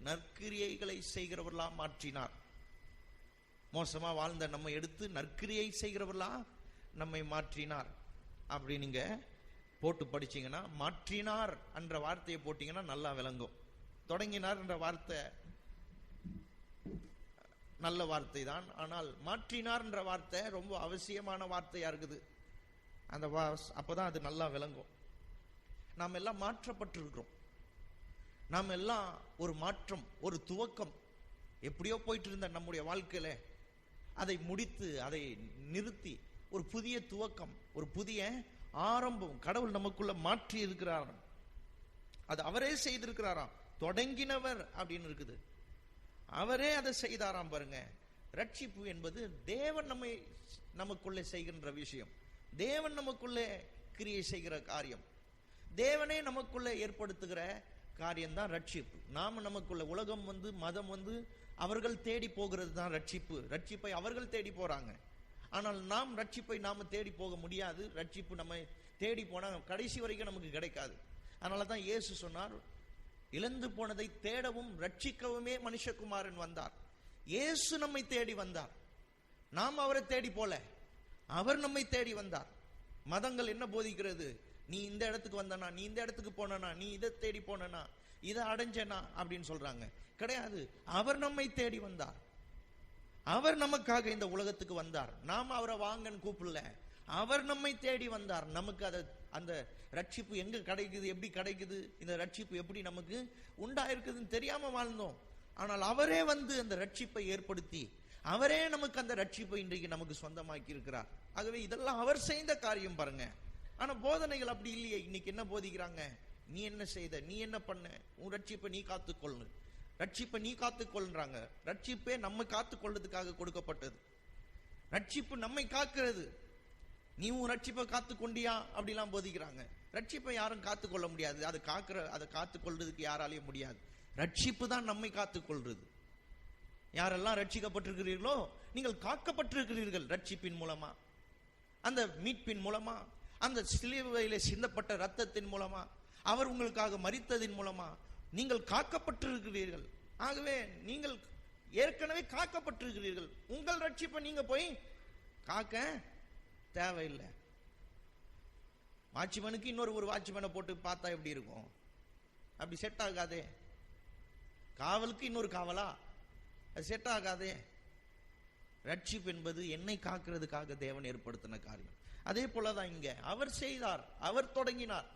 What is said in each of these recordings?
நற்கிரியைகளை செய்கிறவர்களா மாற்றினார். மோசமா வாழ்ந்த நம்ம எடுத்து நற்கிரியை செய்கிறவர்களா நம்மை மாற்றினார். அப்படி நீங்க போட்டு படிச்சீங்கன்னா, மாற்றினார் என்ற வார்த்தையை போட்டீங்கன்னா நல்லா விளங்கும். தொடங்கினார் என்ற வார்த்தை நல்ல வார்த்தை தான், ஆனால் மாற்றினார் என்ற வார்த்தை ரொம்ப அவசியமான வார்த்தையா இருக்குது. அந்த அப்பதான் அது நல்லா விளங்கும். நாம் எல்லாம் மாற்றப்பட்டிருக்கிறோம். நாம் எல்லாம் ஒரு மாற்றம், ஒரு துவக்கம். எப்படியோ போயிட்டு இருந்த நம்முடைய வாழ்க்கையில அதை முடித்து, அதை நிறுத்தி ஒரு புதிய துவக்கம், ஒரு புதிய ஆரம்பம் கடவுள் நமக்குள்ள மாற்றி இருக்கிறார். அது அவரே செய்திருக்கிறாராம். தொடங்கினவர் அப்படின்னு இருக்குது, அவரே அதை செய்தாராம். பாருங்க, ரட்சிப்பு என்பது தேவன் நமக்குள்ளே செய்கின்ற விஷயம். தேவன் நமக்குள்ளே கிரியை செய்கிற காரியம், தேவனே நமக்குள்ளே ஏற்படுத்துகிற காரியம்தான் ரட்சிப்பு. நாம நமக்குள்ள உலகம் மதம் அவர்கள் தேடி போகிறது தான் ரட்சிப்பு. ரட்சிப்பை அவர்கள் தேடி போறாங்க. ஆனால் நாம் ரட்சிப்பை நாம தேடி போக முடியாது. ரட்சிப்பு நம்ம தேடி போனா கடைசி வரைக்கும் நமக்கு கிடைக்காது. அதனாலதான் இயேசு சொன்னார், இழந்து போனதை தேடவும் ரட்சிக்கவுமே மனுஷகுமாரன் வந்தார். இயேசு நம்மை தேடி வந்தார், நாம் அவரை தேடி போல, அவர் நம்மை தேடி வந்தார். மதங்கள் என்ன போதிக்கிறது? நீ இந்த இடத்துக்கு வந்தனா, நீ இந்த இடத்துக்கு போனா, நீ இதை தேடி போனா, இதை அடைஞ்சனா அப்படின்னு சொல்றாங்க. கிடையாது, அவர் நம்மை தேடி வந்தார். அவர் நமக்காக இந்த உலகத்துக்கு வந்தார். நாம் அவரை வாங்கன்னு கூப்பிடல, அவர் நம்மை தேடி வந்தார். நமக்கு அந்த ரட்சிப்பு எங்க கிடைக்குது, எப்படி கிடைக்குது, இந்த ரட்சிப்பு எப்படி நமக்கு உண்டாயிருக்குதுன்னு தெரியாம வாழ்ந்தோம். ஆனால் அவரே அந்த ரட்சிப்பை ஏற்படுத்தி, அவரே நமக்கு அந்த ரட்சிப்பை இன்றைக்கு நமக்கு சொந்தமாக்கி இருக்கிறார். ஆகவே இதெல்லாம் அவர் செய்த காரியம் பாருங்க. ஆனா போதனைகள் அப்படி இல்லையே. இன்னைக்கு என்ன போதிக்கிறாங்க? நீ என்ன செய்த, நீ என்ன பண்ண, உன் ரட்சிப்பை நீ காத்துக்கொள்ளு, ரட்சிப்பை நீ காத்துக்கொள்றாங்க. ரட்சிப்பே நம்ம காத்துக்கொள்றதுக்காக கொடுக்கப்பட்டது. ரட்சிப்பு நம்மை காக்கிறது. நீ உன் ரட்சிப்பை காத்துக்கொண்டியா அப்படிலாம் போதிக்கிறாங்க. ரட்சிப்பை யாரும் காத்துக்கொள்ள முடியாது. அதை காத்துக்கொள்றதுக்கு யாராலையும் முடியாது. ரட்சிப்பு தான் நம்மை காத்துக்கொள்றது. யாரெல்லாம் ரட்சிக்கப்பட்டிருக்கிறீர்களோ நீங்கள் காக்கப்பட்டிருக்கிறீர்கள். ரட்சிப்பின் மூலமா, அந்த மீட்பின் மூலமா, அந்த சிலுவையிலே சிந்தப்பட்ட ரத்தத்தின் மூலமா, அவர் உங்களுக்காக மரித்ததின் மூலமா நீங்கள் காக்கப்பட்டிருக்கிறீர்கள். ஆகவே நீங்கள் ஏற்கனவே காக்கப்பட்டிருக்கிறீர்கள். உங்கள் ரட்சிப்பை நீங்க போய் காக்க தேவையில்லை. வாட்ச்மேனுக்கு இன்னொரு வாட்ச்மேனை போட்டு பார்த்தா எப்படி இருக்கும்? அப்படி செட் ஆகாதே. காவலுக்கு இன்னொரு காவலா? அது செட் ஆகாதே. ரட்சிப்பு என்பது என்னை காக்கிறதுக்காக தேவன் ஏற்படுத்தின காரியம். அதே போலதான் இங்க அவர் செய்தார், அவர் தொடங்கினார்,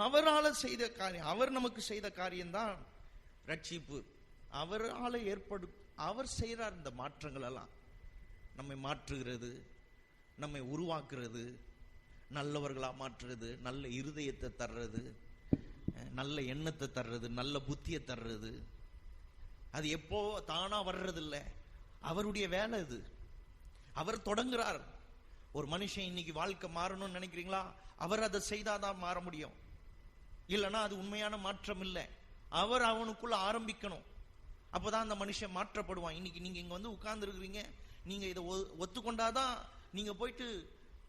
அவரால் செய்த காரியம், அவர் நமக்கு செய்த காரியம்தான் ரட்சிப்பு. அவரால் அவர் செய்கிறார். இந்த மாற்றங்கள் எல்லாம் நம்மை மாற்றுகிறது, நம்மை உருவாக்குறது, நல்லவர்களா மாற்றுறது, நல்ல இருதயத்தை தர்றது, நல்ல எண்ணத்தை தர்றது, நல்ல புத்தியை தர்றது. அது எப்போ தானா வர்றதில்லை, அவருடைய வேலை இது. அவர் தொடங்குறார். ஒரு மனுஷன் இன்னைக்கு வாழ்க்கை மாறணும்னு நினைக்கிறீங்களா? அவர் அதை செய்தாதான் மாற முடியும். இல்லைன்னா அது உண்மையான மாற்றம் இல்லை. அவர் அவனுக்குள்ள ஆரம்பிக்கணும். அப்போதான் அந்த மனுஷன் மாற்றப்படுவான். இன்னைக்கு நீங்க இங்க உட்கார்ந்து இருக்கிறீங்க, நீங்க இதை ஒத்துக்கொண்டாதான் நீங்க போயிட்டு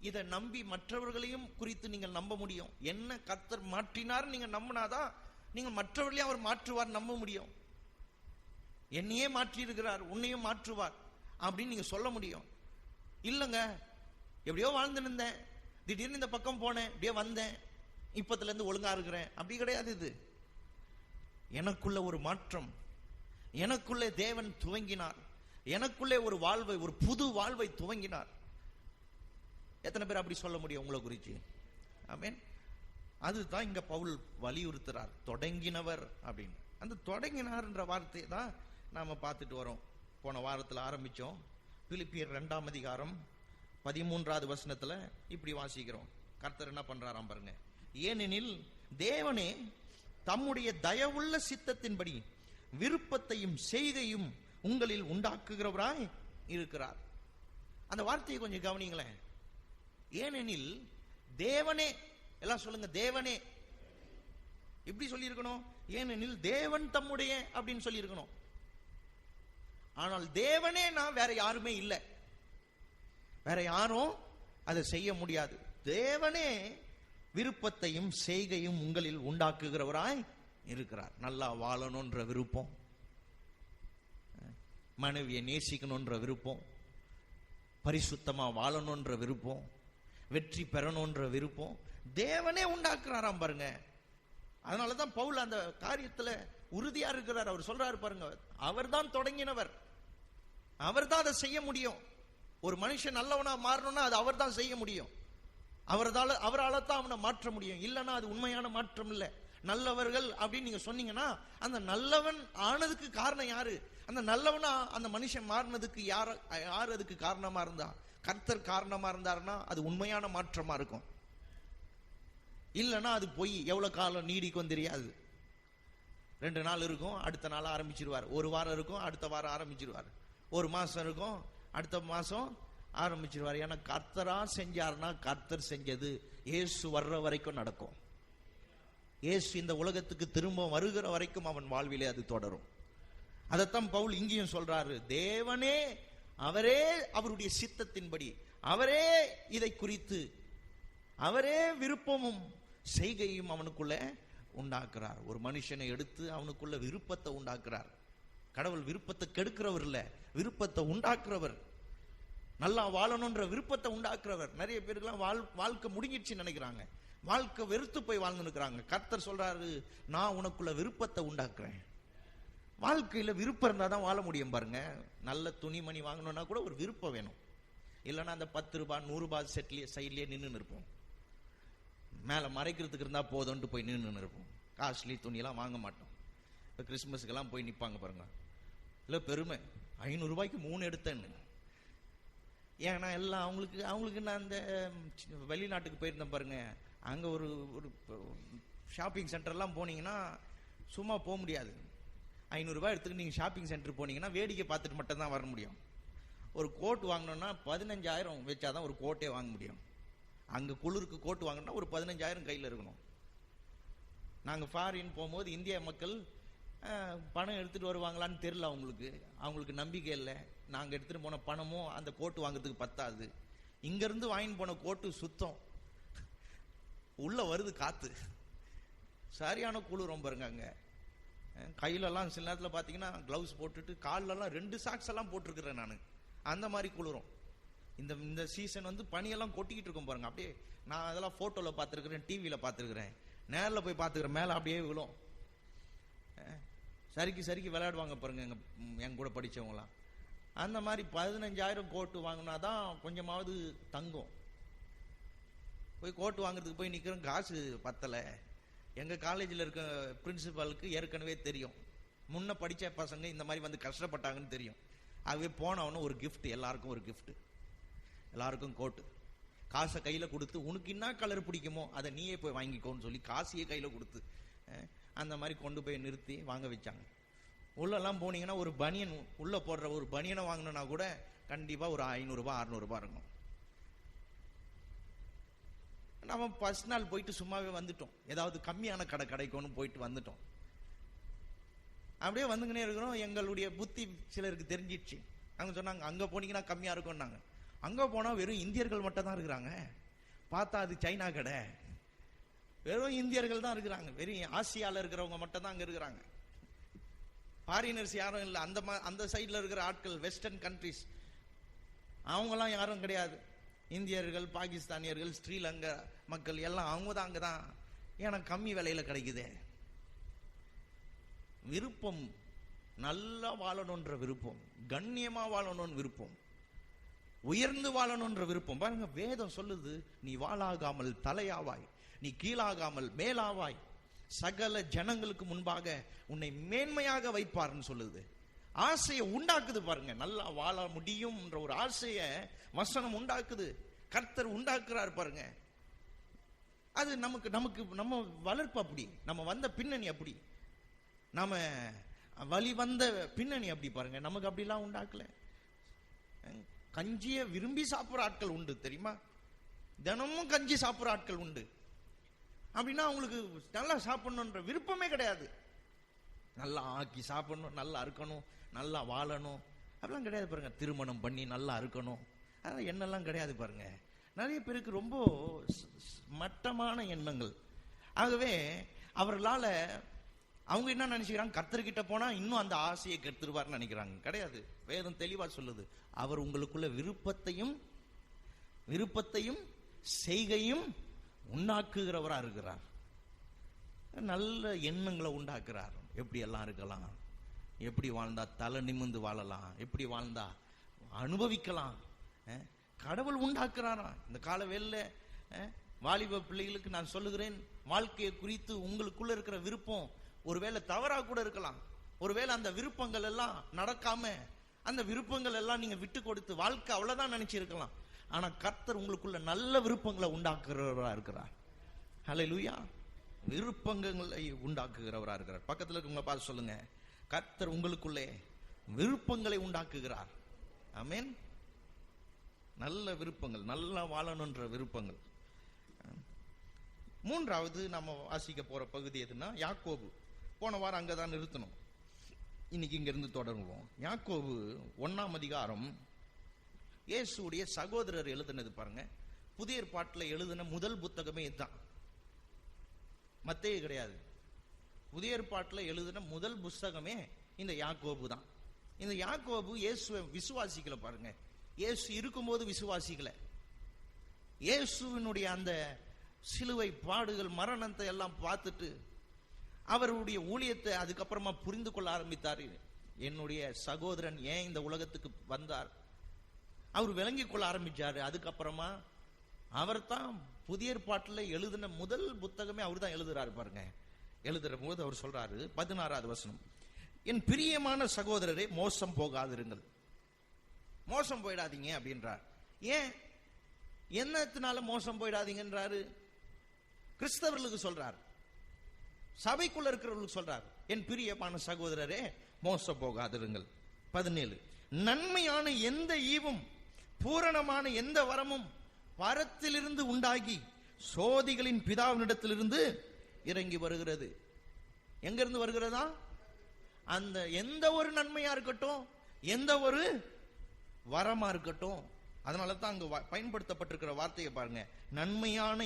இதை நம்பி மற்றவர்களையும் குறித்து நீங்கள் நம்ப முடியும். என்ன கர்த்தர் மாற்றினார் நீங்க நம்பினாதான் நீங்க மற்றவர்களையும் அவர் மாற்றுவார் நம்ப முடியும். என்னையே மாற்றி இருக்கிறார், உன்னையும் மாற்றுவார் அப்படின்னு நீங்க சொல்ல முடியும். இல்லைங்க, எப்படியோ வாழ்ந்து இருந்தேன், திடீர்னு இந்த பக்கம் போனேன், இப்படியே வந்தேன், இப்பத்துல இருந்து ஒழுங்கா இருக்கிறேன், அப்படி கிடையாது. இது எனக்குள்ள ஒரு மாற்றம், எனக்குள்ளே தேவன் துவங்கினார், எனக்குள்ளே ஒரு வாழ்வை, ஒரு புது வாழ்வை துவங்கினார். எத்தனை பேர் அப்படி சொல்ல முடியும் உங்களை குறித்து? ஆமென். அதுதான் இங்க பவுல் வலியுறுத்துறார், தொடங்கினவர் அப்படின்னு. அந்த தொடங்கினார் என்ற வார்த்தையை தான் நாம பார்த்துட்டு வரோம். போன வாரத்தில் ஆரம்பிச்சோம். பிலிப்பியர் 2ஆம் அதிகாரம் 13வது வசனத்துல இப்படி வாசிக்கிறோம். கர்த்தர் என்ன பண்றாராம் பாருங்க. ஏனெனில் தேவனே தம்முடைய தயவுள்ள சித்தத்தின்படி விருப்பத்தையும் செய்கையும் உங்களில் உண்டாக்குகிறவராய் இருக்கிறார். அந்த வார்த்தையை கொஞ்சம் கவனிங்களேன். ஏனெனில் தேவனே, எல்லாம் சொல்லுங்க, தேவனே. எப்படி சொல்லி இருக்கணும்? ஏனெனில் தேவன் தம்முடைய அப்படின்னு சொல்லி இருக்கணும். ஆனால் தேவனே நான், வேற யாருமே இல்லை, வேற யாரும் அதை செய்ய முடியாது. தேவனே விருப்பத்தையும் செய்கையும் உங்களில் உண்டாக்குகிறவராய் இருக்கிறார். நல்லா வாழணும்ன்ற விருப்பம், மனைவியை நேசிக்கணுன்ற விருப்பம், பரிசுத்தமா வாழணுன்ற விருப்பம், வெற்றி பெறணுன்ற விருப்பம் தேவனே உண்டாக்குறாராம் பாருங்க. அதனாலதான் பவுல் அந்த காரியத்துல உறுதியா இருக்கிறார். அவர் சொல்றாரு பாருங்க, அவர் தான் தொடங்கினவர், அவர் தான் அதை செய்ய முடியும். ஒரு மனுஷன் நல்லவனா மாறணும்னா அது அவர் தான் செய்ய முடியும். அவரால தான் அவனை மாற்ற முடியும். இல்லைன்னா அது உண்மையான மாற்றம் இல்லை. நல்லவர்கள் அப்படின்னு நீங்க சொன்னீங்கன்னா அந்த நல்லவன் ஆனதுக்கு காரணம் யாரு? அந்த நல்லவனா அந்த மனுஷன் மாறினதுக்கு யார் அதுக்கு காரணமா இருந்தா? கர்த்தர் காரணமா இருந்தாருன்னா அது உண்மையான மாற்றமா இருக்கும். இல்லைன்னா அது போய் எவ்வளவு காலம் நீடிக்கும் தெரியாது. 2 நாள் இருக்கும், அடுத்த நாள் ஆரம்பிச்சிருவார். 1 வாரம் இருக்கும், அடுத்த வாரம் ஆரம்பிச்சிருவார். 1 மாசம் இருக்கும், அடுத்த மாசம் ஆரம்பிச்சிருவார். ஏன்னா கர்த்தரா செஞ்சார்னா கர்த்தர் செஞ்சது இயேசு வர்ற வரைக்கும் நடக்கும். இயேசு இந்த உலகத்துக்கு திரும்ப வருகிற வரைக்கும் அவன் வாழ்விலே அது தொடரும். அதைத்தான் பவுல் இங்கேயும் சொல்றாரு. தேவனே அவரே அவருடைய சித்தத்தின்படி அவரே இதை குறித்து அவரே விருப்பமும் செய்கையும் அவனுக்குள்ள உண்டாக்குறார். ஒரு மனுஷனை எடுத்து அவனுக்குள்ள விருப்பத்தை உண்டாக்குறார். கடவுள் விருப்பத்தை கெடுக்கிறவர் இல்ல, விருப்பத்தை உண்டாக்குறவர். நல்லா வாழணும்ன்ற விருப்பத்தை உண்டாக்குறவர். நிறைய பேருக்குலாம் வாழ்க்கை முடிஞ்சிடுச்சு நினைக்கிறாங்க, வாழ்க்கை வெறுத்து போய் வாழ்ந்து இருக்கிறாங்க. கர்த்தர் சொல்றாரு, நான் உனக்குள்ள விருப்பத்தை உண்டாக்குறேன். வாழ்க்கையில விருப்பம் இருந்தா தான் வாழ முடியும் பாருங்க. நல்ல துணிமணி வாங்கணும்னா கூட ஒரு விருப்பம் வேணும். இல்லைன்னா அந்த 10 ரூபாய் 100 ரூபாய் செட்லயே சைட்லயே நின்று இருப்போம். மேல மறைக்கிறதுக்கு இருந்தா போதும்ட்டு போய் நின்று இருப்போம். காஸ்ட்லி துணியெல்லாம் வாங்க மாட்டோம். இப்போ கிறிஸ்துமஸுக்கெல்லாம் போய் நிற்பாங்க பாருங்க. இல்லை பெருமை, 500 ரூபாய்க்கு 3 எடுத்தேன்னு. ஏன்னா எல்லாம் அவங்களுக்கு நான் அந்த வெளிநாட்டுக்கு போயிருந்தேன் பாருங்க. அங்கே ஒரு ஷாப்பிங் சென்டர்லாம் போனீங்கன்னா சும்மா போக முடியாது. 500 ரூபாய் எடுத்துக்கிட்டு நீங்கள் ஷாப்பிங் சென்டர் போனீங்கன்னா வேடிக்கை பார்த்துட்டு மட்டும் தான் வர முடியும். ஒரு கோட் வாங்கணும்னா 15,000 வச்சாதான் ஒரு கோட்டே வாங்க முடியும். அங்கே குளிருக்கு கோட்டு வாங்கணும்னா ஒரு 15,000 கையில் இருக்கணும். நாங்கள் ஃபாரின் போகும்போது இந்திய மக்கள் பணம் எடுத்துகிட்டு வருவாங்களான்னு தெரியல. அவங்களுக்கு நம்பிக்கை இல்லை. நாங்கள் எடுத்துகிட்டு போன பணமும் அந்த கோட்டு வாங்கிறதுக்கு பத்தாது. இங்கேருந்து வாங்கிட்டு போன கோட்டு சுத்தம், உள்ள வருது காற்று, சரியான குளிரும் பாருங்க. அங்கே கையிலெல்லாம் சில நேரத்தில் பார்த்தீங்கன்னா க்ளவுஸ் போட்டுட்டு காலிலெல்லாம் 2 சாக்ஸ் எல்லாம் போட்டிருக்கிறேன் நான். அந்த மாதிரி குளிரும். இந்த சீசன் வந்து பனியெல்லாம் கொட்டிக்கிட்டு இருக்கும் பாருங்க. அப்படியே நான் அதெல்லாம் ஃபோட்டோவில் பார்த்துருக்குறேன், டிவியில் பார்த்துருக்குறேன், நேரில் போய் பார்த்துக்கிறேன். மேலே அப்படியே விழும். சரிக்கு விளையாடுவாங்க பாருங்க என் கூட படித்தவங்களாம். அந்த மாதிரி 15,000 கோட்டு வாங்கினா தான் கொஞ்சமாவது தங்கும். போய் கோட்டு வாங்குறதுக்கு போய் நிற்கிறோம், காசு பத்தலை. எங்கள் காலேஜில் இருக்க பிரின்சிபாலுக்கு ஏற்கனவே தெரியும், முன்ன படித்த பசங்க இந்த மாதிரி வந்து கஷ்டப்பட்டாங்கன்னு தெரியும். ஆகவே போனவனும் ஒரு கிஃப்ட், எல்லாருக்கும் ஒரு கிஃப்ட், எல்லாருக்கும் கோட்டு. காசை கையில் கொடுத்து உனக்கு என்ன கலர் பிடிக்குமோ அதை நீயே போய் வாங்கிக்கோன்னு சொல்லி காசையே கையில் கொடுத்து அந்த மாதிரி கொண்டு போய் நிறுத்தி வாங்க வச்சாங்க. உள்ளெல்லாம் போனீங்கன்னா ஒரு பனியன் உள்ளே போடுற ஒரு பனியனை வாங்கணும்னா கூட கண்டிப்பாக ஒரு 500 ரூபாய் 600 ரூபாய் இருக்கும். நம்ம ஃபர்ஸ்ட் நாள் போயிட்டு சும்மாவே வந்துட்டோம். ஏதாவது கம்மியான கடைக்கோன்னு போயிட்டு வந்துட்டோம். அப்படியே வந்துங்கன்னே இருக்கிறோம். எங்களுடைய புத்தி சிலருக்கு தெரிஞ்சிடுச்சு. அவங்க சொன்னாங்க, அங்கே போனீங்கன்னா கம்மியாக இருக்கும்னாங்க. அங்கே போனால் வெறும் இந்தியர்கள் மட்டும் தான் இருக்கிறாங்க. பார்த்தா அது சைனா கடை, வெறும் இந்தியர்கள் தான் இருக்கிறாங்க. வெறும் ஆசியாவில் இருக்கிறவங்க மட்டும் தான் அங்கே இருக்கிறாங்க. ஃபாரினர்ஸ் யாரும் இல்லை. அந்த சைடில் இருக்கிற ஆட்கள், வெஸ்டர்ன் கண்ட்ரிஸ், அவங்கெல்லாம் யாரும் கிடையாது. இந்தியர்கள், பாகிஸ்தானியர்கள், ஸ்ரீலங்கா மக்கள் எல்லாம் அவங்க தான் அங்கே தான். ஏன்னா கம்மி விலையில் கிடைக்குது. விருப்பம், நல்லா வாழணுன்ற விருப்பம், கண்ணியமாக வாழணும்னு விருப்பம், உயர்ந்து வாழணுன்ற விருப்பம். பாருங்க, வேதம் சொல்லுது, நீ வாளாகாமல் தலையாவாய், நீ கீழாகாமல் மேலாவாய், சகல ஜனங்களுக்கு முன்பாக உன்னை மேன்மையாக வைப்பார்னு சொல்லுது. ஆசையை உண்டாக்குது பாருங்க. நல்லா வாழ முடியும் என்ற ஒரு ஆசையை வசனம் உண்டாக்குது, கர்த்தர் உண்டாக்குறார் பாருங்க. அது நம்ம வளர்ப்பு அப்படி, நம்ம வந்த பின்னணி அப்படி, நாம வழி வந்த பின்னணி அப்படி பாருங்க. நமக்கு அப்படிலாம் உண்டாக்கல. கஞ்சியை விரும்பி சாப்பிட்ற ஆட்கள் உண்டு தெரியுமா? தினமும் கஞ்சி சாப்பிட்ற ஆட்கள் உண்டு. அப்படின்னா அவங்களுக்கு நல்லா சாப்பிடணுன்ற விருப்பமே கிடையாது. நல்லா ஆக்கி சாப்பிடணும், நல்லா இருக்கணும், நல்லா வாழணும் அப்படிலாம் கிடையாது பாருங்க. திருமணம் பண்ணி நல்லா இருக்கணும், அதான் எண்ணெல்லாம் கிடையாது பாருங்க. நிறைய பேருக்கு ரொம்ப மட்டமான எண்ணங்கள். ஆகவே அவர்களால் அவங்க என்ன நினைச்சுக்கிறாங்க, கர்த்தர்கிட்ட போனா இன்னும் அந்த ஆசையை கெடுத்துருவார்னு நினைக்கிறாங்க. கிடையாது. வேதம் தெளிவா சொல்லுது, அவர் உங்களுக்குள்ள விருப்பத்தையும் செய்கையும் உண்டாக்குகிறவரா இருக்கிறார். நல்ல எண்ணங்களை உண்டாக்குறார். எப்படி எல்லாம் இருக்கலாம், எப்படி வாழ்ந்தா தலை நிமிர்ந்து வாழலாம், எப்படி வாழ்ந்தா அனுபவிக்கலாம், கடவுள் உண்டாக்குறாராம். இந்த கால வேளையில வாலிப பிள்ளைகளுக்கு நான் சொல்லுகிறேன், வாழ்க்கையை குறித்து உங்களுக்குள்ள இருக்கிற விருப்பம் ஒருவேளை தவறா கூட இருக்கலாம். ஒருவேளை அந்த விருப்பங்கள் எல்லாம் நடக்காம, அந்த விருப்பங்கள் எல்லாம் நீங்க விட்டு கொடுத்து வாழ்க்கை அவ்வளவுதான் நினைச்சிருக்கலாம். ஆனா கர்த்தர் உங்களுக்குள்ள நல்ல விருப்பங்களை உண்டாக்குறவரா இருக்கிறார். ஹல்லேலூயா. விருப்பங்களை உண்டாக்குகிறவரா இருக்கிறார். பக்கத்துல இருக்கவங்க பார்த்து சொல்லுங்க, கர்த்தர் உங்களுக்குள்ளே விருப்பங்களை உண்டாக்குகிறார். ஆமென். நல்ல விருப்பங்கள், நல்லா வாழணுன்ற விருப்பங்கள். மூன்றாவது நம்ம வாசிக்க போற பகுதி எதுன்னா யாக்கோபு. போன வாரம் அங்கதான் நிறுத்தணும், இன்னைக்கு இங்க இருந்து தொடருவோம். யாக்கோபு 1ஆம் அதிகாரம். இயேசுடைய சகோதரர் எழுதினது பாருங்க. புதிய ஏற்பாட்டில் எழுதின முதல் புத்தகமே இதுதான், மத்தேயு கிடையாது. புதிய ஏற்பாட்டில் எழுதின முதல் புஸ்தகமே இந்த யாக்கோபு தான். இந்த யாக்கோபு இயேசுவை விசுவாசிக்கல பாருங்க. இயேசு இருக்கும்போது விசுவாசிக்கல. இயேசுவினுடைய அந்த சிலுவை பாடுகள், மரணத்தை எல்லாம் பார்த்துட்டு அவருடைய ஊழியத்தை அதுக்கப்புறமா புரிந்து கொள்ள ஆரம்பித்தார். என்னுடைய சகோதரன் ஏன் இந்த உலகத்துக்கு வந்தார், அவர் விளங்கி கொள்ள ஆரம்பிச்சாரு. அதுக்கப்புறமா அவர் தான் புதிய ஏற்பாட்டில் எழுதின முதல் புத்தகமே அவர் தான் எழுதுறாரு பாருங்க. எழுதுற போது அவர் சொல்றாரு, 16வது வசனம், என் பிரியமான சகோதரரே மோசம் போகாதிருங்கள். மோசம் போயிடாதீங்க அப்படின்றார். ஏன், என்னத்தினால மோசம் போயிடாதீங்கன்றாரு? கிறிஸ்தவர்களுக்கு சொல்றார், சபைக்குள்ள இருக்கிறவர்களுக்கு சொல்றார், என் பிரியமான சகோதரரே மோசம் போகாதிருங்கள். 17, நன்மையான எந்த ஈவும் பூரணமான எந்த வரமும் பரத்திலிருந்து உண்டாகி சோதிகளின் பிதாவினிடத்திலிருந்து இறங்கி வருகிறது. எங்க இருந்து வருகிறதா? அந்த எந்த ஒரு நன்மையா இருக்கட்டும், எந்த ஒரு வரமா இருக்கட்டும், அதனால தான் அங்க பயன்படுத்தப்பட்டிருக்கிற வார்த்தையை பாருங்க. நன்மையான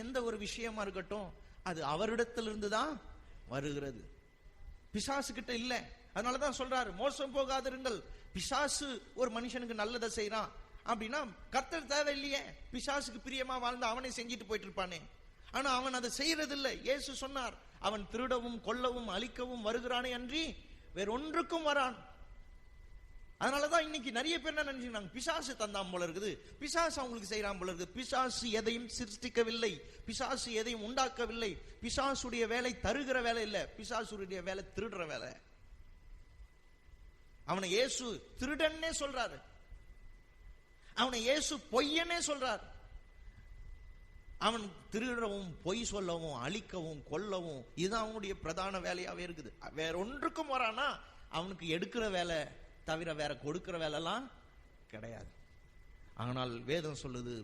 எந்த ஒரு விஷயமா இருக்கட்டும், அது அவரிடத்திலிருந்து தான் வருகிறது, பிசாசு கிட்ட இல்ல. அதனாலதான் சொல்றாரு மோசம் போகாதிருங்கள். பிசாசு ஒரு மனுஷனுக்கு நல்லதை செய்யறான் அப்படின்னா கர்த்தர் தேவையில்லையே. பிசாசுக்கு பிரியமா வாழ்ந்து அவனை செஞ்சிட்டு போயிட்டு இருப்பானே. ஆனா அவன் அதை செய்யறது இல்லை. இயேசு சொன்னார், அவன் திருடவும் கொல்லவும் அழிக்கவும் வருகிறானே அன்றி வேறொன்றுக்கும் வரான். அதனாலதான் இன்னைக்கு நிறைய பேர் என்ன நினைச்சுக்கிறாங்க, பிசாசு தந்தாம் போல இருக்குது, பிசாசு அவங்களுக்கு செய்யறான் போல இருக்குது. பிசாசு எதையும் சிருஷ்டிக்கவில்லை, பிசாசு எதையும் உண்டாக்கவில்லை. பிசாசுடைய வேலை தருகிற வேலை இல்ல, பிசாசுடைய வேலை திருடுற வேலை. அவனை இயேசு திருடன்னே சொல்றாரு, அவனை இயேசு பொய்யனே சொல்றார். அவன் திருடவும் பொய் சொல்லவும் அழிக்கவும் கொல்லவும் இதுதான் அவனுடைய பிரதான வேலையாவே இருக்குது. வேற ஒன்றுக்கும் வரானா அவனுக்கு எடுக்கிற வேலை தவிர வேற கொடுக்கிற வேலைலாம் கிடையாது. ஆனால் வேதம் சொல்லுது,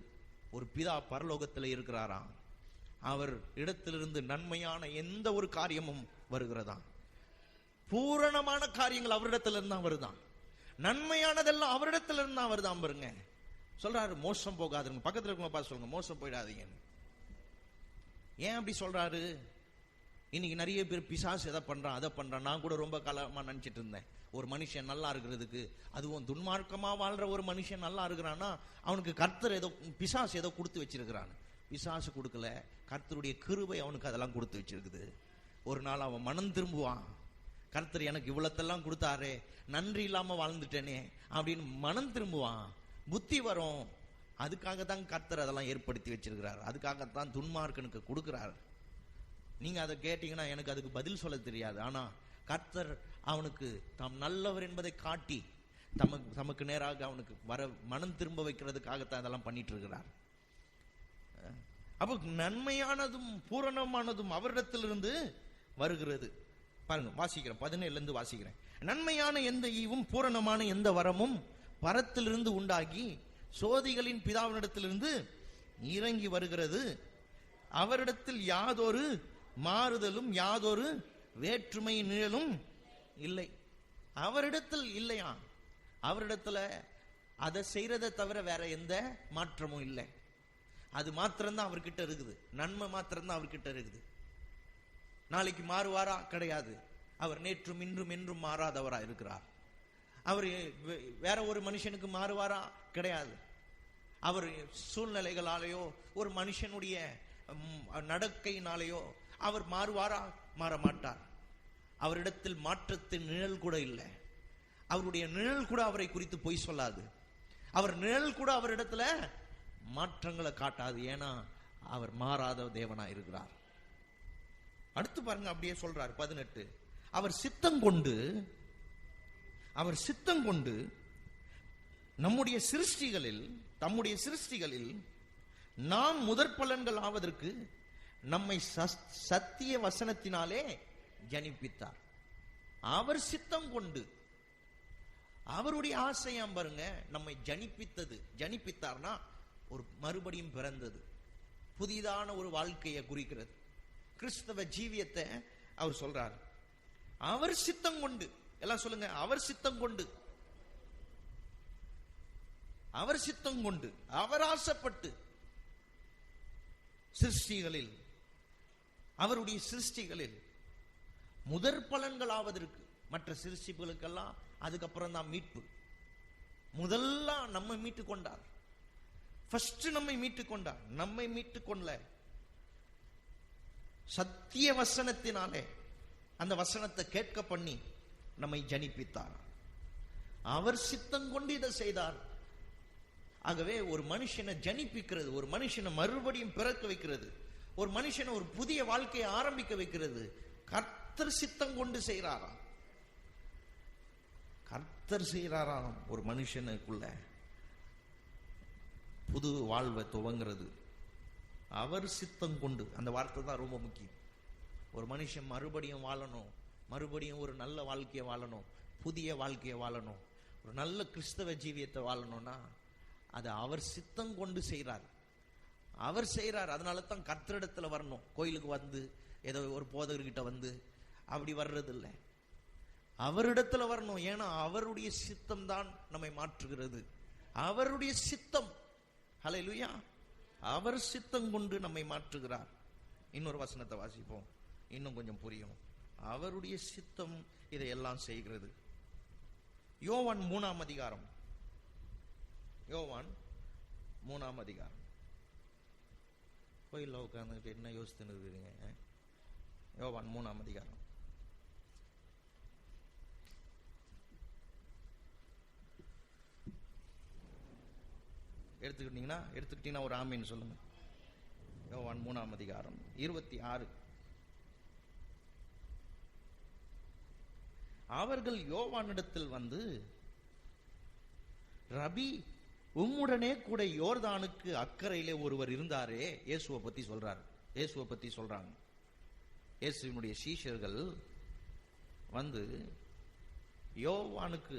ஒரு பிதா பரலோகத்தில் இருக்கிறாராம், அவர் இடத்திலிருந்து நன்மையான எந்த ஒரு காரியமும் வருகிறதா, பூரணமான காரியங்கள் அவரிடத்துல இருந்தா வருதான், நன்மையானதெல்லாம் அவரிடத்துல இருந்தா வருதான் பாருங்க. சொல்றாரு மோசம் போகாதுங்க. பக்கத்துல இருக்கவங்க பார்த்து சொல்லுங்க, மோசம் போயிடாதீங்க. ஏன் அப்படி சொல்றாரு? இன்னைக்கு நிறைய பேர் பிசாசு எதை பண்றான் அதை பண்றான். நான் கூட ரொம்ப காலமா நினைச்சிட்டு இருந்தேன், ஒரு மனுஷன் நல்லா இருக்கிறதுக்கு, அதுவும் துன்மார்க்கமா வாழ்ற ஒரு மனுஷன் நல்லா இருக்கிறான்னா அவனுக்கு கர்த்தர் ஏதோ பிசாசு ஏதோ கொடுத்து வச்சிருக்கிறான். பிசாசு கொடுக்கல, கர்த்தருடைய கிருபை அவனுக்கு அதெல்லாம் கொடுத்து வச்சிருக்குது. ஒரு நாள் அவன் மனம் திரும்புவான், கர்த்தர் எனக்கு இவ்வளத்தெல்லாம் கொடுத்தாரே, நன்றி இல்லாம வாழ்ந்துட்டேனே அப்படின்னு மனம் திரும்புவான், புத்தி வரும். அதுக்காகத்தான் கர்த்தர் அதெல்லாம் ஏற்படுத்தி வச்சிருக்கிறார், அதுக்காகத்தான் துன்மார்க்கனுக்கு கொடுக்கிறார். நீங்க அதை கேட்டீங்கன்னா எனக்கு அதுக்கு பதில் சொல்ல தெரியாது. ஆனா கர்த்தர் அவனுக்கு தாம் நல்லவர் என்பதை காட்டி தமக்கு நேராக அவனுக்கு வர மனம் திரும்ப வைக்கிறதுக்காகத்தான் அதெல்லாம் பண்ணிட்டு இருக்கிறார். அப்போ நன்மையானதும் பூரணமானதும் அவரிடத்திலிருந்து வருகிறது. பாருங்க, வாசிக்கிறேன், 17 வாசிக்கிறேன். நன்மையான எந்த ஈவும் பூரணமான எந்த வரமும் பரத்திலிருந்து உண்டாகி சோதிகளின் பிதாவினிடத்திலிருந்து இறங்கி வருகிறது. அவரிடத்தில் யாதொரு மாறுதலும் யாதொரு வேற்றுமை நிழலும் இல்லை. அவரிடத்தில் இல்லையா, அவரிடத்துல அதை செய்யறதை தவிர வேற எந்த மாற்றமும் இல்லை. அது மாத்திரம்தான் அவர்கிட்ட இருக்குது, நன்மை மாத்திரம்தான் அவர்கிட்ட இருக்குது. நாளைக்கு மாறுவாரா? கிடையாது. அவர் நேற்றும் இன்றும் என்றும் மாறாதவரா இருக்கிறார். அவர் வேற ஒரு மனுஷனுக்கு மாறுவாரா? கிடையாது. அவர் சூழ்நிலைகளாலேயோ ஒரு மனுஷனுடைய நடக்கையினாலேயோ அவர் மாறுவாரா? மாற மாட்டார். அவரிடத்தில் மாற்றத்தின் நிழல் கூட இல்லை. அவருடைய நிழல் கூட அவரை குறித்து பொய் சொல்லாது. அவர் நிழல் கூட அவரிடத்துல மாற்றங்களை காட்டாது. ஏன்னா அவர் மாறாத தேவனா இருக்கிறார். அடுத்து பாருங்க, அப்படியே சொல்றார் 18. அவர் சித்தம் கொண்டு தம்முடைய சிருஷ்டிகளில் நாம் முதற் பலன்கள் ஆவதற்கு நம்மை சத்திய வசனத்தினாலே ஜனிப்பித்தார். அவர் சித்தம் கொண்டு, அவருடைய ஆசையாம் பாருங்க, நம்மை ஜனிப்பித்தார்னா ஒரு மறுபடியும் பிறந்தது, புதிதான ஒரு வாழ்க்கையை குறிக்கிறது. கிறிஸ்தவ ஜீவியத்தை அவர் சொல்றார். அவர் சித்தம் கொண்டு, எல்லாம் சொல்லுங்க, அவர் சித்தம் கொண்டு, அவர் ஆசைப்பட்டு சிருஷ்டிகளில், அவருடைய சிருஷ்டிகளில் முதற் பலன்கள் ஆவதற்கு, மற்ற சிருஷ்டிகளுக்கெல்லாம் அதுக்கப்புறம் தான் மீட்பு. முதல்ல நம்மை மீட்டுக் கொண்டார். ஃபர்ஸ்ட் நம்மை மீட்டுக் கொண்டார். நம்மை மீட்டுக் கொள்ள சத்திய வசனத்தினாலே அந்த வசனத்தை கேட்க பண்ணி நம்மை ஜனிப்பித்தார். அவர் சித்தம் கொண்டு இதை செய்தார். ஆகவே ஒரு மனுஷனை ஜனிப்பிக்கிறது, ஒரு மனுஷனை மறுபடியும் பிறக்க வைக்கிறது, ஒரு மனுஷனை ஒரு புதிய வாழ்க்கையை ஆரம்பிக்க வைக்கிறது கர்த்தர் சித்தம் கொண்டு செய்கிறாராம். கர்த்தர் செய்கிறாராம். ஒரு மனுஷனுக்குள்ள புது வாழ்வை துவங்கிறது அவர் சித்தம் கொண்டு. அந்த வார்த்தை தான் ரொம்ப முக்கியம். ஒரு மனுஷன் மறுபடியும் வாழணும், மறுபடியும் ஒரு நல்ல வாழ்க்கையை வாழணும், புதிய வாழ்க்கையை வாழணும், ஒரு நல்ல கிறிஸ்தவ ஜீவியத்தை வாழணும்னா அது அவர் சித்தம் கொண்டு செய்கிறார். அவர் செய்கிறார். அதனால தான் கர்த்தரிடத்துல வரணும். கோயிலுக்கு வந்து ஏதோ ஒரு போதகர்கிட்ட வந்து அப்படி வர்றது இல்லை, அவரிடத்துல வரணும். ஏன்னா அவருடைய சித்தம் தான் நம்மை மாற்றுகிறது. அவருடைய சித்தம், ஹல்லேலூயா, அவர் சித்தம் கொண்டு நம்மை மாற்றுகிறார். இன்னொரு வசனத்தை வாசிப்போம், இன்னும் கொஞ்சம் புரியும். அவருடைய சித்தம் இதையெல்லாம் செய்கிறது. யோவான் 3ஆம் அதிகாரம், யோவான் 3ஆம் அதிகாரம். கோயில்ல உட்கார்ந்துட்டு என்ன யோசித்துன்னு இருக்கிறீங்க? யோவான் 3ஆம் அதிகாரம். எடுத்துக்கிட்டீங்கன்னா ஒரு ஆமீன் சொல்லுங்க. யோவான் 3ஆம் அதிகாரம் 26. அவர்கள் யோவானிடத்தில் வந்து, ரபி, உம்முடனே கூட யோர்தானுக்கு அக்கறையிலே ஒருவர் இருந்தாரே. இயேசுவை பத்தி சொல்றாங்க. இயேசுவினுடைய சீஷர்கள் வந்து யோவானுக்கு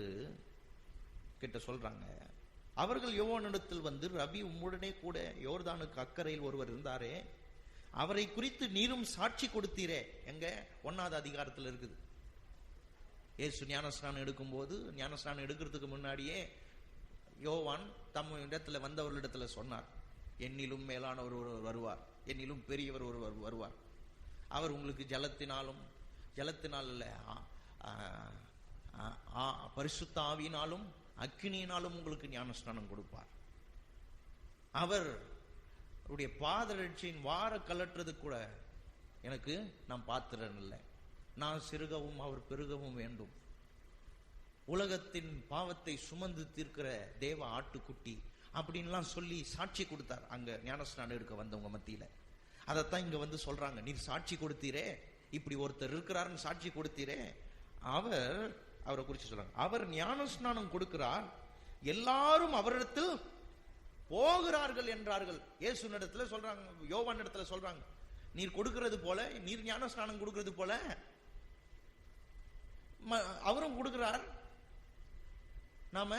கிட்ட சொல்றாங்க. அவர்கள் யோவானிடத்தில் வந்து, ரபி, உம்முடனே கூட யோர்தானுக்கு அக்கறையில் ஒருவர் இருந்தாரே, அவரை குறித்து நீரும் சாட்சி கொடுத்தீரே. எங்க 1ஆவது அதிகாரத்தில் இருக்குது. இயேசு ஞானஸ்நானம் எடுக்கும்போது, ஞானஸ்நானம் எடுக்கிறதுக்கு முன்னாடியே யோவான் தம் இடத்துல வந்தவர்களிடத்துல சொன்னார், என்னிலும் மேலானவர் ஒருவர் வருவார், என்னிலும் பெரியவர் ஒருவர் வருவார். அவர் உங்களுக்கு ஜலத்தினால் இல்ல, பரிசுத்த ஆவியினாலும் அக்கினியினாலும் உங்களுக்கு ஞானஸ்நானம் கொடுப்பார். அவருடைய பாதரட்சியின் வார கலற்றுறது கூட எனக்கு நான் பாத்திரன் இல்லை, நான் சிறுகவும் அவர் பெருகவும் வேண்டும். உலகத்தின் பாவத்தை சுமந்து தீர்க்கிற தேவ ஆட்டுக்குட்டி அப்படின்லாம் சொல்லி சாட்சி கொடுத்தார் அங்க ஞானஸ்நானம் எடுக்க வந்தவங்க மத்தியில. அதைத்தான் இங்க வந்து சொல்றாங்க, நீர் சாட்சி கொடுத்தீரே, இப்படி ஒருத்தர் இருக்கிறாருன்னு சாட்சி கொடுத்தீரே. அவரை குறிச்சு சொல்றாங்க, அவர் ஞானஸ்நானம் கொடுக்கிறார், எல்லாரும் அவரிடத்தில் போகிறார்கள் என்றார்கள். இயேசு இடத்துல சொல்றாங்க, யோவான் இடத்துல சொல்றாங்க, நீர் கொடுக்கிறது போல, நீர் ஞானஸ்நானம் கொடுக்கிறது போல அவரும் கொடுக்கிறார். நாம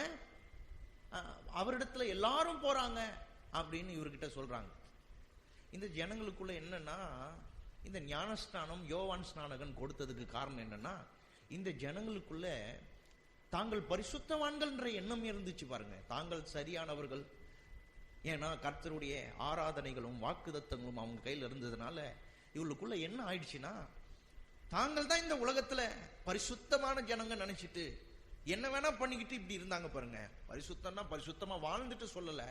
அவரிடத்துல எல்லாரும் போறாங்க அப்படின்னு இவர்கிட்ட சொல்றாங்க. இந்த ஜனங்களுக்குள்ள என்னன்னா, இந்த ஞானஸ்நானம் யோவான் ஸ்நானகன் கொடுத்ததுக்கு காரணம் என்னன்னா, இந்த ஜனங்களுக்குள்ள தாங்கள் பரிசுத்தவான்கள் என்ற எண்ணம் இருந்துச்சு பாருங்க, தாங்கள் சரியானவர்கள். ஏன்னா கர்த்தருடைய ஆராதனைகளும் வாக்குதத்தங்களும் அவங்க கையில் இருந்ததுனால இவளுக்குள்ள என்ன ஆயிடுச்சுன்னா, தாங்கள் தான் இந்த உலகத்துல பரிசுத்தமான ஜனங்க நினைச்சிட்டு என்ன வேணா பண்ணிக்கிட்டு இப்படி இருந்தாங்க பாருங்க. பரிசுத்தம்னா பரிசுத்தமா வாழ்ந்துட்டு சொல்லல,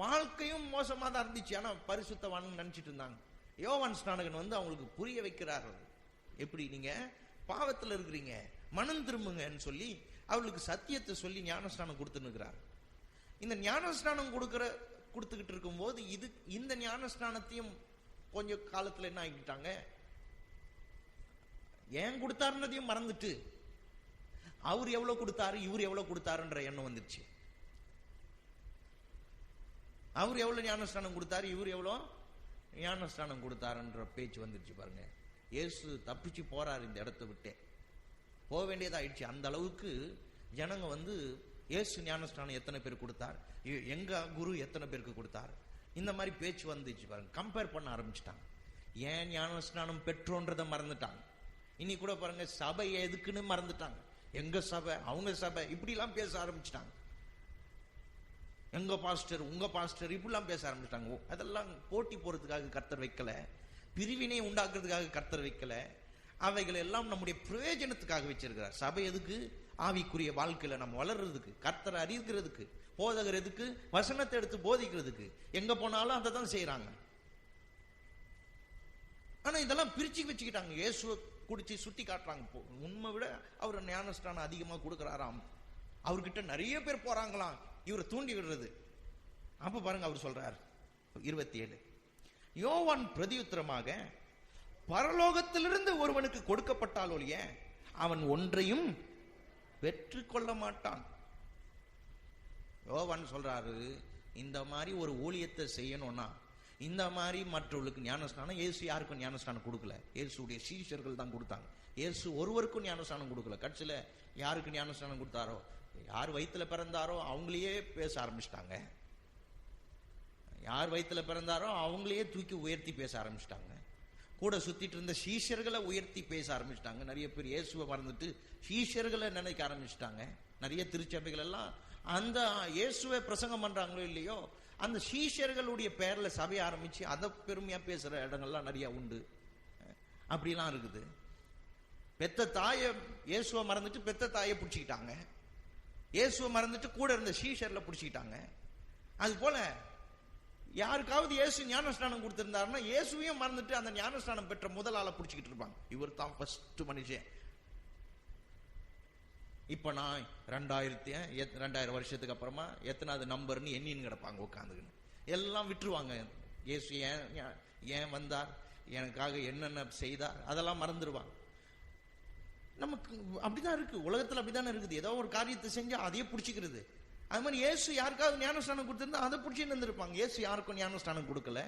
வாழ்க்கையும் மோசமா தான் இருந்துச்சு. ஆனா பரிசுத்தவான்னு நினைச்சிட்டு இருந்தாங்க. யோவான் ஸ்நானகன் வந்து அவங்களுக்கு புரிய வைக்கிறார். எப்படி நீங்க பாவத்துல இருக்கிறீங்க, மனம் திரும்புங்கன்னு சொல்லி அவளுக்கு சத்தியத்தை சொல்லி ஞானஸ்நானம் கொடுத்துன்னுக்கிறார். இந்த ஞானஸ்நானம் கொடுத்துக்கிட்டு இருக்கும் போது இந்த ஞானஸ்நானத்தையும் கொஞ்ச காலத்துல என்ன ஆகிட்டாங்க, ஏன் கொடுத்தாருன்னதையும் மறந்துட்டு அவர் எவ்வளவு கொடுத்தாரு இவர் எவ்வளவு கொடுத்தாருன்ற எண்ணம் வந்துருச்சு. அவர் எவ்வளவு ஞானஸ்நானம் கொடுத்தாரு இவர் எவ்வளவு ஞானஸ்நானம் கொடுத்தாருன்ற பேச்சு வந்துருச்சு பாருங்க. இயேசு தப்பிச்சு போறாரு இந்த இடத்தை விட்டே, போக வேண்டியதாயிடுச்சு. அந்த அளவுக்கு ஜனங்க வந்து இயேசு ஞானஸ்நானம் எத்தனை பேர் கொடுத்தார், எங்க குரு எத்தனை பேருக்கு கொடுத்தார், இந்த மாதிரி பேச்சு வந்துச்சு பாருங்க. கம்பேர் பண்ண ஆரம்பிச்சுட்டாங்க. ஏன் ஞானஸ்நானம் பெற்றோன்றதை மறந்துட்டாங்க. இனி கூட பாருங்க சபை எதுக்குன்னு மறந்துட்டாங்க. எங்க சபை அவங்க சபை இப்படிலாம் பேச ஆரம்பிச்சிட்டாங்க. எங்க பாஸ்டர் உங்க பாஸ்டர் இப்படிலாம் பேச ஆரம்பிச்சிட்டாங்க. அதெல்லாம் போட்டி போறதுக்காக கர்த்தர் வைக்கல, பிரிவினை உண்டாக்குறதுக்காக கர்த்தர் வைக்கல, அவைகள் எல்லாம் நம்முடைய பிரயோஜனத்துக்காக வச்சிருக்கிறார். சபை எதுக்கு? ஆவிக்குரிய வாழ்க்கையில நம்ம வளர்றதுக்கு, கர்த்தரை அறிகிறதுக்கு, போதகர் எதுக்கு? வசனத்தை எடுத்து போதிக்கிறதுக்கு. எங்க போனாலும் அதை தான் செய்யறாங்க. ஆனா இதெல்லாம் பிரிச்சு வச்சுக்கிட்டாங்க. இயேசுவை குடிச்சு சுட்டி காட்டுறாங்க. உண்மை விட அவர் ஞானஸ்நானம் அதிகமா கொடுக்கிறாராம், அவர்கிட்ட நிறைய பேர் போறாங்களாம், இவரை தூண்டி விடுறது. அப்ப பாருங்க அவர் சொல்றார் 27, யோவான் பிரதியுத்தரமாக, பரலோகத்திலிருந்து ஒருவனுக்கு கொடுக்கப்பட்டால் ஒழிய அவன் ஒன்றையும் பெற்றுக்கொள்ள மாட்டான். யோவான் சொல்றாரு, இந்த மாதிரி ஒரு ஊழியத்தை செய்யணும்னா, இந்த மாதிரி மற்றவர்களுக்கு ஞானஸ்நானம், இயேசு யாருக்கும் ஞானஸ்நானம் கொடுக்கல, இயேசுடைய சீஷர்கள் தான் கொடுத்தாங்க. இயேசு ஒருவருக்கும் ஞானஸ்நானம் கொடுக்கல. கடைசியில யாருக்கு ஞானஸ்நானம் கொடுத்தாரோ, யார் வயிற்றுல பிறந்தாரோ அவங்களையே பேச ஆரம்பிச்சிட்டாங்க. யார் வயிற்றுல பிறந்தாரோ அவங்களையே தூக்கி உயர்த்தி பேச ஆரம்பிச்சிட்டாங்க. கூட சுத்திட்டு இருந்த சீஷர்களை உயர்த்தி பேச ஆரம்பிச்சிட்டாங்க. நிறைய பேர் இயேசுவை மறந்துட்டு சீஷர்களை நினைக்க ஆரம்பிச்சிட்டாங்க. நிறைய திருச்சபைகள் எல்லாம் அந்த இயேசுவை பிரசங்கம் பண்றாங்களோ இல்லையோ, அந்த சீஷர்களுடைய பேர்ல சபை ஆரம்பிச்சு அதை பெருமையா பேசுற இடங்கள்லாம் நிறைய உண்டு. அப்படிலாம் இருக்குது. பெத்த தாயை இயேசுவை மறந்துட்டு பெத்த தாயை பிடிச்சிக்கிட்டாங்க, இயேசுவை மறந்துட்டு கூட இருந்த சீஷர்ல பிடிச்சிக்கிட்டாங்க. அது போல யாருக்காவது இயேசு ஞானஸ்நானம் கொடுத்திருந்தாருன்னா இயேசுவையும் மறந்துட்டு அந்த ஞானஸ்நானம் பெற்ற முதல் ஆளை பிடிச்சிக்கிட்டு இருப்பாங்க. இவர் தான் ஃபர்ஸ்ட் மனுஷன். இப்ப நான் 2000 வருஷத்துக்கு அப்புறமா எத்தனாவது நம்பர்னு எண்ணின்னு கிடப்பாங்க உட்காந்துக்கின்னு. எல்லாம் விட்டுருவாங்க. இயேசு ஏன் வந்தார், எனக்காக என்னென்ன செய்தார், அதெல்லாம் மறந்துடுவாங்க. நமக்கு அப்படிதான் இருக்கு, உலகத்துல அப்படித்தானே இருக்குது. ஏதோ ஒரு காரியத்தை செஞ்சா அதையே பிடிச்சிக்கிறது. அது மாதிரி இயேசு யாருக்காவது ஞானஸ்நானம் கொடுத்திருந்தா அதை பிடிச்சி நின்றுருப்பாங்க. இயேசு யாருக்கும் ஞானஸ்நானம் கொடுக்கல.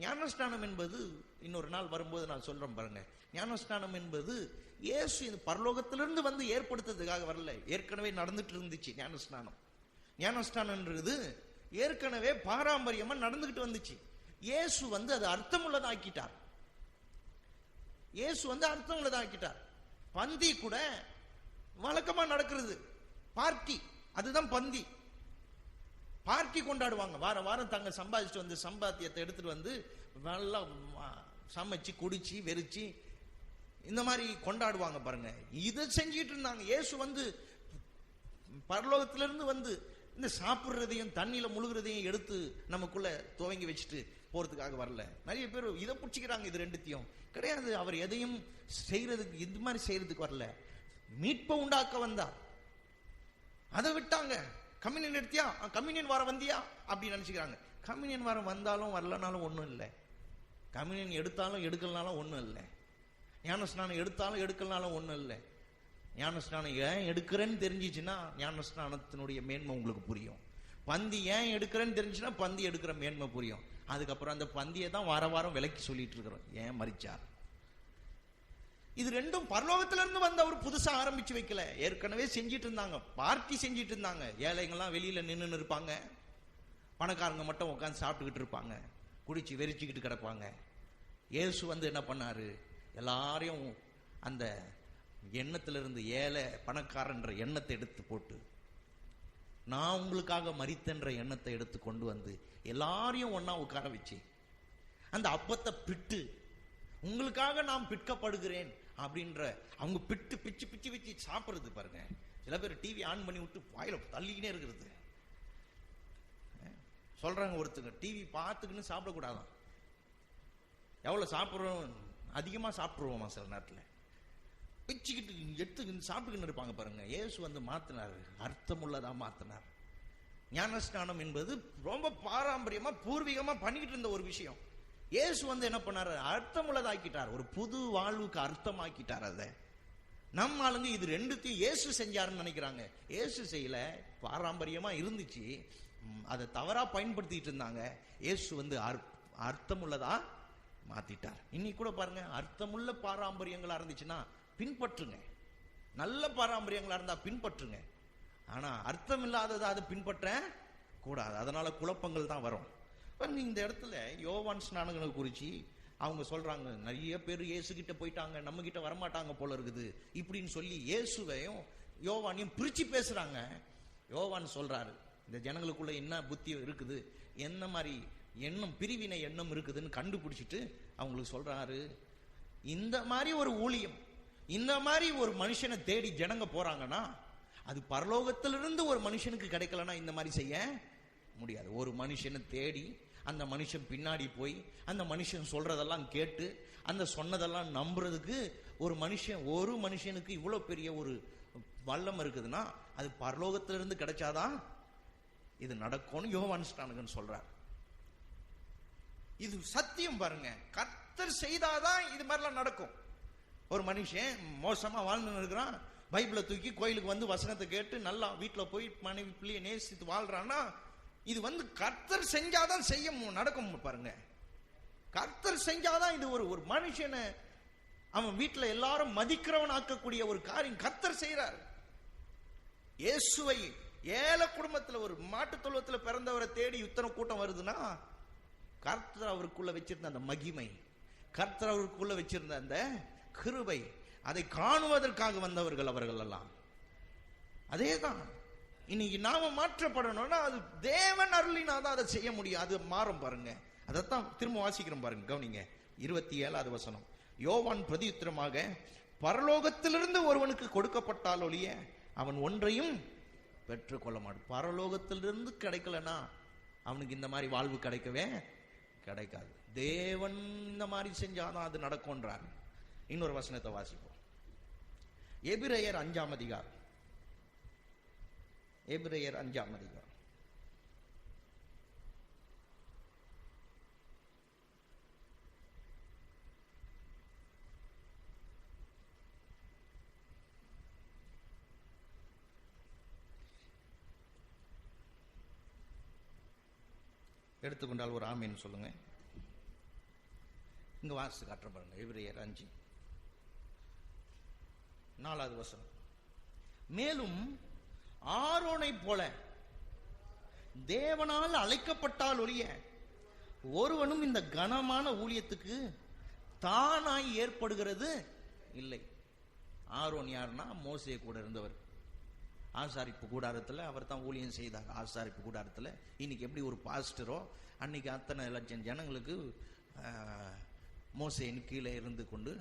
ஞானஸ்நானம் என்பது இன்னொரு நாள் வரும்போது நான் சொல்றேன் பாருங்க. ஞானஸ்நானம் என்பது இயேசு இந்த பரலோகத்திலிருந்து வந்து ஏற்படுத்துறதுக்காக வரல, ஏற்கனவே நடந்துட்டு இருந்துச்சு ஞானஸ்நானம். ஞானஸ்நானம்ன்றது ஏற்கனவே பாரம்பரியமா நடந்துகிட்டு வந்துச்சு. இயேசு வந்து அது அர்த்தமுள்ளதா ஆக்கிட்டார். இயேசு வந்து அர்த்தமுள்ளதா ஆக்கிட்டார். பந்தி கூட வழக்கமா நடக்கிறது, பார்ட்டி, அதுதான் பந்தி. பார்ட்டி கொண்டாடுவாங்க. வாரம் வாரம் தங்க சம்பாதிச்சுட்டு வந்து சம்பாத்தியத்தை எடுத்துட்டு வந்து நல்லா சமைச்சு குடிச்சு வெறிச்சு இந்த மாதிரி கொண்டாடுவாங்க பாருங்க. இதை செஞ்சிட்டு இருந்தாங்க. இயேசு வந்து பரலோகத்திலிருந்து வந்து இந்த சாப்பிடுறதையும் தண்ணியில முழுகிறதையும் எடுத்து நமக்குள்ள துவங்கி வச்சுட்டு போறதுக்காக வரல. நிறைய பேர் இதை பிடிச்சிக்கிறாங்க. இது ரெண்டுத்தையும் கிடையாது. அவர் எதையும் செய்யறதுக்கு இது மாதிரி செய்யறதுக்கு வரல, மீட்பை உண்டாக்க வந்தார். அதை விட்டாங்க. கம்யூனியன் எடுத்தியா, கம்யூனியன் வாரம் வந்தியா அப்படின்னு நினைச்சுக்கிறாங்க. கம்யூனியன் வாரம் வந்தாலும் வரலனாலும் ஒன்றும் இல்லை, கம்யூனியன் எடுத்தாலும் எடுக்கலனாலும் ஒன்றும் இல்லை, ஞானஸ்நானம் எடுத்தாலும் எடுக்கலனாலும் ஒன்றும் இல்லை. ஞானஸ்நானம் ஏன் எடுக்கிறேன்னு தெரிஞ்சிச்சுன்னா ஞானஸ்நானத்தினுடைய மேன்மை உங்களுக்கு புரியும். பந்தி ஏன் எடுக்கிறேன்னு தெரிஞ்சுன்னா பந்தி எடுக்கிற மேன்மை புரியும். அதுக்கப்புறம் அந்த பந்தியை தான் வார வாரம் விலைக்கு சொல்லிட்டு இருக்கிறோம். ஏன் மரிச்சார்? இது ரெண்டும் பரலோகத்திலிருந்து வந்து அவர் புதுசா ஆரம்பிச்சு வைக்கல, ஏற்கனவே செஞ்சிட்டு இருந்தாங்க. பார்ட்டி செஞ்சிட்டு இருந்தாங்க. ஏழைங்கெல்லாம் வெளியில நின்று இருப்பாங்க, பணக்காரங்க மட்டும் உட்காந்து சாப்பிட்டுக்கிட்டு இருப்பாங்க, குடிச்சு வெறிச்சுக்கிட்டு கிடப்பாங்க. இயேசு வந்து என்ன பண்ணாரு, எல்லாரையும் அந்த எண்ணத்திலிருந்து ஏழை பணக்காரன்ற எண்ணத்தை எடுத்து போட்டு, நான் உங்களுக்காக மரித்தன்ற எண்ணத்தை எடுத்து கொண்டு வந்து எல்லாரையும் ஒன்னா உட்கார வச்சு அந்த அப்பத்தை பிட்டு, உங்களுக்காக நான் பிற்கப்படுகிறேன் அப்படின்ற அவங்க பிட்டு பிச்சு பிச்சு பிச்சு சாப்பிடுறது பாருங்க. சில பேர் டிவி ஆன் பண்ணி விட்டு வாயில தள்ளிக்கினே இருக்கிறது. சொல்றாங்க ஒருத்தங்க டிவி பார்த்துக்கின்னு சாப்பிடக்கூடாதான். எவ்வளவு சாப்பிடுறோம், அதிகமா சாப்பிடுவோமா சில நேரத்தில், பிச்சுக்கிட்டு எடுத்து சாப்பிட்டுக்கின்னு இருப்பாங்க பாருங்க. இயேசு வந்து மாத்தினார், அர்த்தமுள்ளதா மாத்தினார். ஞானஸ்நானம் என்பது ரொம்ப பாரம்பரியமா பூர்வீகமா பண்ணிக்கிட்டு இருந்த ஒரு விஷயம். இயேசு வந்து என்ன பண்ணாரு, அர்த்தமுள்ளதாக்கிட்டார், ஒரு புது வாழ்வுக்கு அர்த்தமாக்கிட்டார். அதை நம்ம ஆளுங்க இது ரெண்டுத்தையும் இயேசு செஞ்சாருன்னு நினைக்கிறாங்க. இயேசு செய்யல, பாரம்பரியமா இருந்துச்சு, அதை தவறா பயன்படுத்திட்டு இருந்தாங்க. இயேசு வந்து அர்த்தமுள்ளதா மாத்திட்டார். இன்னைக்கு கூட பாருங்க, அர்த்தமுள்ள பாரம்பரியங்களா இருந்துச்சுன்னா பின்பற்றுங்க, நல்ல பாரம்பரியங்களா இருந்தா பின்பற்றுங்க. ஆனா அர்த்தம் இல்லாததை அதை பின்பற்ற கூடாது, அதனால குழப்பங்கள் தான் வரும். இந்த இடத்துல யோவான் ஸ்நானகனை குறிச்சு அவங்க சொல்றாங்க, நிறைய பேர் இயேசு கிட்ட போயிட்டாங்க, நம்ம கிட்ட வரமாட்டாங்க போல இருக்குது இப்படின்னு சொல்லி இயேசுவையும் யோவானையும் பிரிச்சு பேசுறாங்க. யோவான் சொல்றாரு, இந்த ஜனங்களுக்குள்ள என்ன புத்தி இருக்குது, என்ன மாதிரி எண்ணம், பிரிவினை எண்ணம் இருக்குதுன்னு கண்டுபிடிச்சிட்டு அவங்களுக்கு சொல்றாரு, இந்த மாதிரி ஒரு ஊழியம், இந்த மாதிரி ஒரு மனுஷனை தேடி ஜனங்க போறாங்கன்னா அது பரலோகத்திலிருந்து ஒரு மனுஷனுக்கு கிடைக்கலன்னா இந்த மாதிரி செய்ய முடியாது. ஒரு மனுஷனை தேடி அந்த மனுஷன் பின்னாடி போய் அந்த மனுஷன் சொல்றதெல்லாம் கேட்டு அந்த சொன்னதெல்லாம் நம்புறதுக்கு ஒரு மனுஷனுக்கு இவ்வளவு பெரிய ஒரு வல்லம் இருக்குதுன்னா அது பரலோகத்திலிருந்து கிடைச்சாதான் இது நடக்கும்னு யோவான் ஸ்நானகன் சொல்றார். இது சத்தியம் பாருங்க, கர்த்தர் செய்தாதான் இது மாதிரிலாம் நடக்கும். ஒரு மனுஷன் மோசமா வாழ்ந்து இருக்கிறான், பைபிளை தூக்கி கோயிலுக்கு வந்து வசனத்தை கேட்டு நல்லா வீட்டுல போய் மனைவி பிள்ளைய நேசித்து வாழ்றான்னா இது வந்து கர்த்தர் செஞ்சாதான் செய்ய நடக்கும் பாருங்க. கர்த்தர் செஞ்சாதான் இது ஒரு மனுஷனை அவன் வீட்டுல எல்லாரும் மதிக்கிறவன் ஆக்கக்கூடிய ஒரு காரியம் கர்த்தர் செய்யறார். இயேசுவை ஏழை குடும்பத்துல ஒரு மாட்டு தொழுவத்துல பிறந்தவரை தேடி இத்தனை கூட்டம் வருதுன்னா கர்த்தர் அவருக்குள்ள வச்சிருந்த அந்த மகிமை, கர்த்தர் அவருக்குள்ள வச்சிருந்த அந்த கிருபை, அதை காணுவதற்காக வந்தவர்கள் அவர்கள் எல்லாம். அதேதான் இன்னைக்கு நாம மாற்றப்படணும்னா அது தேவன் அருளினாதான் அதை செய்ய முடியும். அது மாறும் பாருங்க. அதைத்தான் திரும்ப வாசிக்கிறோம் பாருங்க, கவனிங்க. 27வது வசனம். யோவான் பிரதியுத்தரமாக, பரலோகத்திலிருந்து ஒருவனுக்கு கொடுக்கப்பட்டால் ஒழிய அவன் ஒன்றையும் பெற்றுக்கொள்ள மாட்டான். பரலோகத்திலிருந்து கிடைக்கலனா அவனுக்கு இந்த மாதிரி வாழ்வு கிடைக்கவே கிடைக்காது. தேவன் இந்த மாதிரி செஞ்சாதான் அது நடக்கும்ன்றார். இன்னொரு வசனத்தை வாசிப்போம். எபிரேயர் 5ஆம் அதிகாரம். எபிரேயர் 5ஆம் அதிகாரம். எடுத்துக்கொண்டால் ஒரு ஆமீன் சொல்லுங்க. இங்க வாசித்து காட்டுற பாருங்க. எபிரேயர் 5:4 வசனம். மேலும் ஆரோனை போல தேவனால் அழைக்கப்பட்டால் ஒழிய ஒருவனும் இந்த கனமான ஊழியத்துக்கு தானாய் ஏற்படுகிறது இல்லை. ஆரோன் யாருன்னா மோசே கூட இருந்தவர். ஆசாரிப்பு கூடாரத்தில் அவர் தான் ஊழியம் செய்தார். ஆசாரிப்பு கூடாரத்தில் இன்னைக்கு எப்படி ஒரு பாஸ்டரோ அன்னைக்கு அத்தனை லட்சம் ஜனங்களுக்கு மோசேன்னு கீழே இருந்து கொண்டு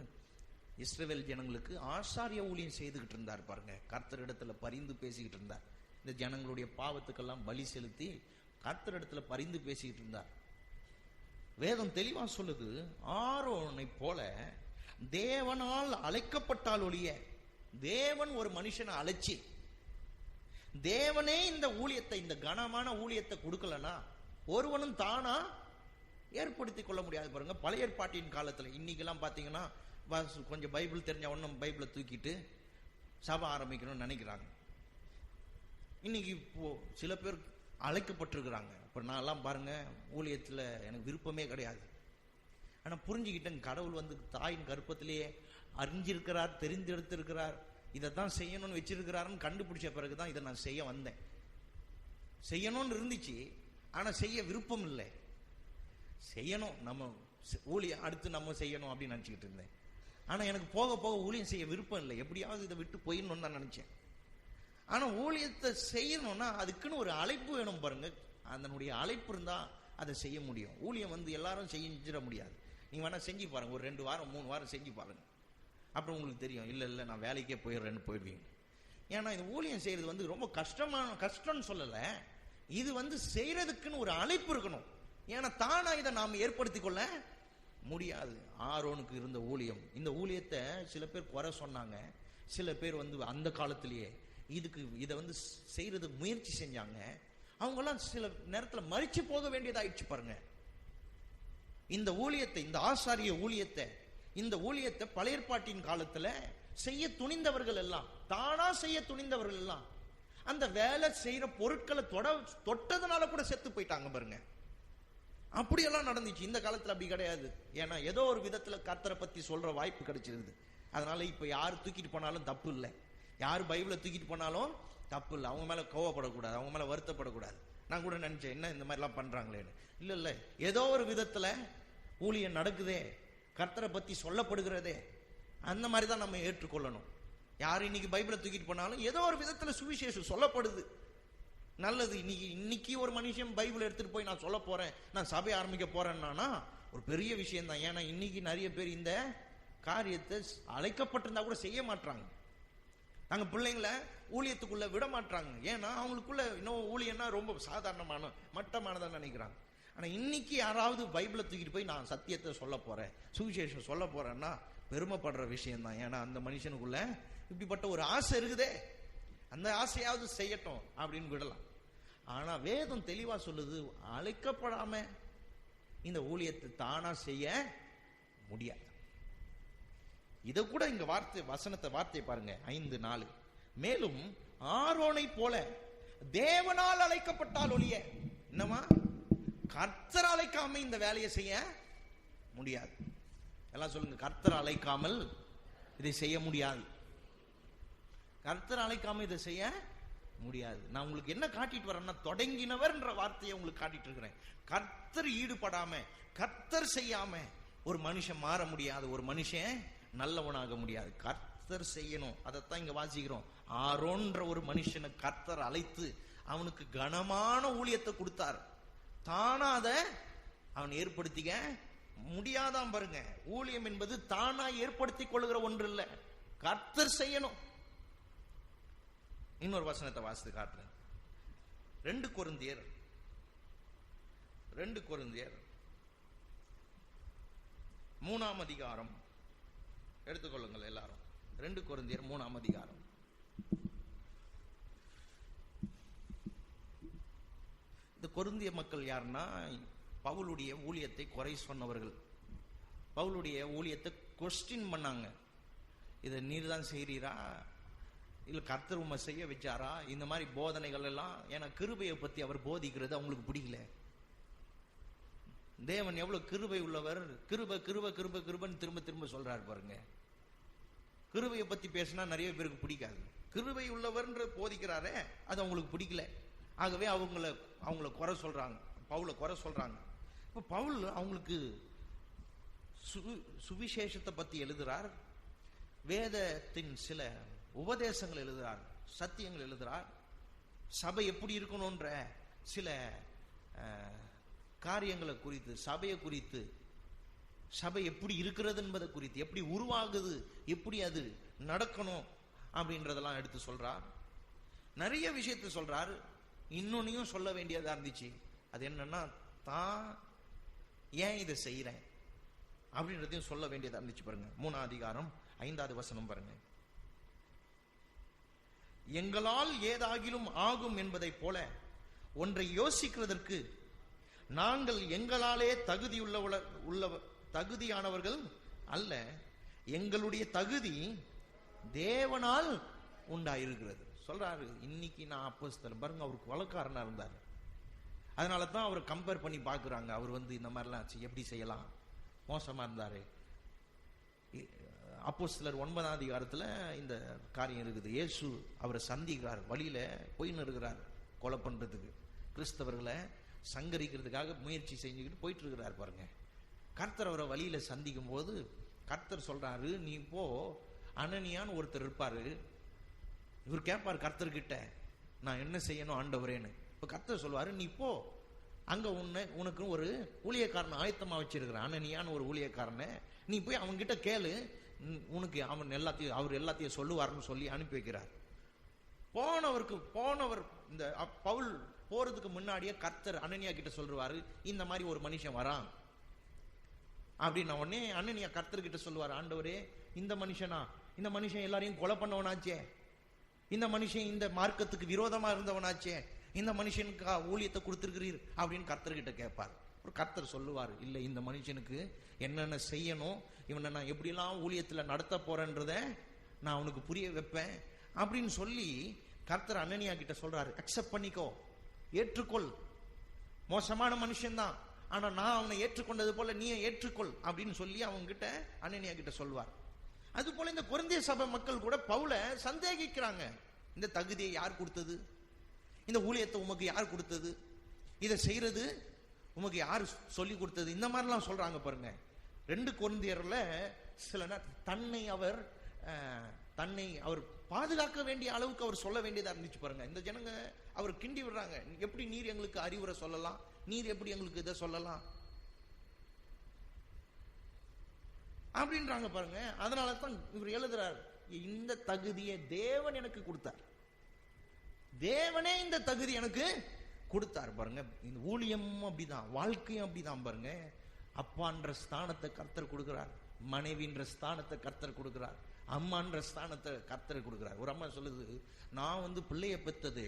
இஸ்ரவேல் ஜனங்களுக்கு ஆசாரிய ஊழியம் செய்துகிட்டு இருந்தார் பாருங்க. கர்த்தரிடத்துல பரிந்து பேசிக்கிட்டு இருந்தார். இந்த ஜனங்களுடைய பாவத்துக்கெல்லாம் பலி செலுத்தி கர்த்தரிடத்துல பரிந்து பேசிக்கிட்டு இருந்தார். வேதம் தெளிவா சொல்லுது, ஆரோனை போல தேவனால் அழைக்கப்பட்டால் ஒழிய, தேவன் ஒரு மனுஷனை அழைச்சி தேவனே இந்த ஊழியத்தை, இந்த கனமான ஊழியத்தை கொடுக்கலனா ஒருவனும் தானா ஏற்படுத்திக் கொள்ள முடியாது பாருங்க. பழைய ஏற்பாட்டின் காலத்துல இன்னைக்கெல்லாம் பாத்தீங்கன்னா கொஞ்சம் பைபிள் தெரிஞ்ச ஒன்னும் பைபிளை தூக்கிட்டு சபை ஆரம்பிக்கணும்னு நினைக்கிறாங்க. இன்னைக்கு இப்போ சில பேர் அழைக்கப்பட்டிருக்கிறாங்க. இப்போ நான்லாம் பாருங்க ஊழியத்தில் எனக்கு விருப்பமே கிடையாது. ஆனால் புரிஞ்சுக்கிட்டேன், கடவுள் வந்து தாயின் கர்ப்பத்திலேயே அறிஞ்சிருக்கிறார், தெரிந்தெடுத்திருக்கிறார், இதைத்தான் செய்யணும்னு வச்சிருக்கிறாருன்னு கண்டுபிடிச்ச பிறகுதான் இதை நான் செய்ய வந்தேன். செய்யணும்னு இருந்துச்சு, ஆனால் செய்ய விருப்பம் இல்லை. செய்யணும், நம்ம ஊழியம் அடுத்து நம்ம செய்யணும் அப்படின்னு நினச்சிக்கிட்டு இருந்தேன். ஆனால் எனக்கு போக போக ஊழியம் செய்ய விருப்பம் இல்லை. எப்படியாவது இதை விட்டு போயிடணும்னு தான் நினச்சேன். ஆனால் ஊழியத்தை செய்யணும்னா அதுக்குன்னு ஒரு அழைப்பு வேணும் பாருங்க. அதனுடைய அழைப்பு இருந்தால் அதை செய்ய முடியும். ஊழியம் வந்து எல்லாரும் செஞ்சிட முடியாது. நீங்கள் வேணால் செஞ்சு பாருங்க, ஒரு 2 வாரம் 3 வாரம் செஞ்சு பாருங்க. அப்புறம் உங்களுக்கு தெரியும், இல்லை நான் வேலைக்கே போயிடுறேன்னு போயிடுவீங்க. ஏன்னா இது ஊழியம் செய்யறது வந்து ரொம்ப கஷ்டம்னு சொல்லலை, இது வந்து செய்யறதுக்குன்னு ஒரு அழைப்பு இருக்கணும். ஏன்னா தானா இதை நாம் ஏற்படுத்தி கொள்ள முடியாது. ஆரோனுக்கு இருந்த ஊழியம், இந்த ஊழியத்தை சில பேர் குறை சொன்னாங்க, சில பேர் வந்து அந்த காலத்திலேயே இதை வந்து செய்யறது முயற்சி செஞ்சாங்க. அவங்கெல்லாம் சில நேரத்தில் மறிச்சு போக வேண்டியதாயிடுச்சு பாருங்க. இந்த ஊழியத்தை, இந்த ஆசாரிய ஊழியத்தை, இந்த ஊழியத்தை பழைய ஏற்பாட்டின் காலத்துல செய்ய துணிந்தவர்கள் எல்லாம், தானா செய்ய துணிந்தவர்கள் எல்லாம் அந்த வேலை செய்யற பொருட்களை தொட்டதுனால கூட செத்து போயிட்டாங்க பாருங்க. அப்படியெல்லாம் நடந்துச்சு. இந்த காலத்துல அப்படி கிடையாது. ஏன்னா ஏதோ ஒரு விதத்துல கர்த்தரை பத்தி சொல்ற வாய்ப்பு கிடைச்சிருது. அதனால இப்ப யாரு தூக்கிட்டு போனாலும் தப்பு இல்லை, யாரு பைபிளை தூக்கிட்டு போனாலும் தப்பு இல்லை. அவங்க மேல கோவப்படக்கூடாது, அவங்க மேல வருத்தப்படக்கூடாது. நான் கூட நினைச்சேன், என்ன இந்த மாதிரிலாம் பண்றாங்களேன்னு. இல்ல, ஏதோ ஒரு விதத்துல ஊழியம் நடக்குதே, கர்த்தரை பத்தி சொல்லப்படுகிறதே, அந்த மாதிரி தான் நம்ம ஏற்றுக்கொள்ளணும். யார் இன்னைக்கு பைபிளை தூக்கிட்டு போனாலும் ஏதோ ஒரு விதத்துல சுவிசேஷம் சொல்லப்படுது, நல்லது. இன்னைக்கு ஒரு மனுஷன் பைபிள் எடுத்துட்டு போய் நான் சொல்ல போறேன், நான் சபை ஆரம்பிக்க போறேன்னா ஒரு பெரிய விஷயம் தான். ஏன்னா இன்னைக்கு நிறைய பேர் இந்த காரியத்தை அழைக்கப்பட்டிருந்தா கூட செய்ய மாட்டாங்க. நாங்க பிள்ளைங்களை ஊழியத்துக்குள்ள விட மாட்டாங்க. ஏன்னா அவங்களுக்குள்ள இன்னும் ஊழியம்னா ரொம்ப சாதாரணமான மட்டமானதான் நினைக்கிறாங்க. ஆனா இன்னைக்கு யாராவது பைபிளை தூக்கிட்டு போய் நான் சத்தியத்தை சொல்ல போறேன், சுவிசேஷம் சொல்ல போறேன்னா பெருமைப்படுற விஷயம் தான். ஏன்னா அந்த மனுஷனுக்குள்ள இப்படிப்பட்ட ஒரு ஆசை இருக்குதே, அந்த ஆசையாவது செய்யட்டும் அப்படின்னு விடலாம். ஆனா வேதம் தெளிவா சொல்லுது, அழைக்கப்படாம இந்த ஊழியத்தை தானா செய்ய முடியாது. இத கூட இங்க வார்த்தையை பாருங்க 5:4. மேலும் ஆரோனை போல தேவனால் அழைக்கப்பட்டால் ஒழிய, என்னமா கர்த்தர் அழைக்காம இந்த வேலையை செய்ய முடியாது. எல்லாம் சொல்லுங்க, கர்த்தர் அழைக்காமல் இதை செய்ய முடியாது. கர்த்தர் அழைக்காம இதை செய்ய முடியாது. நான் உங்களுக்கு என்ன காட்டிட்டு வரேன்னா, தொடங்கினவர் என்ற வார்த்தையை உங்களுக்கு காட்டிட்டு இருக்கிறேன். கர்த்தர் ஈடுபடாம, கர்த்தர் செய்யாம ஒரு மனுஷன் மாற முடியாது, ஒரு மனுஷன் நல்லவனாக முடியாது. கர்த்தர் செய்யணும். அதைத்தான் இங்க வாசிக்கிறோம். ஆரோன்ற ஒரு மனுஷனை கர்த்தர் அழைத்து அவனுக்கு கனமான ஊழியத்தை கொடுத்தார். தானா அதை அவன் ஏற்படுத்திக்க முடியாதான் பாருங்க. ஊழியம் என்பது தானா ஏற்படுத்திக் கொள்ளுகிற ஒன்று இல்லை, கர்த்தர் செய்யணும். இன்னொரு வசனத்தை வாசித்து காட்டுறேன். 2 கொரிந்தியர் 3ஆம் அதிகாரம் எடுத்துக்கொள்ளுங்கள் எல்லாரும். 2 கொரிந்தியர் 3ஆம் அதிகாரம். இந்த கொரிந்திய மக்கள் யாருன்னா, பவுலுடைய ஊழியத்தை குறை சொன்னவர்கள். பவுலுடைய ஊழியத்தை கொஸ்டின் பண்ணாங்க. இதை நீர் தான் செய்றீரா, இல்ல கர்த்தர் உம்மை செய்ய வச்சாரா, இந்த மாதிரி போதனைகள் எல்லாம். ஏன்னா கிருபையை பத்தி அவர் போதிக்கிறது அவங்களுக்கு பிடிக்கல. தேவன் எவ்வளவு கிருபை உள்ளவர், கிருபை கிருபை கிருபை கிருபைன்னு திரும்ப திரும்ப சொல்றாரு பாருங்க. கிருபையை பத்தி பேசினா நிறைய பேருக்கு பிடிக்காது. கிருபை உள்ளவர்ன்ற போதிக்கிறாரே அது அவங்களுக்கு பிடிக்கல. ஆகவே அவங்கள குறை சொல்றாங்க, பவுலை குறை சொல்றாங்க. இப்ப பவுல் அவங்களுக்கு சுவிசேஷத்தை பத்தி எழுதுறார், வேதத்தின் சில உபதேசங்கள் எழுதுறார், சத்தியங்கள் எழுதுறார், சபை எப்படி இருக்கணும்ன்ற சில காரியங்களை குறித்து, சபையை குறித்து, சபை எப்படி இருக்கிறது என்பதை குறித்து, எப்படி உருவாகுது, எப்படி அது நடக்கணும் அப்படின்றதெல்லாம் எடுத்து சொல்றார். நிறைய விஷயத்தை சொல்றார். இன்னொன்னையும் சொல்ல வேண்டியதா இருந்துச்சு. அது என்னன்னா, தான் ஏன் இதை செய்யறேன் அப்படின்றதையும் சொல்ல வேண்டியதா இருந்துச்சு பாருங்க. 3ஆம் அதிகாரம் 5வது வசனம் பாருங்க. எங்களால் ஏதாகிலும் ஆகும் என்பதை போல ஒன்றை யோசிக்கிறதற்கு நாங்கள் எங்களாலே தகுதியானவர்கள் அல்ல, எங்களுடைய தகுதி தேவனால் உண்டாயிருக்கிறது சொல்றாரு. இன்னைக்கு நான் அப்போஸ்தலன் பாருங்க, அவருக்கு வழக்காரனா இருந்தார். அதனால தான் அவரை கம்பேர் பண்ணி பாக்குறாங்க. அவர் இந்த மாதிரிலாம் எப்படி செய்யலாம், மோசமா இருந்தாரு. அப்போஸ்தலர் 9ஆம் அதிகாரத்துல இந்த காரியம் இருக்குது. இயேசு அவரை சந்திக்கிறார், வழியில போயின்னு இருக்கிறார், கொலை பண்றதுக்கு, கிறிஸ்தவர்களை சங்கரிக்கிறதுக்காக முயற்சி செஞ்சுக்கிட்டு போயிட்டு இருக்கிறார் பாருங்க. கர்த்தர் அவரை வழியில சந்திக்கும் போது கர்த்தர் சொல்றாரு, நீ போ, அனனியான்னு ஒருத்தர் இருப்பாரு, இவர் கேட்பார் கர்த்தர்கிட்ட, நான் என்ன செய்யணும் ஆண்டவரேன்னு. இப்ப கர்த்தர் சொல்வாரு, நீ போ, அங்க உனக்கு ஒரு ஊழியக்காரன் ஆயத்தமா வச்சிருக்கிற, அனனியான்னு ஒரு ஊழியக்காரனை, நீ போய் அவங்க கிட்ட கேளு, உனக்கு அவர் எல்லாத்தையும் சொல்லுவார்னு சொல்லி அனுப்பி வைக்கிறார். போனவர் இந்த பவுல் போறதுக்கு முன்னாடியே கர்த்தர் அனனியா கிட்ட சொல்றாரு, இந்த மாதிரி ஒரு மனுஷன் வரான் அப்படின்ன உடனே அனனியா கர்த்தர் கிட்ட சொல்லுவார், ஆண்டவரே இந்த மனுஷனா? இந்த மனுஷன் எல்லாரையும் கொலை பண்ணவனாச்சே, இந்த மனுஷன் இந்த மார்க்கத்துக்கு விரோதமா இருந்தவனாச்சே, இந்த மனுஷனுக்கு ஊழியத்தை கொடுத்திருக்கிறீர் அப்படின்னு கர்த்தர்கிட்ட கேட்பார். ஒரு கர்த்தர் சொல்லுவார், இல்ல இந்த மனுஷனுக்கு என்னென்ன செய்யணும், இவனை நான் எப்படிலாம் ஊழியத்துல நடத்த போறேன்றத நான் அவனுக்கு புரிய வைப்பேன் அப்படின்னு சொல்லி கர்த்தர் அனனியா கிட்ட சொல்றாரு. அக்செப்ட் பண்ணிக்கோ, ஏற்றுக்கொள். மோசமான மனுஷன்தான், ஆனா நான் அவனை ஏற்றுக்கொண்டது போல நீ ஏற்றுக்கொள் அப்படின்னு சொல்லி அவங்க கிட்ட அனனியா கிட்ட சொல்வார். அது போல இந்த கொரிந்திய சபை மக்கள் கூட பவுல சந்தேகிக்கிறாங்க. இந்த தகுதியை யார் கொடுத்தது? இந்த ஊழியத்தை உமக்கு யார் கொடுத்தது? இதை செய்யறது உமக்கு யார் சொல்லி கொடுத்தது? இந்த மாதிரிலாம் சொல்றாங்க பாருங்க. 2 கொரிந்தியர்ல சில தன்னை அவர் பாதுகாக்க வேண்டிய அளவுக்கு அவர் சொல்ல வேண்டியதா இருந்துச்சு பாருங்க. இந்த ஜனங்க அவர் கிண்டி விடுறாங்க. எப்படி நீர் எங்களுக்கு அறிவுரை சொல்லலாம், நீர் எப்படி எங்களுக்கு இதை சொல்லலாம் அப்படின்றாங்க பாருங்க. அதனாலதான் இவர் எழுதுறார், இந்த தகுதியை தேவன் எனக்கு கொடுத்தார், தேவனே இந்த தகுதி எனக்கு கொடுத்தார் பாருங்க. இந்த ஊழியமும் அப்படிதான், வாழ்க்கையும் அப்படிதான் பாருங்க. அப்பான்ற ஸ்தானத்தை கர்த்தர் கொடுக்கிறார், மனைவின்ற ஸ்தானத்தை கர்த்தர் கொடுக்கிறார், அம்மான்ற ஸ்தானத்தை கர்த்தர் கொடுக்கிறார். ஒரு அம்மா சொல்லுது, நான் பிள்ளைய பெத்தது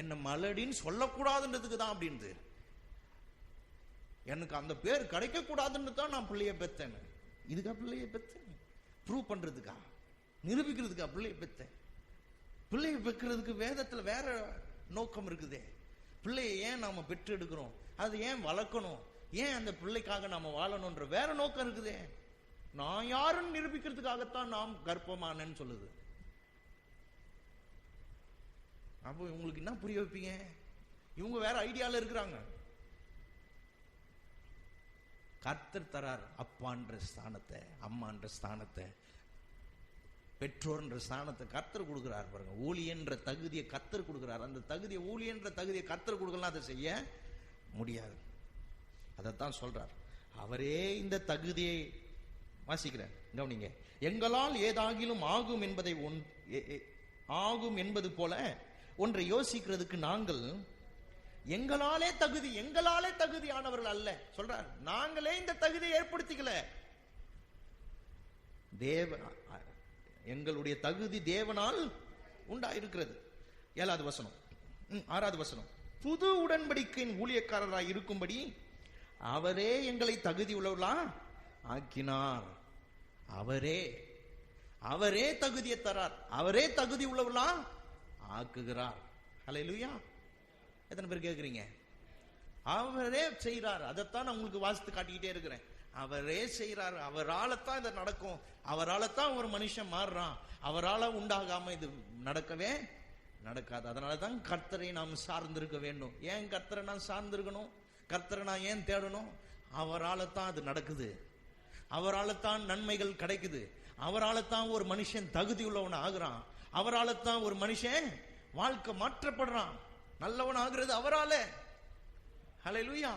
என்ன மலடின்னு சொல்லக்கூடாதுன்றதுக்கு தான் அப்படின்னு, எனக்கு அந்த பேர் கிடைக்க கூடாதுன்னு தான் நான் பிள்ளைய பெத்தேன். இதுக்கா பிள்ளைய பெத்தேன்? ப்ரூவ் பண்றதுக்கா, நிரூபிக்கிறதுக்கா பிள்ளைய பெத்தேன்? பிள்ளைய பெக்கிறதுக்கு வேதத்துல வேற நோக்கம் இருக்குதே. பிள்ளையை ஏன் நாம பெற்று எடுக்கிறோம், அது ஏன் வளர்க்கணும், ஏன் அந்த பிள்ளைக்காக நாம வாழணும்ன்ற வேற நோக்கம் இருக்குதே. நான் யாருன்னு நிரூபிக்கிறதுக்காகத்தான் நாம் கர்ப்பமானேன்னு சொல்லுது. அப்போ உங்களுக்கு என்ன புரிய வைப்பீங்க? இவங்க வேற ஐடியால இருக்கிறாங்க. கர்த்தர் தரார் அப்பான்ற ஸ்தானத்தை, அம்மான்ற ஸ்தானத்தை, பெற்றோர்ன்ற ஸ்தானத்தை கர்த்தர் கொடுக்கிறார் பாருங்க. ஊழியன்ற தகுதியை கர்த்தர் கொடுக்கிறார். அந்த தகுதியை, ஊழியன்ற தகுதியை கர்த்தர் கொடுக்கலாம், அதை செய்ய முடியாது. அதைத்தான் சொல்றார். அவரே இந்த தகுதியை வாசிக்கிறேன், கவனிங்க. எங்களால் ஏதாகிலும் ஆகும் என்பதை ஆகும் என்பது போல ஒன்றை யோசிக்கிறதுக்கு நாங்கள் எங்களாலே தகுதியானவர்கள் அல்ல சொல்றார். நாங்களே இந்த தகுதியை ஏற்படுத்திக்கல. எங்களுடைய தகுதி தேவனால் உண்டாயிருக்கிறது. 7வது வசனம், 6வது வசனம். புது உடன்படிக்கையின் ஊழியக்காரராய் இருக்கும்படி அவரே எங்களை தகுதி உள்ளவர்களா ஆக்கினார். அவரே தகுதியை தரார், அவரே தகுதி உள்ளவர்களா ஆக்குகிறார். ஹல்லேலூயா. எத்தனை பேர் கேட்குறீங்க? அவரே செய்கிறார். அதைத்தான் நான் உங்களுக்கு வாசித்து காட்டிக்கிட்டே இருக்கிறேன். அவரே செய்கிறார், அவரால் தான் இது நடக்கும், அவரால் தான் ஒரு மனுஷன் மாறுறான், அவரால் உண்டாகாம இது நடக்கவே நடக்காது. அதனாலதான் கர்த்தரை நாம் சார்ந்திருக்க வேண்டும். ஏன் கர்த்தரை நான் சார்ந்திருக்கணும்? கர்த்தரை நான் ஏன் தேடணும்? அவரால் தான் அது நடக்குது, அவரால் தான் நன்மைகள் கிடைக்குது, அவரால் தான் ஒரு மனுஷன் தகுதி உள்ளவன் ஆகுறான், அவரால் தான் ஒரு மனுஷன் வாழ்க்கை மாற்றப்படுறான், நல்லவன் ஆகுறது அவரால. ஹல்லேலூயா.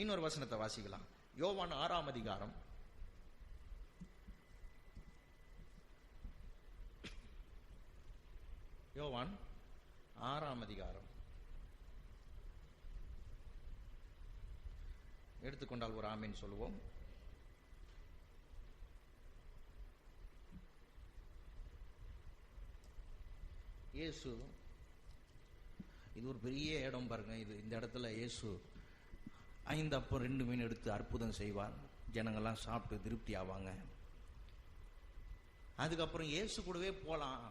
இன்னொரு வசனத்தை வாசிக்கலாம். யோவான் 6ஆம் அதிகாரம். யோவான் 6ஆம் அதிகாரம் எடுத்துக்கொண்டால் ஒரு ஆமீன் சொல்லுவோம். இயேசு, இது ஒரு பெரிய இடம் பாருங்க. இந்த இடத்துல இயேசு 5 அப்பம் 2 மீன் எடுத்து அற்புதம் செய்வார். ஜனங்கள்லாம் சாப்பிட்டு திருப்தி ஆவாங்க. அதுக்கப்புறம் இயேசு கூடவே போலாம்,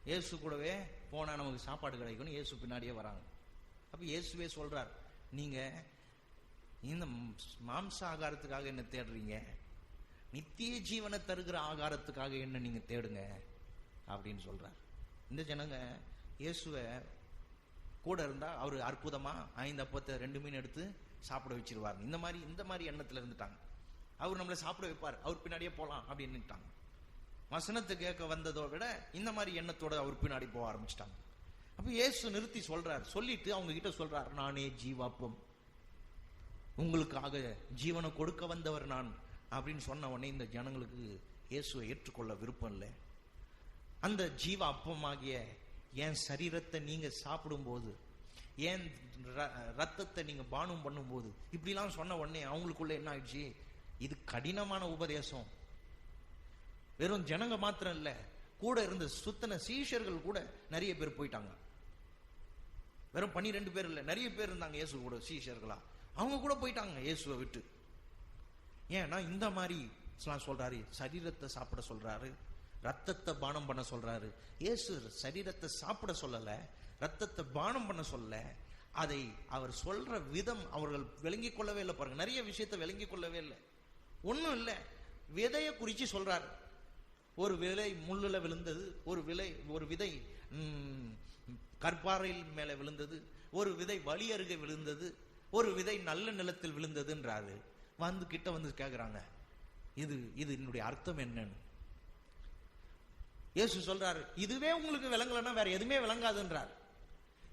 இயேசு கூடவே போனா நமக்கு சாப்பாடு கிடைக்கும்னு இயேசு பின்னாடியே வராங்க. அப்ப இயேசுவே சொல்றார், நீங்க இந்த மாம்ச ஆகாரத்துக்காக என்ன தேடுறீங்க, நித்திய ஜீவனை தருகிற ஆகாரத்துக்காக என்ன நீங்க தேடுங்க அப்படின்னு சொல்றார். இந்த ஜனங்க இயேசுவை கூட இருந்தா அவர் அற்புதமா 5 அப்பத்தை 2 மீன் எடுத்து சாப்பிட வச்சிருவார். இந்த மாதிரி எண்ணத்துல இருந்துட்டாங்க. அவர் நம்மளை சாப்பிட வைப்பார், அவர் பின்னாடியே போலாம் அப்படின்னுட்டாங்க. வசனத்தை கேட்க வந்ததோ விட இந்த மாதிரி எண்ணத்தோட அவர் பின்னாடி போக ஆரம்பிச்சிட்டாங்க. அப்ப இயேசு நிறுத்தி சொல்றார். சொல்லிட்டு அவங்க கிட்ட சொல்றார், நானே ஜீவாப்பம், உங்களுக்காக ஜீவனை கொடுக்க வந்தவர் நான், அப்படின்னு சொன்ன உடனே இந்த ஜனங்களுக்கு இயேசுவை ஏற்றுக்கொள்ள விருப்பம் இல்லை. அந்த ஜீவ அப்பமாகிய என் சரீரத்தை நீங்க சாப்பிடும்போது, ஏன் ரத்தத்தை நீங்க பானம் பண்ணும்போது, இப்படிலாம் சொன்ன உடனே அவங்களுக்குள்ள என்ன ஆயிடுச்சு, இது கடினமான உபதேசம். வெறும் ஜனங்க மாத்திரம் இல்ல, கூட இருந்த சுத்தன சீஷர்கள் கூட நிறைய பேர் போயிட்டாங்க. வெறும் 12 பேர் இல்ல, நிறைய பேர் இருந்தாங்க இயேசு கூட சீஷர்களா. அவங்க கூட போயிட்டாங்க இயேசுவை விட்டு. ஏன்னா இந்த மாதிரி சொல்றாரு, சரீரத்தை சாப்பிட சொல்றாரு, ரத்தத்தை பானம் பண்ண சொல்றாரு. இயேசு சரீரத்தை சாப்பிட சொல்லல, ரத்தத்தை பானம் பண்ண சொல்ல. அதை அவர் சொல்ற விதம் அவர்கள் விளங்கிக் கொள்ளவே இல்லை. பாருங்க, நிறைய விஷயத்தை விளங்கிக் கொள்ளவே இல்லை. ஒன்னும் இல்லை, விதையை குறிச்சு சொல்றாரு. ஒரு விதை முள்ளுல விழுந்தது, ஒரு விதை கற்பாறையில் மேல விழுந்தது, ஒரு விதை வழி அருகே விழுந்தது, ஒரு விதை நல்ல நிலத்தில் விழுந்ததுன்றாரு. கிட்ட வந்து கேக்குறாங்க, இது என்னுடைய அர்த்தம் என்னன்னு. இயேசு சொல்றாரு, இதுவே உங்களுக்கு விளங்கலன்னா வேற எதுவுமே விளங்காதுன்றார்.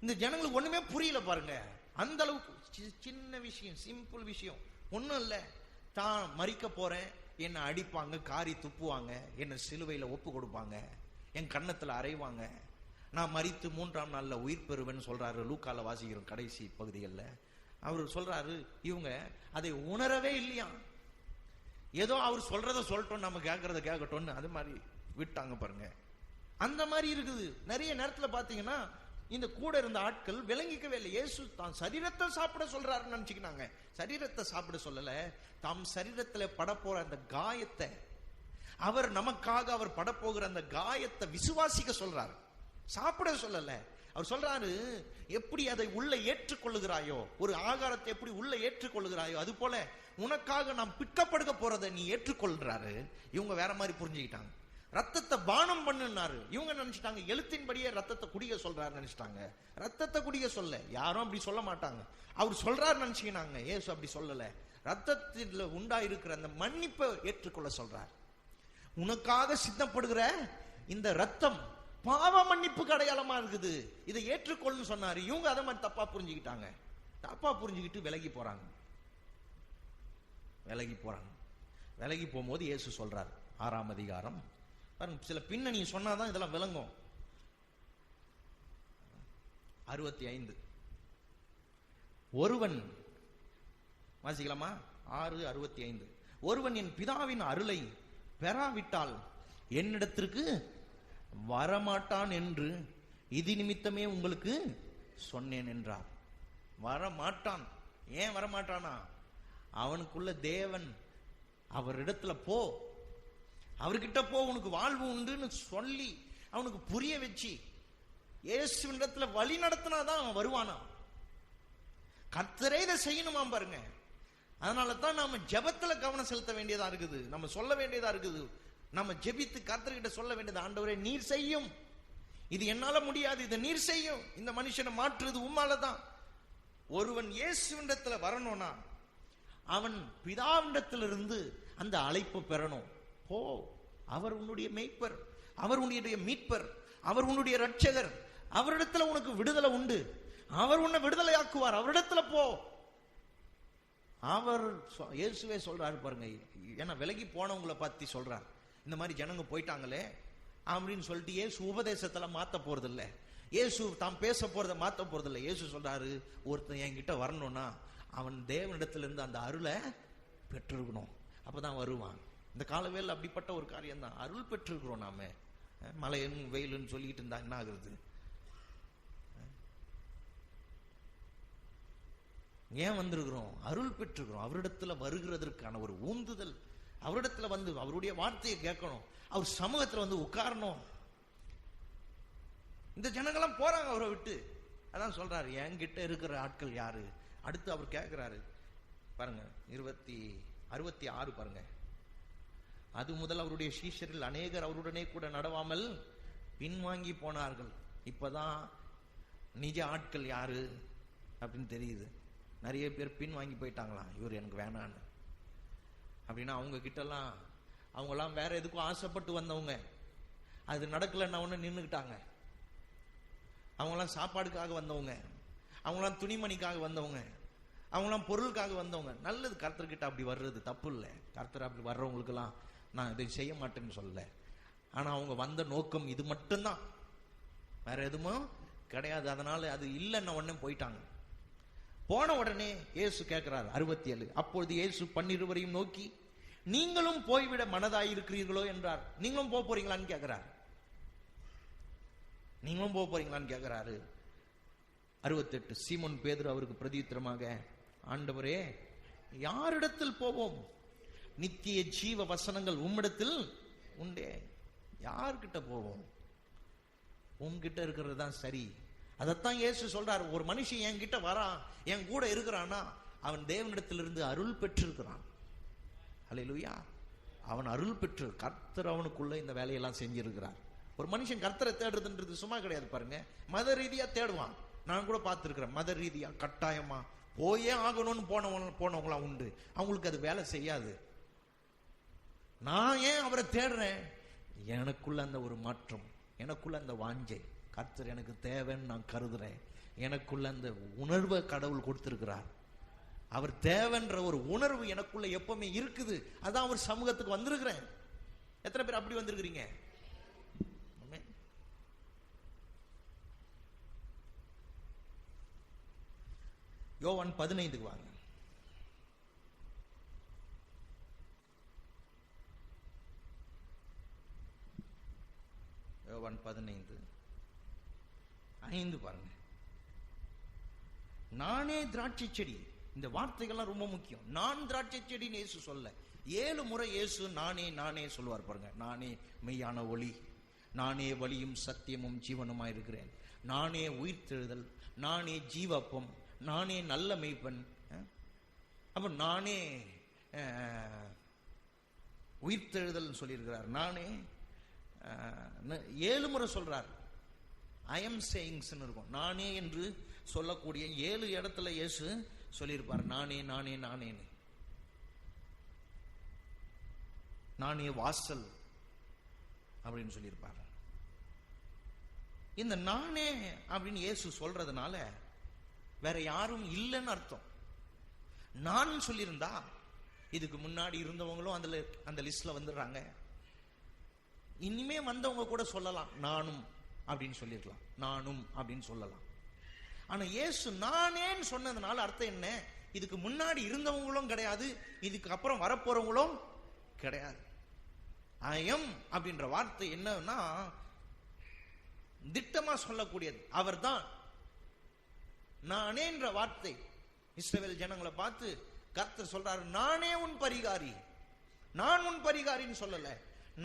இந்த ஜனங்களுக்கு ஒண்ணுமே புரியல பாருங்க. அந்த அளவுக்கு சின்ன விஷயம், சிம்பிள் விஷயம், ஒண்ணும் இல்ல. தான் மரிக்க போறேன், என்னை அடிப்பாங்க, காரி துப்புவாங்க, என்னை சிலுவையில ஒப்பு கொடுப்பாங்க, என் கன்னத்துல அறைவாங்க, நான் மரித்து 3ஆம் நாள்ல உயிர் பெறுவேன்னு சொல்றாரு. லூக்கால வாசிக்கிறோம் கடைசி பகுதிகளில். அவர் சொல்றாரு, இவங்க அதை உணரவே இல்லையா. ஏதோ அவர் சொல்றத சொல்லட்டும், நம்ம கேட்கறத கேட்கட்டும்னு அது மாதிரி விட்டாங்க பாருங்க. அந்த மாதிரி இருக்குது. நிறைய நேரத்துல பாத்தீங்கன்னா இந்த கூட இருந்த ஆட்கள் விளங்கிக்கவே இல்லை. இயேசு தான் சரீரத்தை சாப்பிட சொல்றாருன்னு நினைச்சுக்கினாங்க. சரீரத்தை சாப்பிட சொல்லல, தாம் சரீரத்துல படப்போற அந்த காயத்தை, அவர் நமக்காக அவர் படப்போகிற அந்த காயத்தை விசுவாசிக்க சொல்றாரு, சாப்பிட சொல்லல. அவர் சொல்றாரு, எப்படி அதை உள்ள ஏற்றுக்கொள்ளுகிறாயோ, ஒரு ஆகாரத்தை எப்படி உள்ள ஏற்றுக்கொள்ளுகிறாயோ, அது போல உனக்காக நாம் பிற்கப்படுக்க போறதை நீ ஏற்றுக்கொள்றாரு. இவங்க வேற மாதிரி புரிஞ்சுக்கிட்டாங்க. ரத்தத்தை பானம் பண்ணுனாரு, இவங்க நினைச்சிட்டாங்க எழுத்தின்படியே ரத்தத்தை குடிக்க சொல்றாரு நினைச்சிட்டாங்க. ரத்தத்தை குடிக்க சொல்ல, யாரும் அப்படி சொல்ல மாட்டாங்க. அவர் சொல்றாரு நினைச்சுக்கினாங்க. இயேசு அப்படி சொல்லல. ரத்தத்தில் உண்டாயிருக்கிற அந்த மன்னிப்பை ஏற்றுக்கொள்ள சொல்றார். உனக்காக சித்தப்படுகிற இந்த ரத்தம் பாவ மன்னிப்புக்கு அடையாளமா இருக்குது, இதை ஏற்றுக்கொள்ளுன்னு சொன்னாரு. இவங்க அதை மாதிரி தப்பா புரிஞ்சுக்கிட்டாங்க. தப்பா புரிஞ்சுக்கிட்டு விலகி போறாங்க. விலகி போகும்போது இயேசு சொல்றார், 6ஆம் அதிகாரம் பாருங்க. சில பின்னணி சொன்னாதான் இதெல்லாம் விளங்கும். 65 ஒருவன் வாசிக்கலாமா? 6:65 ஒருவன் என் பிதாவின் அருளை பெறாவிட்டால் என்னிடத்திற்கு வரமாட்டான் என்று இது நிமித்தமே உங்களுக்கு சொன்னேன் என்றார். வரமாட்டான். ஏன் வரமாட்டானா? அவனுக்குள்ள தேவன் அவரிடத்துல போ, அவர்கிட்ட போ, உனக்கு வாழ்வு உண்டுன்னு சொல்லி அவனுக்கு புரிய வச்சு இயேசுவிடத்துல வழி நடத்தினாதான் அவன் வருவானா. கர்த்தரே இதை செய்யணுமா பாருங்க. அதனால தான் நாம ஜெபத்துல கவனம் செலுத்த வேண்டியதா இருக்குது, நம்ம சொல்ல வேண்டியதா இருக்குது. நம்ம ஜெபித்து கர்த்தர்கிட்ட சொல்ல வேண்டியது, ஆண்டவரே நீர் செய்யும், இது என்னால முடியாது, இதை நீர் செய்யும், இந்த மனுஷனை மாற்றுறது உம்மாலதான். ஒருவன் இயேசுவிடத்துல வரணும்னா அவன் பிதாவிடத்திலிருந்து அந்த அழைப்பு பெறணும். போ, அவர் உன்னுடைய மேய்ப்பர், அவர் உன்னுடைய மீட்பர், அவர் உன்னுடைய ரட்சகர், அவரிடத்துல உனக்கு விடுதலை உண்டு, அவர் உன்னை விடுதலையாக்குவார், அவரிடத்துல போ. அவர் இயேசுவே சொல்றாரு பாருங்க. ஏன்னா விலகி போனவங்களை பத்தி சொல்றார். இந்த மாதிரி ஜனங்க போயிட்டாங்களே அப்படின்னு சொல்லிட்டு இயேசு உபதேசத்துல மாத்த போறது இல்லை, இயேசு தாம் பேச போறதை மாத்த போறது இல்லை. இயேசு சொல்றாரு, ஒருத்தன் என்கிட்ட வரணும்னா அவன் தேவனிடத்துல இருந்து அந்த அருளை பெற்றிருக்கணும், அப்பதான் வருவான். இந்த காலவேளை அப்படிப்பட்ட ஒரு காரியம் தான். அருள் பெற்றிருக்கிறோம் நாம. மழையும் வெயிலுன்னு சொல்லிட்டு இருந்தா என்ன ஆகுறது? ஏன் வந்திருக்கிறோம்? அருள் பெற்றிருக்கிறோம். அவரிடத்துல வருகிறதற்கான ஒரு ஊந்துதல், அவரிடத்துல வந்து அவருடைய வார்த்தையை கேட்கணும், அவர் சமூகத்துல வந்து உட்காரணும். இந்த ஜனங்கள்லாம் போறாங்க அவரை விட்டு. அதான் சொல்றாரு, என்கிட்ட இருக்கிற ஆட்கள் யாரு? அடுத்து அவர் கேட்கிறாரு பாருங்க, 66 பாருங்க. அது முதல் அவருடைய சீஷரில் அநேகர் அவருடனே கூட நடவாமல் பின்வாங்கி போனார்கள். இப்பதான் நிஜ ஆட்கள் யாரு அப்படின்னு தெரியுது. நிறைய பேர் பின்வாங்கி போயிட்டாங்களாம், இவர் எனக்கு வேணான்னு. அப்படின்னா அவங்க கிட்ட எல்லாம், அவங்கெல்லாம் வேற எதுக்கும் ஆசைப்பட்டு வந்தவங்க, அது நடக்கலன்னா ஒண்ணு நின்றுக்கிட்டாங்க. அவங்களாம் சாப்பாடுக்காக வந்தவங்க, அவங்களாம் துணிமணிக்காக வந்தவங்க, அவங்களாம் பொருளுக்காக வந்தவங்க. நல்லது, கர்த்தர்கிட்ட அப்படி வர்றது தப்பு இல்லை. கர்த்தர் அப்படி வர்றவங்களுக்கெல்லாம் நான் இதை செய்ய மாட்டேன்னு சொல்லல. ஆனா அவங்க வந்த நோக்கம் இது மட்டும்தான், வேற எதுவும் கிடையாது. அதனால அது இல்லைன்னா உடனே போயிட்டாங்க. போன உடனே இயேசு கேட்கிறார் 67. அப்பொழுது இயேசு 12 நோக்கி, நீங்களும் போய்விட மனதாயிருக்கிறீர்களோ என்றார். நீங்களும் போக போறீங்களான்னு கேட்கிறார். நீங்களும் போக போறீங்களான்னு கேட்கிறாரு. 68. சீமோன் பேதுரு அவருக்கு பிரதியுத்தரமாக, ஆண்டவரே, யாரிடத்தில் போவோம்? நித்திய ஜீவ வசனங்கள் உம்மிடத்தில் உண்டே. யார்கிட்ட போவோம்? உன்கிட்ட இருக்கிறது தான் சரி. அதைத்தான் இயேசு சொல்றார். ஒரு மனுஷன் என்கிட்ட வரான், என் கூட இருக்கிறான்னா அவன் தேவனிடத்திலிருந்து அருள் பெற்றிருக்கிறான். அல்லேலூயா. அவன் அருள் பெற்று கர்த்தர் அவனுக்குள்ள இந்த வேலையெல்லாம் செஞ்சிருக்கிறார். ஒரு மனுஷன் கர்த்தரை தேடுறதுன்றது சும்மா கிடையாது பாருங்க. மத ரீதியா தேடுவான். நான் கூட பார்த்துருக்கிறேன். மத ரீதியா கட்டாயமா போயே ஆகணும்னு போனவங்களாம் உண்டு. அவங்களுக்கு அது வேலை செய்யாது. நான் ஏன் அவரை தேடுறேன்? எனக்குள்ள அந்த ஒரு மாற்றம், எனக்குள்ள அந்த வாஞ்சை, கர்த்தர் எனக்கு தேவைன்னு நான் கருதுறேன். எனக்குள்ள அந்த உணர்வை கடவுள் கொடுத்திருக்கிறார். அவர் தேவைன்ற ஒரு உணர்வு எனக்குள்ள எப்பவுமே இருக்குது. அதான் அவர் சமூகத்துக்கு வந்திருக்கிறேன். எத்தனை பேர் அப்படி வந்திருக்கிறீங்க? யோவான் 15 வாங்க. யோவான் 15:5 பாருங்க. நானே திராட்சை செடி. இந்த வார்த்தைகள்லாம் ரொம்ப முக்கியம். நான் திராட்சை செடின்னு இயேசு சொல்ல 7 முறை இயேசு நானே நானே சொல்லுவார் பாருங்க. நானே மெய்யான ஒளி, நானே வழியும் சத்தியமும் ஜீவனுமாய் இருக்கிறேன், நானே உயிர்த்தெழுதல், நானே ஜீவப்பம், நானே நல்ல மெய்ப்பன். அப்ப நானே உயிர்த்தெழுதல் சொல்லியிருக்கிறார். நானே 7 முறை சொல்றார். ஐ எம் சேயிங்ஸ் இருக்கும். நானே என்று சொல்லக்கூடிய 7 இடத்துல இயேசு சொல்லியிருப்பார் நானே நானே நானேன்னு. நானே வாசல் அப்படின்னு சொல்லியிருப்பார். இந்த நானே அப்படின்னு இயேசு சொல்றதுனால வேற யாரும் இல்லைன்னு அர்த்தம். நான் சொல்லியிருந்தா இதுக்கு முன்னாடி இருந்தவங்களும் அந்த லிஸ்ட்ல வந்துடுறாங்க. இனிமே வந்தவங்க கூட சொல்லலாம் நானும் அப்படின்னு சொல்லிருக்கலாம், நானும் அப்படின்னு சொல்லலாம். ஆனா இயேசு நானேன்னு சொன்னதுனால அர்த்தம் என்ன? இதுக்கு முன்னாடி இருந்தவங்களும் கிடையாது, இதுக்கு அப்புறம் வரப்போறவங்களும் கிடையாது. ஐ எம் அப்படின்ற வார்த்தை என்னன்னா திட்டமா சொல்லக்கூடியது. அவர் தான் நானேன்ற வார்த்தை. இஸ்ரவேல் ஜனங்களை பார்த்து கர்த்தர் சொல்றாரு, நானே உன் பரிகாரி. நான் உன் பரிகாரின்னு சொல்லல,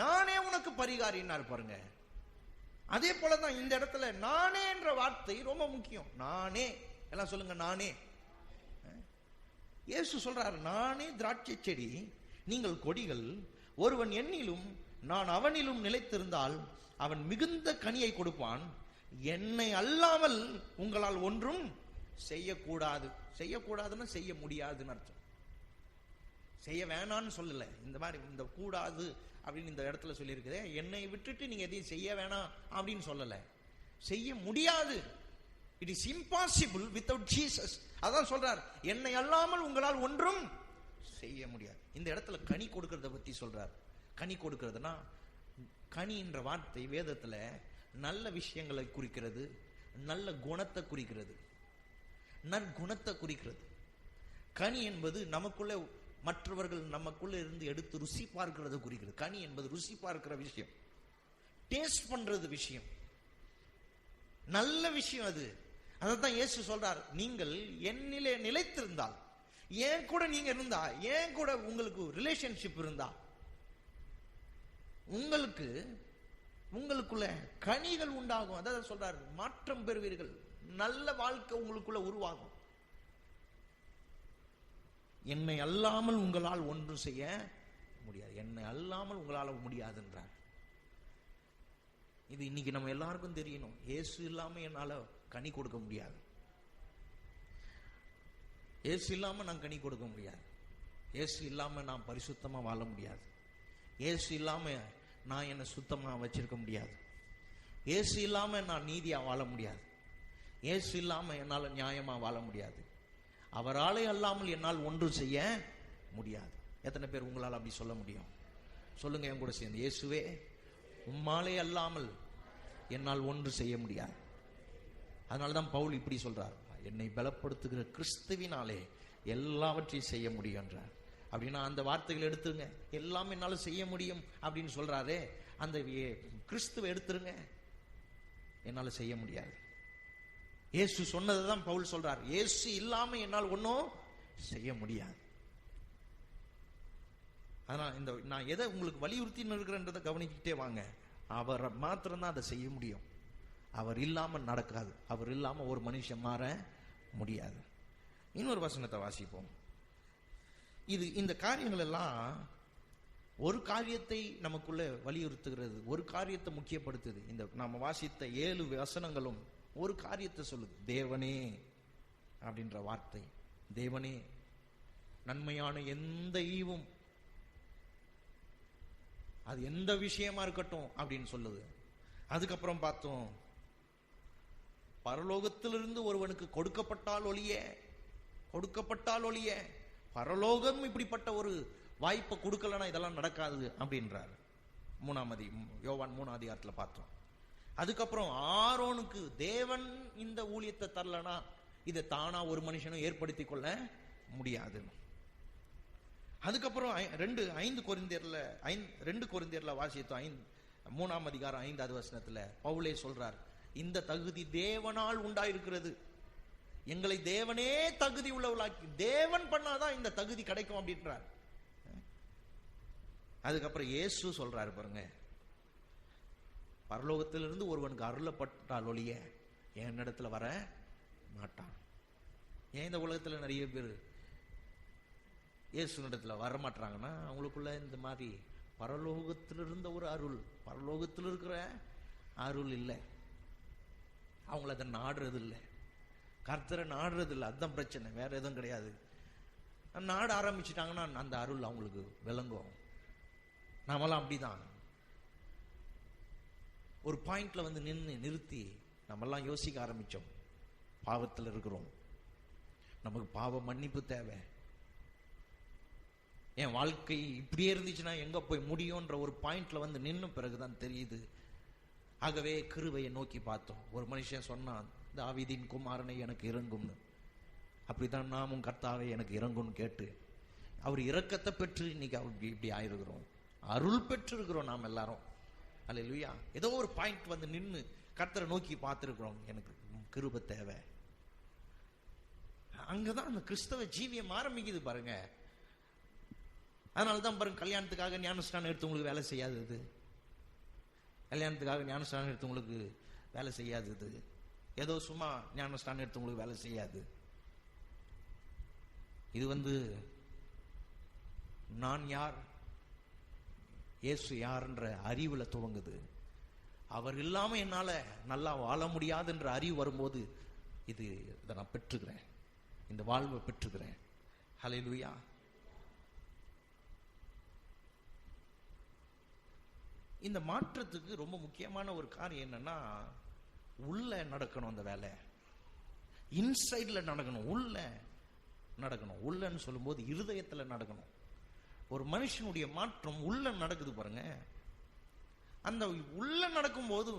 நானே உனக்கு பரிகாரின்னு பாருங்க. அதே போலதான் இந்த இடத்துல நானே என்ற வார்த்தை ரொம்ப முக்கியம். நானே, எல்லாம் சொல்லுங்க நானே. இயேசு சொல்றாரு, நானே திராட்சை செடி, நீங்கள் கொடிகள். ஒருவன் என்னிலும் நான் அவனிலும் நிலைத்திருந்தால் அவன் மிகுந்த கனியை கொடுப்பான். என்னை அல்லாமல் உங்களால் ஒன்றும் செய்யக்கூடாது. செய்யக்கூடாதுன்னு செய்ய முடியாதுன்னு அர்த்தம். செய்ய வேணான்னு சொல்லல. இந்த மாதிரி இந்த கூடாது அப்படின்னு இந்த இடத்துல சொல்லியிருக்குதே, என்னை விட்டுட்டு நீங்க எதையும் செய்ய வேணாம் அப்படின்னு சொல்லல. செய்ய முடியாது. It is impossible without Jesus. அதான் சொல்றார், என்னை அல்லாமல் உங்களால் ஒன்றும் செய்ய முடியாது. இந்த இடத்துல கனி கொடுக்கறத பத்தி சொல்றார். கனி கொடுக்கிறதுனா, கனின்ற வார்த்தை வேதத்துல நல்ல விஷயங்களை குறிக்கிறது, நல்ல குணத்தை குறிக்கிறது, நற்குணத்தை குறிக்கிறது. கனி என்பது நமக்குள்ள மற்றவர்கள் நமக்குள்ள இருந்து எடுத்து ருசி பார்க்கிறது குறிக்கிறது. கனி என்பது ருசி பார்க்கிற விஷயம், டேஸ்ட் பண்றது விஷயம், நல்ல விஷயம் அது. அதான் இயேசு சொல்றார், நீங்கள் என்னிலே நிலைத்திருந்தால், ஏன் கூட நீங்க இருந்தா, ஏன் கூட உங்களுக்கு ரிலேஷன்ஷிப் இருந்தா, உங்களுக்குள்ள கனிகள் உண்டாகும். அதான் சொல்றார், மாற்றம் பெறுவீர்கள், நல்ல வாழ்க்கை உங்களுக்குள்ள உருவாகும். என்னை அல்லாமல் உங்களால் ஒன்றும் செய்ய முடியாது. என்னை அல்லாமல் உங்களால் முடியாதுன்றார். இது இன்னைக்கு நம்ம எல்லாருக்கும் தெரியணும். இயேசு இல்லாம என்னால கனி கொடுக்க முடியாது. இயேசு இல்லாம நான் கனி கொடுக்க முடியாது. இயேசு இல்லாம நான் பரிசுத்தமா வாழ முடியாது. இயேசு இல்லாம நான் என்னை சுத்தமா வச்சிருக்க முடியாது. இயேசு இல்லாம நான் நீதியா வாழ முடியாது. இயேசு இல்லாம என்னால நியாயமா வாழ முடியாது. அவராலே அல்லாமல் என்னால் ஒன்றும் செய்ய முடியாது. எத்தனை பேர் உங்களால் அப்படி சொல்ல முடியும்? சொல்லுங்க என் கூட சேர்ந்து, இயேசுவே உம்மாலே அல்லாமல் என்னால் ஒன்று செய்ய முடியாது. அதனாலதான் பவுல் இப்படி சொல்றார், என்னை பலப்படுத்துகிற கிறிஸ்துவினாலே எல்லாவற்றையும் செய்ய முடியும் என்றார். அப்படின்னா அந்த வார்த்தைகள் எடுத்துருங்க, எல்லாம் என்னால செய்ய முடியும் அப்படின்னு சொல்றாரே, அந்த கிறிஸ்துவை எடுத்துருங்க, என்னால செய்ய முடியாது. இயேசு சொன்னதுதான் பவுல் சொல்றார், இயேசு இல்லாம என்னால் ஒன்னும் செய்ய முடியாது. அதனால இந்த நான் எதை உங்களுக்கு வலியுறுத்தி இருக்கிறேன்றதை கவனிக்கிட்டே வாங்க. அவர் மாத்திரம்தான் அதை செய்ய முடியும். அவர் இல்லாம நடக்காது. அவர் இல்லாம ஒரு மனுஷன் மாற முடியாது. இன்னொரு வசனத்தை வாசிப்போம். இது இந்த காரியங்கள் எல்லாம் ஒரு காரியத்தை நமக்குள்ள வலியுறுத்துகிறது, ஒரு காரியத்தை முக்கியப்படுத்துது. இந்த நாம வாசித்த 7 வசனங்களும் ஒரு காரியத்தை சொல்லுது. தேவனே அப்படின்ற வார்த்தை, தேவனே நன்மையான எந்த ஈவும், அது எந்த விஷயமா இருக்கட்டும் அப்படின்னு சொல்லுது. அதுக்கப்புறம் பார்த்தோம், பரலோகத்திலிருந்து ஒருவனுக்கு கொடுக்கப்பட்டால் ஒழிய பரலோகம் இப்படிப்பட்ட ஒரு வாய்ப்பை கொடுக்கலன்னா இதெல்லாம் நடக்காது அப்படின்றார். யோவான் 3 அதிகாரத்தில் பார்த்தோம். அதுக்கப்புறம் ஆரோனுக்கு தேவன் இந்த ஊழியத்தை தரலனா இதை தானா ஒரு மனுஷனும் ஏற்படுத்தி கொள்ள முடியாது. அதுக்கப்புறம் 2 கொரிந்தியர்ல வாசித்தோம், 3 அதிகாரம் 5வது வசனத்துல பவுலே சொல்றார், இந்த தகுதி தேவனால் உண்டாயிருக்கிறது, எங்களை தேவனே தகுதி உள்ளவளாக்கி, தேவன் பண்ணாதான் இந்த தகுதி கிடைக்கும் அப்படின்றார். அதுக்கப்புறம் இயேசு சொல்றாரு பாருங்க, பரலோகத்திலிருந்து ஒருவனுக்கு அருளப்பட்டால் ஒழிய என்னிடத்துல வர மாட்டான். ஏன் இந்த உலகத்துல நிறைய பேர் இயேசுனிடத்துல வர மாட்டாங்கன்னா, அவங்களுக்குள்ள இந்த மாதிரி பரலோகத்தில் இருந்த ஒரு அருள், பரலோகத்தில் இருக்கிற அருள் இல்லை, அவங்கள அதை நாடுறது இல்லை, கர்த்தரை நாடுறது இல்லை. அதுதான் பிரச்சனை, வேற எதுவும் கிடையாது. நாட ஆரம்பிச்சுட்டாங்கன்னா அந்த அருள் அவங்களுக்கு விளங்கும். நாமெல்லாம் அப்படிதான் ஒரு பாயிண்ட்ல வந்து நிறுத்தி நம்மெல்லாம் யோசிக்க ஆரம்பிச்சோம். பாவத்தில் இருக்கிறோம், நமக்கு பாவ மன்னிப்பு தேவை, என் வாழ்க்கை இப்படியே இருந்துச்சுன்னா எங்க போய் முடியும்ன்ற ஒரு பாயிண்ட்ல வந்து நின்று பிறகுதான் தெரியுது. ஆகவே கிருபையை நோக்கி பார்த்தோம். ஒரு மனுஷன் சொன்னான், தாவீதின் குமாரனை எனக்கு இறங்கும்னு. அப்படித்தான் நாமும் கர்த்தாவே எனக்கு இறங்கும்னு கேட்டு அவர் இரக்கத்தை பெற்று இன்னைக்கு இப்படி ஆயிருக்கிறோம், அருள் பெற்று இருக்கிறோம் நாம் எல்லாரும். அல்லேலூயா. ஏதோ ஒரு பாயிண்ட் வந்து நின்று கர்த்தரை நோக்கி பார்த்திருக்கிறோம், எனக்கு கிருபை தேவை. அங்கதான் அந்த கிறிஸ்தவ ஜீவியம் ஆரம்பிக்குது பாருங்க. அதனாலதான் பாருங்க, கல்யாணத்துக்காக ஞானஸ்நானம் எடுத்தவங்களுக்கு வேலை செய்யாதது, கல்யாணத்துக்காக ஞானஸ்நானம் எடுத்தவங்களுக்கு வேலை செய்யாதது, ஏதோ சும்மா ஞானஸ்நானம் எடுத்தவங்களுக்கு வேலை செய்யாது. இது வந்து நான் யார், இயேசு யார்ன்ற அறிவுல துவங்குது. அவர் இல்லாம என்னால நல்லா வாழ முடியாதுன்ற அறிவு வரும்போது இதை நான் பெற்றுக்கிறேன், இந்த வாழ்வை பெற்றுக்கிறேன். ஹல்லேலூயா. இந்த மாற்றத்துக்கு ரொம்ப முக்கியமான ஒரு காரியம் என்னன்னா, உள்ள நடக்கணும். அந்த வேலை இன்சைட்ல நடக்கணும், உள்ள நடக்கணும். உள்ளன்னு சொல்லும் போது இருதயத்துல நடக்கணும். ஒரு மனுஷனுடைய மாற்றம் உள்ள நடக்குது பாருங்க. அந்த உள்ள நடக்கும் போது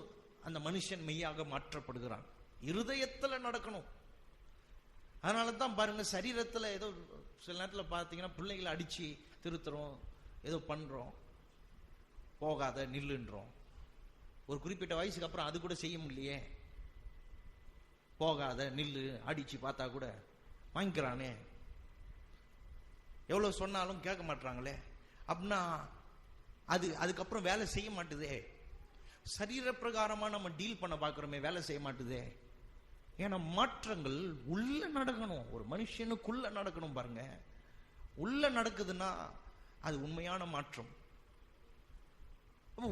அந்த மனுஷன் மெய்யாக மாற்றப்படுகிறான். இருதயத்துல நடக்கணும். அதனாலதான் பாருங்க, சரீரத்துல ஏதோ சில நேரத்தில் பார்த்தீங்கன்னா பிள்ளைகளை அடிச்சு திருத்துறோம், ஏதோ பண்றோம், போகாத நில்லுன்றோம். ஒரு குறிப்பிட்ட வயசுக்கு அப்புறம் அது கூட செய்ய முடியலையே, போகாத நில்லு அடிச்சு பார்த்தா கூட வாங்கிக்கிறானே, எவ்வளவு சொன்னாலும் கேட்க மாட்டாங்களே. அப்படின்னா அதுக்கப்புறம் வேலை செய்ய மாட்டுதே. சரீர பிரகாரமா நம்ம டீல் பண்ண பார்க்கிறோமே, வேலை செய்ய மாட்டுதே. ஏன்னா மாற்றங்கள் உள்ள நடக்கணும், ஒரு மனுஷனுக்குள்ள நடக்கணும் பாருங்க. உள்ள நடக்குதுன்னா அது உண்மையான மாற்றம்.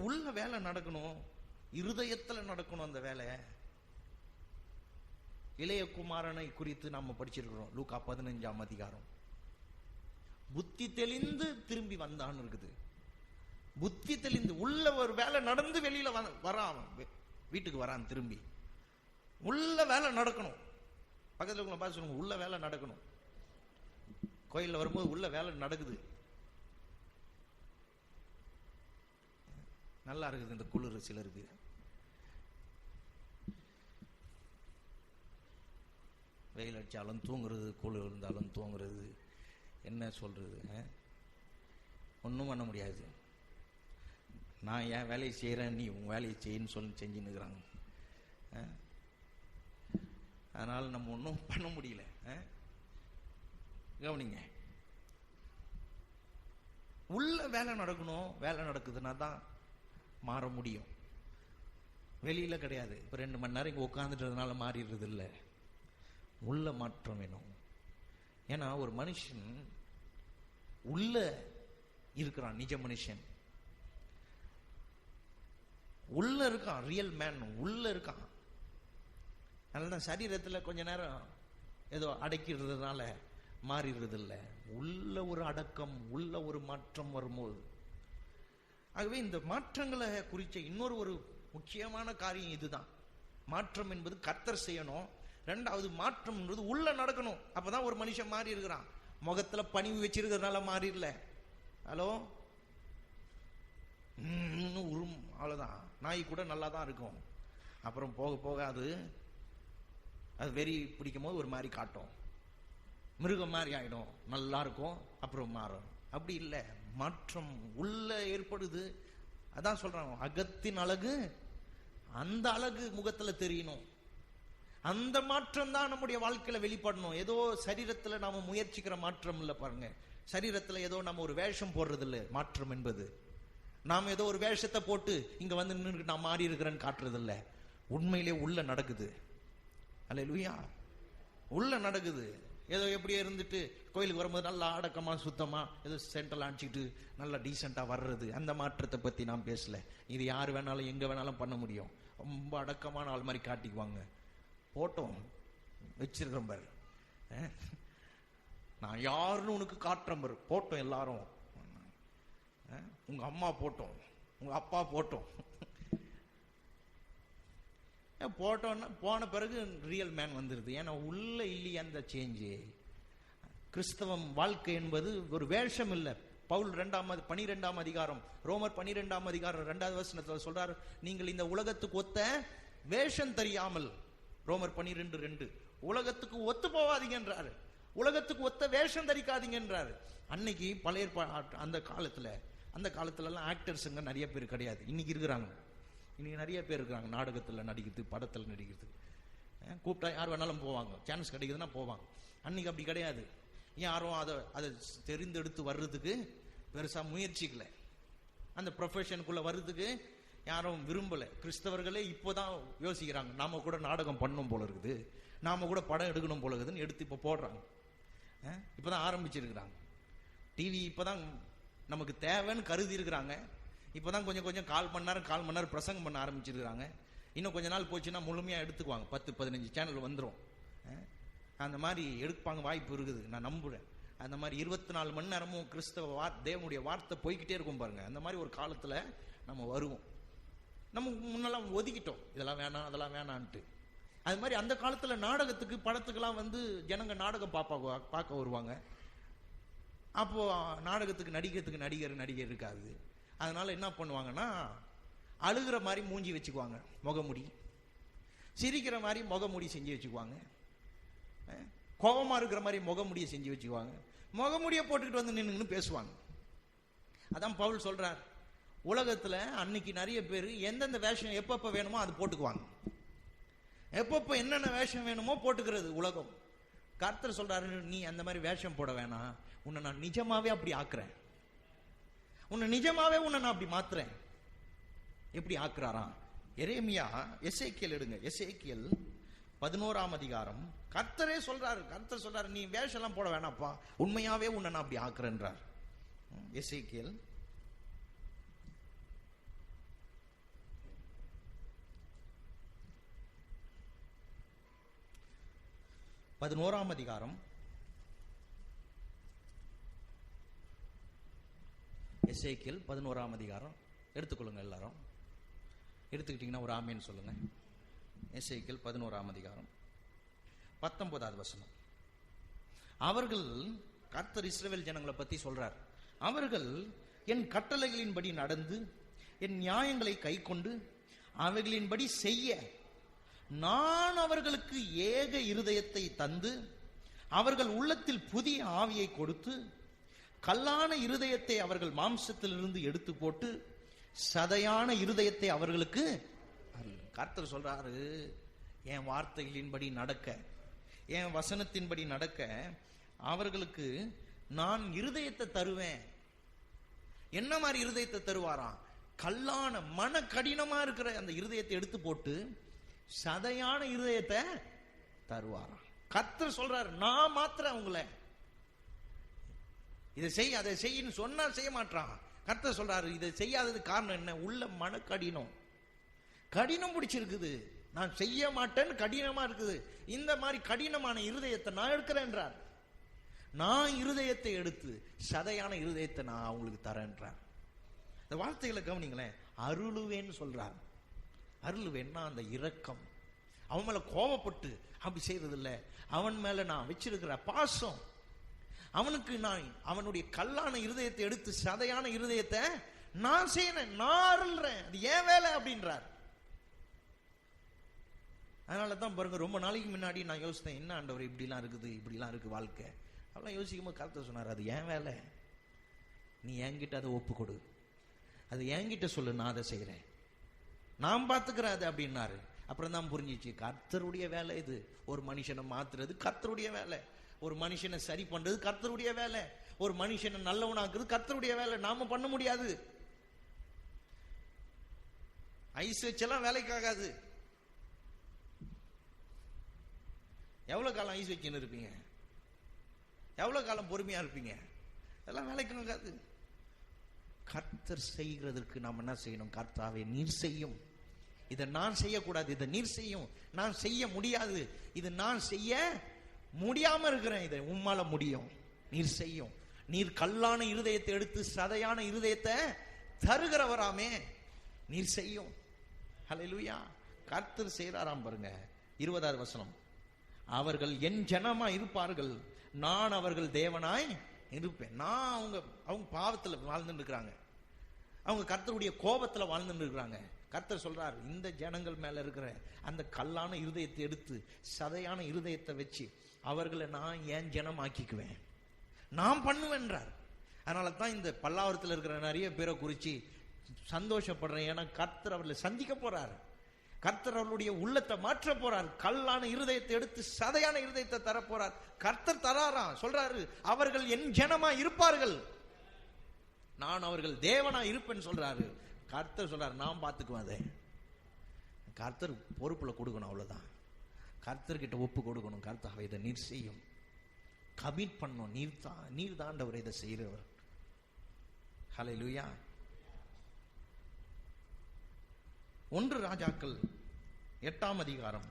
உள்ள வேலை நடக்கணும், இருதயத்துல நடக்கணும் அந்த வேலை. இளைய குமாரனை குறித்து நாம படிச்சிருக்கிறோம், லூக்கா 15ஆம் அதிகாரம். புத்தி தெளிந்து திரும்பி வந்தான்னு இருக்குது. புத்தி தெளிந்து உள்ள ஒரு வேலை நடந்து வெளியில வரான், வீட்டுக்கு வரான் திரும்பி. உள்ள வேலை நடக்கணும். பக்கத்துல பார்த்து சொல்லுங்க, உள்ள வேலை நடக்கணும். கோயிலில் வரும்போது உள்ள வேலை நடக்குது, நல்லா இருக்குது. இந்த குளிர் சிலருக்கு வெயில் அடித்தாலும் தூங்குறது, குளிர் இருந்தாலும் தூங்குறது, என்ன சொல்றது, ஒன்றும் பண்ண முடியாது. நான் என் வேலையை செய்கிறேன், நீ உன் வேலையை செய்யன்னு சொல்லி செஞ்சுன்னுக்குறாங்க. அதனால் நம்ம ஒன்றும் பண்ண முடியல. கவனிங்க, உள்ள வேலை நடக்கணும். வேலை நடக்குதுன்னா தான் மாற முடியும், வெளியில கிடையாது. இப்போ 2 மணி நேரம் இங்கே உட்காந்துட்டதுனால மாறிடுறது இல்லை, உள்ள மாற்றம் வேணும். ஏன்னா ஒரு மனுஷன் உள்ள இருக்கிறான், நிஜ மனுஷன் உள்ள இருக்கான், ரியல் மேன் உள்ள இருக்கான். அதனால சரீரத்தில் கொஞ்ச நேரம் ஏதோ அடக்கிடுறதுனால மாறிடுறது இல்லை, உள்ள ஒரு அடக்கம், உள்ள ஒரு மாற்றம் வரும்போது. ஆகவே இந்த மாற்றங்களை குறித்த இன்னொரு ஒரு முக்கியமான காரியம் இதுதான். மாற்றம் என்பது கர்த்தர் செய்யணும். 2வது மாற்றம் என்பது உள்ள நடக்கணும். அப்பதான் ஒரு மனுஷன் மாறி இருக்கிறான். முகத்துல பணிவு வச்சிருக்கிறதுனால மாறிடல. ஹலோ, உரும் அவ்வளவுதான். நாய் கூட நல்லா தான் இருக்கும், அப்புறம் போக போக அது வெறி பிடிக்கும் போது ஒரு மாதிரி காட்டும், மிருகம் மாதிரி ஆயிடும், நல்லா இருக்கும், அப்புறம் மாறும். அப்படி இல்லை, மாற்றம் உள்ள ஏற்படுது. அதான் சொல்றாங்க, அகத்தின் அழகு அந்த அழகு முகத்துல தெரியணும். அந்த மாற்றம் தான் நம்முடைய வாழ்க்கையில வெளிப்படணும். ஏதோ சரீரத்துல நாம முயற்சிக்கிற மாற்றம் இல்லை. பாருங்க, சரீரத்துல ஏதோ நம்ம ஒரு வேஷம் போடுறது இல்லை. மாற்றம் என்பது நாம ஏதோ ஒரு வேஷத்தை போட்டு இங்க வந்து நின்று நான் மாறி இருக்கிறேன்னு காட்டுறது இல்லை. உண்மையிலே உள்ள நடக்குது. அல்லேலூயா, உள்ள நடக்குது. ஏதோ எப்படியே இருந்துட்டு கோயிலுக்கு வரும்போது நல்லா அடக்கமா சுத்தமா ஏதோ சென்டர்ல அடிச்சுக்கிட்டு நல்லா டீசெண்டா வர்றது, அந்த மாற்றத்தை பத்தி நான் பேசல. இது யாரு வேணாலும் எங்க வேணாலும் பண்ண முடியும். ரொம்ப அடக்கமான ஆள் மாதிரி காட்டிக்குவாங்க. போட்டோம் வச்சிருக்கிறோம் பாரு, நான் யாருன்னு உனக்கு காட்டுறேன் பாரு. போட்டோம் எல்லாரும், உங்க அம்மா போட்டோம், உங்க அப்பா போட்டோம். போட்டோன்னா போன பிறகு ரியல் மேன் வந்துருது. ஏன்னா உள்ள இல்லையே அந்த சேஞ்சு. கிறிஸ்தவம் வாழ்க்கை என்பது ஒரு வேஷம் இல்லை. பவுல் 12ஆம் அதிகாரம், ரோமர் 12ஆம் அதிகாரம் 2வது வசனத்தில் சொல்றாரு, நீங்கள் இந்த உலகத்துக்கு ஒத்த வேஷம் தெரியாமல், ரோமர் 12:2, உலகத்துக்கு ஒத்து போவாதீங்கன்றாரு, உலகத்துக்கு ஒத்த வேஷம் தரிக்காதீங்கன்றாரு. அன்னைக்கு பழைய அந்த காலத்துல எல்லாம் ஆக்டர்ஸுங்க நிறைய பேர் கிடையாது. இன்னைக்கு இருக்கிறாங்க, இன்னைக்கு நிறைய பேர் இருக்கிறாங்க. நாடகத்தில் நடிக்கிறது, படத்தில் நடிக்கிறது, கூப்பிட்டா யார் வேணாலும் போவாங்க, சான்ஸ் கிடைக்குதுன்னா போவாங்க. அன்னைக்கு அப்படி கிடையாது. யாரும் அதை தெரிந்தெடுத்து வர்றதுக்கு பெருசா முயற்சிக்கல. அந்த ப்ரொஃபஷனுக்குள்ள வர்றதுக்கு யாரும் விரும்பல. கிறிஸ்தவர்களே இப்போதான் யோசிக்கிறாங்க, நாம கூட நாடகம் பண்ணணும் போல இருக்குது, நாம கூட படம் எடுக்கணும் போல இருக்குதுன்னு எடுத்து இப்ப போடுறாங்க. இப்பதான் ஆரம்பிச்சிருக்கிறாங்க. டிவி இப்பதான் நமக்கு தேவைன்னு கருதி இருக்கிறாங்க. இப்பதான் கொஞ்சம் கொஞ்சம் கால் மணி நேரம் பிரசங்கம் பண்ண ஆரம்பிச்சிருக்கிறாங்க. இன்னும் கொஞ்ச நாள் போச்சுன்னா முழுமையா எடுத்துக்குவாங்க. 10-15 சேனல் வந்துடும். அந்த மாதிரி எடுப்பாங்க, வாய்ப்பு இருக்குது, நான் நம்புறேன். அந்த மாதிரி 24 மணி நேரமும் கிறிஸ்தவ தேவனுடைய வார்த்தை போய்கிட்டே இருக்கும் பாருங்க. அந்த மாதிரி ஒரு காலத்துல நம்ம வருவோம். நம்ம முன்னெல்லாம் ஒதுக்கிட்டோம், இதெல்லாம் வேணாம் அதெல்லாம் வேணான்ட்டு. அது மாதிரி அந்த காலத்துல நாடகத்துக்கு படத்துக்கெல்லாம் வந்து ஜனங்க நாடகம் பார்க்க வருவாங்க. அப்போ நாடகத்துக்கு நடிக்கிறதுக்கு நடிகர் இருக்காது. அதனால என்ன பண்ணுவாங்கன்னா, அழுகிற மாதிரி மூஞ்சி வச்சுக்குவாங்க, முகமுடி, சிரிக்கிற மாதிரி முகமுடி செஞ்சு வச்சுக்குவாங்க, கோபமா இருக்கிற மாதிரி முகமுடியை செஞ்சு வச்சுக்குவாங்க, முகமுடியை போட்டுக்கிட்டு வந்து நின்னுன்னு பேசுவாங்க. அதான் பவுல் சொல்றார், உலகத்துல அன்னைக்கு நிறைய பேர் எந்தெந்த வேஷம் எப்பப்ப வேணுமோ அது போட்டுக்குவாங்க. எப்பப்ப என்னென்ன வேஷம் வேணுமோ போட்டுக்கிறது உலகம். கர்த்தர் சொல்றாரு, நீ அந்த மாதிரி வேஷம் போட வேணாம், உன்னை நான் நிஜமாவே அப்படி ஆக்குறேன், உன்னை நிஜமாவே உன்னை அப்படி மாத்துறேன். எப்படி ஆக்குறாராம்? எரேமியா, எசேக்கியல் எடுங்க, எசேக்கியல் 11ஆம் அதிகாரம். கர்த்தரே சொல்றாரு, கர்த்தர் சொல்றாரு, நீ வேஷம் எல்லாம் போட வேணாப்பா, உண்மையாவே உன்னை நான் அப்படி ஆக்குறேன்றார். எசேக்கியல் 11ஆம் அதிகாரம், எசேக்கியல் 11ஆம் அதிகாரம் எடுத்துக்கொள்ளுங்க. எல்லாரும் எடுத்துக்கிட்டீங்கன்னா ஒரு ஆமேன்னு சொல்லுங்க. எசேக்கியல் 11ஆம் அதிகாரம் 19வது வசனம். அவர்கள் கர்த்தர் இஸ்ரவேல் ஜனங்களை பத்தி சொல்றார். அவர்கள் என் கட்டளைகளின்படி நடந்து என் நியாயங்களை கைக்கொண்டு அவைகளின்படி செய்ய நான் அவர்களுக்கு ஏக இருதயத்தை தந்து அவர்கள் உள்ளத்தில் புதிய ஆவியை கொடுத்து கல்லான இருதயத்தை அவர்கள் மாம்சத்திலிருந்து எடுத்து போட்டு சதையான இருதயத்தை அவர்களுக்கு. கர்த்தர் சொல்றாரு, என் வார்த்தைகளின்படி நடக்க, என் வசனத்தின்படி நடக்க அவர்களுக்கு நான் இருதயத்தை தருவேன். என்ன மாதிரி இருதயத்தை தருவாராம்? கல்லான மன கடினமா இருக்கிற அந்த இருதயத்தை எடுத்து போட்டு சதையான இருதயத்தை தருவாராம். கர்த்தர் சொல்றாரு, நான் மாத்திரம் உங்களை இதை செய் அதை செய்யன்னு சொன்னா செய்ய மாட்டான். கர்த்தர் சொல்றாரு, இதை செய்யாதது காரணம் என்ன? உள்ள மன கடினம் பிடிச்சிருக்குது, நான் செய்ய மாட்டேன்னு கடினமா இருக்குது. இந்த மாதிரி கடினமான இருதயத்தை நான் எடுக்கிறேன்றார். நான் இருதயத்தை எடுத்து சதையான இருதயத்தை நான் அவங்களுக்கு தரேன்றார். இந்த வார்த்தைகளை கவனிங்களேன். அருளுவேன்னு சொல்றார். அருளுவேன்னா அந்த இரக்கம், அவன் மேல கோபப்பட்டு அப்படி செய்யறது இல்லை. அவன் மேல நான் வச்சிருக்கிற பாசம், அவனுக்கு நான் அவனுடைய கல்லான இருதயத்தை எடுத்து சதையான இருதயத்தை நான் செய்யறேன், நான் அருள்றேன், அது ஏன் வேலை அப்படின்றார். அதனாலதான் பாருங்க, ரொம்ப நாளைக்கு முன்னாடி நான் யோசித்தேன், என்ன ஆண்டவர் இப்படிலாம் இருக்குது, இப்படிலாம் இருக்கு வாழ்க்கை அதெல்லாம் யோசிக்கும் போது கர்த்தர் சொன்னார், அது ஏன் வேலை, நீ என்கிட்ட அதை ஒப்பு கொடு, அது என்கிட்ட சொல்லு, நான் அதை செய்யறேன், நான் பார்த்துக்கிறேன் அது அப்படின்னாரு. அப்புறம் தான் புரிஞ்சிச்சு, கர்த்தருடைய வேலை இது. ஒரு மனுஷனை மாத்துறது கர்த்தருடைய வேலை, ஒரு மனுஷனை சரி பண்றது கர்த்தருடைய வேலை, ஒரு மனுஷனை நல்லவனாக்குறது கர்த்தருடைய வேலை. நாம பண்ண முடியாது. ஐஸ் வச்செல்லாம் வேலைக்காகாது. எவ்வளவு காலம் ஐஸ் வச்சுன்னு இருப்பீங்க? எவ்வளவு காலம் பொறுமையா இருப்பீங்க? அதெல்லாம் வேலைக்கு ஆகாது. கர்த்தர் செய்கிறதற்கு நாம் என்ன செய்யணும்? கர்த்தாவே நீர் செய்யும், இதை நான் செய்யக்கூடாது, இதை நீர் செய்யும், நான் செய்ய முடியாது, இது நான் செய்ய முடியாம இருக்கிறேன், இதை உம்மால முடியும், நீர் செய்யும். நீர் கல்லான இருதயத்தை எடுத்து சதையான இருதயத்தை தருகிறவராமே, நீர் செய்யும். ஹல்லேலூயா. கர்த்தர் செய்றாராம் பாருங்க. 20வது வசனம், அவர்கள் என் ஜனமா இருப்பார்கள், நான் அவர்கள் தேவனாய் இருப்பேன். நான் அவங்க பாவத்துல வாழ்ந்துட்டு இருக்கிறாங்க, அவங்க கர்த்தருடைய கோபத்துல வாழ்ந்துட்டு இருக்கிறாங்க. கர்த்தர் சொல்றார், இந்த ஜனங்கள் மேல இருக்கிற அந்த கல்லான இருதயத்தை எடுத்து சதையான இருதயத்தை வச்சு அவர்களை நான் என் ஜனம் ஆக்கிக்குவேன், நான் பண்ணுவேன்றார். அதனால தான் இந்த பல்லாவரத்தில் இருக்கிற நிறைய பேரை குறிச்சு சந்தோஷப்படுறேன். ஏன்னா கர்த்தர் அவர்களை சந்திக்க போறார், கர்த்தர் அவர்களுடைய உள்ளத்தை மாற்ற போறார், கல்லான இருதயத்தை எடுத்து சதையான இருதயத்தை தர போறார். கர்த்தர் தராராம். சொல்றாரு, அவர்கள் என் ஜனமா இருப்பார்கள், நான் அவர்கள் தேவனா இருப்பேன்னு சொல்றாரு. கர்த்தர் சொல்றாரு, நான் பார்த்துக்குவேன். அதை கர்த்தர் பொறுப்புல கொடுக்கணும், அவ்வளவுதான். கர்த்தர்கிட்ட ஒப்பு கொடுக்கணும். கர்த்தாவை இதை நீர் செய்யும், கமிட் பண்ணணும். நீர் தாண்டவர் இதை செய்கிறவர். ஹல்லேலூயா. 1 ராஜாக்கள் 8ஆம் அதிகாரம்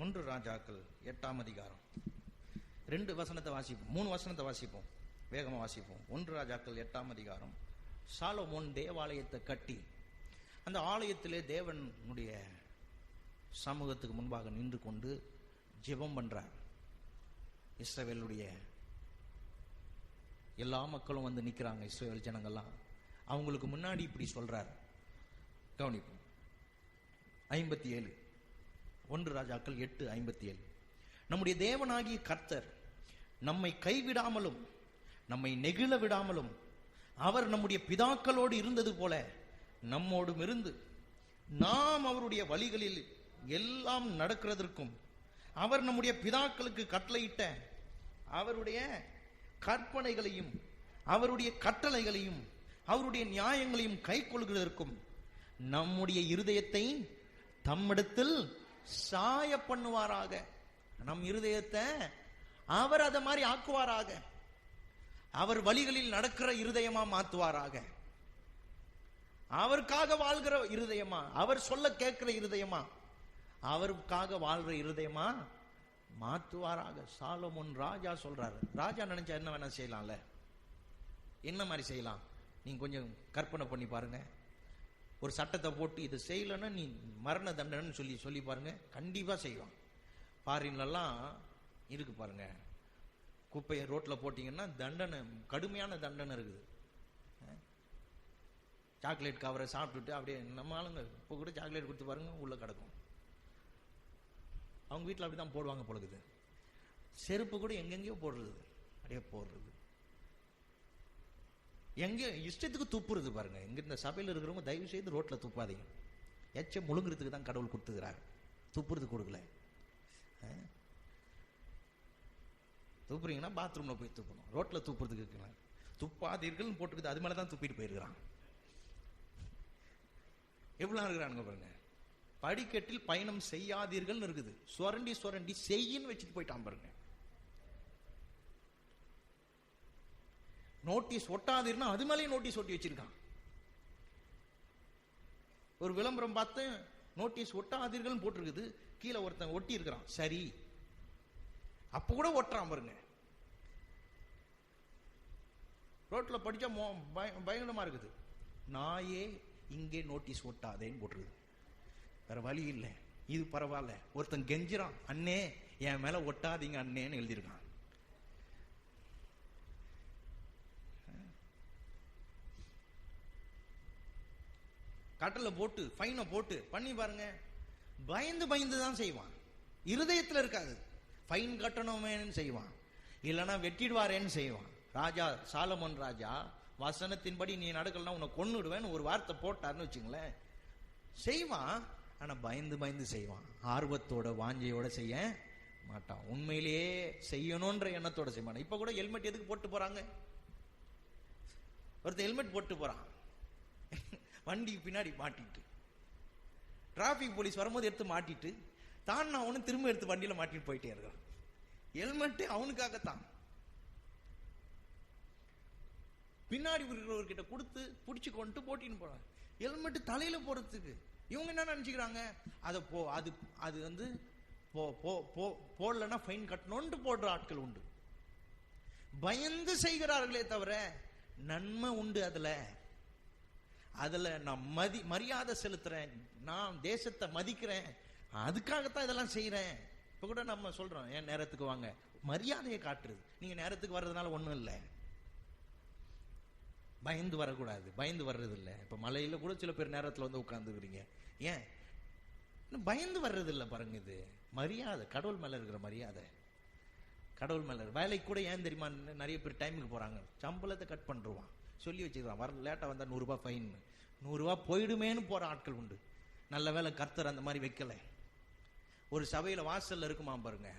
1 ராஜாக்கள் 8ஆம் அதிகாரம் 2 வசனத்தை வாசிப்போம், 3 வசனத்தை வாசிப்போம், வேகமா வாசிப்போம். 1 ராஜாக்கள் 8ஆம் அதிகாரம். சாலமோன் தேவாலயத்தை கட்டி அந்த ஆலயத்திலே தேவனுடைய சமூகத்துக்கு முன்பாக நின்று கொண்டு ஜெபம் பண்றார். இஸ்ரவேலுடைய எல்லா மக்களும் வந்து நிக்கிறாங்க, இஸ்ரவேல் ஜனங்கள்லாம். அவங்களுக்கு முன்னாடி இப்படி சொல்றார், கவனிப்போம். 57 1 ராஜாக்கள் 8:57. நம்முடைய தேவனாகிய கர்த்தர் நம்மை கைவிடாமலும் நம்மை நெகிழ விடாமலும் அவர் நம்முடைய பிதாக்களோடு இருந்தது போல நம்மோடும் இருந்து நாம் அவருடைய வழிகளில் எல்லாம் நடக்கிறதற்கும் அவர் நம்முடைய பிதாக்களுக்கு கட்டளையிட்ட அவருடைய கற்பனைகளையும் அவருடைய கட்டளைகளையும் அவருடைய நியாயங்களையும் கை கொள்கிறதற்கும் நம்முடைய இருதயத்தை தம்மிடத்தில் சாய பண்ணுவாராக. நம் இருதயத்தை அவர் அதை மாதிரி ஆக்குவாராக, அவர் வழிகளில் நடக்கிற இருதயமா மாத்துவாராக, அவருக்காக வாழ்கிற இருதயமா, அவர் சொல்ல கேட்கிற இருதயமா, அவருக்காக வாழ்ற இருதயமா மாத்துவாராக. சாலமோன் ராஜா சொல்றாரு. ராஜா நினைச்சா என்ன வேணா செய்யலாம்ல. என்ன மாதிரி செய்யலாம்? நீங்க கொஞ்சம் கற்பனை பண்ணி பாருங்க. ஒரு சட்டத்தை போட்டு இதை செய்யலைன்னா நீ மரண தண்டனைன்னு சொல்லி பாருங்க, கண்டிப்பா செய்வான். ஃபாரின்லாம் இருக்கு பாருங்க, குப்பையை ரோட்ல போட்டீங்கன்னா தண்டனை, கடுமையான தண்டனை இருக்குது. சாக்லேட் கவரை சாப்பிட்டுட்டு அப்படியே, நம்ம ஆளுங்க இப்போ கூட சாக்லேட் கொடுத்து பாருங்க உள்ள கிடக்கும். அவங்க வீட்டில் அப்படிதான் போடுவாங்க பொழுது. செருப்பு கூட எங்கெங்கயோ போடுறது, அப்படியே போடுறது, எங்க இஷ்டத்துக்கு துப்புறது பாருங்க. இங்க இந்த சபையில் இருக்கிறவங்க தயவு செய்து ரோட்ல துப்பாதீங்க. எச்ச முழுங்குறதுக்கு தான் கடவுள் கொடுத்துக்கிறார், துப்புறது கொடுக்கல. துப்புறீங்கன்னா பாத்ரூம்ல போய் துப்பணும், ரோட்ல துப்புறதுக்கு இருக்கலாம். துப்பாதீர்கள் போட்டுக்குது, அது மேலதான் துப்பிட்டு போயிருக்கிறான். எவ்வளவு இருக்கிறானுங்க பாருங்க. படிக்கட்டில் பயணம் செய்யாதீர்கள் இருக்குது, சுரண்டி சுரண்டி செய்யின்னு வச்சுட்டு போயிட்டான் பாருங்க. நோட்டீஸ் ஒட்டாதீர்னா அது மேலே நோட்டீஸ் ஒட்டி வச்சிருக்கான். ஒரு விளம்பரம் பார்த்து நோட்டீஸ் ஒட்டாதீர்கள் போட்டிருக்குது, கீழே ஒருத்தன் ஒட்டி இருக்கிறான், சரி அப்ப கூட ஒட்டுறான் பாருங்க. ரோட்ல படிச்சா பயங்கரமா இருக்குது. நாயே இங்கே நோட்டீஸ் ஒட்டாதேன்னு போட்டுருது, வேற வழி இல்லை. இது பரவாயில்ல, ஒருத்தன் கெஞ்சிரான், அண்ணே என் மேல ஒட்டாதீங்க அண்ணேன்னு எழுதியிருக்கான். கட்டளை போட்டு ஃபைனை போட்டு பண்ணி பாருங்க, பயந்து பயந்து தான் செய்வான், இருதயத்தில் இருக்காது. ஃபைன் கட்டணுமேன்னு செய்வான், இல்லைன்னா வெட்டிடுவாரேன்னு செய்வான். ராஜா சாலமோன் ராஜா வசனத்தின்படி நீ நடக்கலன்னா உன்னை கொன்னுடுவேன்னு ஒரு வார்த்தை போட்டார்னு வச்சுங்களேன், செய்வான். ஆனா பயந்து பயந்து செய்வான், ஆர்வத்தோட வாஞ்சையோட செய்ய மாட்டான், உண்மையிலேயே செய்யணும்ன்ற எண்ணத்தோட செய்ய மாட்டான். இப்ப கூட ஹெல்மெட் எதுக்கு போட்டு போறாங்க? ஒருத்தர் ஹெல்மெட் போட்டு போறான், வண்டிக்கு பின்னாடி மாட்டிட்டு, டிராபிக் போலீஸ் வரும்போது எடுத்து மாட்டிட்டு தான் அவனு திரும்ப எடுத்து வண்டியில மாட்டிட்டு போயிட்டே இருக்கான். ஹெல்மெட் அவனுக்காகத்தான். பின்னாடி இருக்கிறவர்கிட்ட கொடுத்து பிடிச்சு கொண்டு போட்டின்னு போறாங்க. ஹெல்மெட் தலையில போறதுக்கு இவங்க என்ன நினைச்சுக்கிறாங்க, அது வந்து போடலன்னா ஃபைன் கட்டணும்னு போடுற ஆட்கள் உண்டு. பயந்து செய்கிறார்களே தவிர நன்மை உண்டு அதுல நான் மரியாதை செலுத்துறேன், நான் தேசத்தை மதிக்கிறேன், அதுக்காகத்தான் இதெல்லாம் செய்யறேன். இப்ப கூட நம்ம சொல்றோம், ஏன் நேரத்துக்கு வாங்க, மரியாதையை காட்டுறது. நீங்க நேரத்துக்கு வர்றதுனால ஒண்ணும் இல்லை, பயந்து வரக்கூடாது, பயந்து வர்றது இல்லை. இப்ப மலையில கூட சில பேர் நேரத்துல வந்து உட்கார்ந்துக்கிறீங்க, ஏன் பயந்து வர்றது இல்லை பாருங்க. இது மரியாதை, கடவுள் மேல இருக்கிற மரியாதை, கடவுள் மேல. வேலைக்கு கூட ஏன் தெரியுமா நிறைய பேர் டைமுக்கு போறாங்க, சம்பளத்தை கட் பண்றான், சொல்லி வச்சுக்கிறான், வர லேட்டா வந்தா 100 ரூபாய் ஃபைன், 100 ரூபாய் போயிடுமேன்னு போற ஆட்கள் உண்டு. நல்ல வேலை கர்த்தர் அந்த மாதிரி வைக்கல. ஒரு சபையில வாசல்ல இருக்குமா பாருங்க,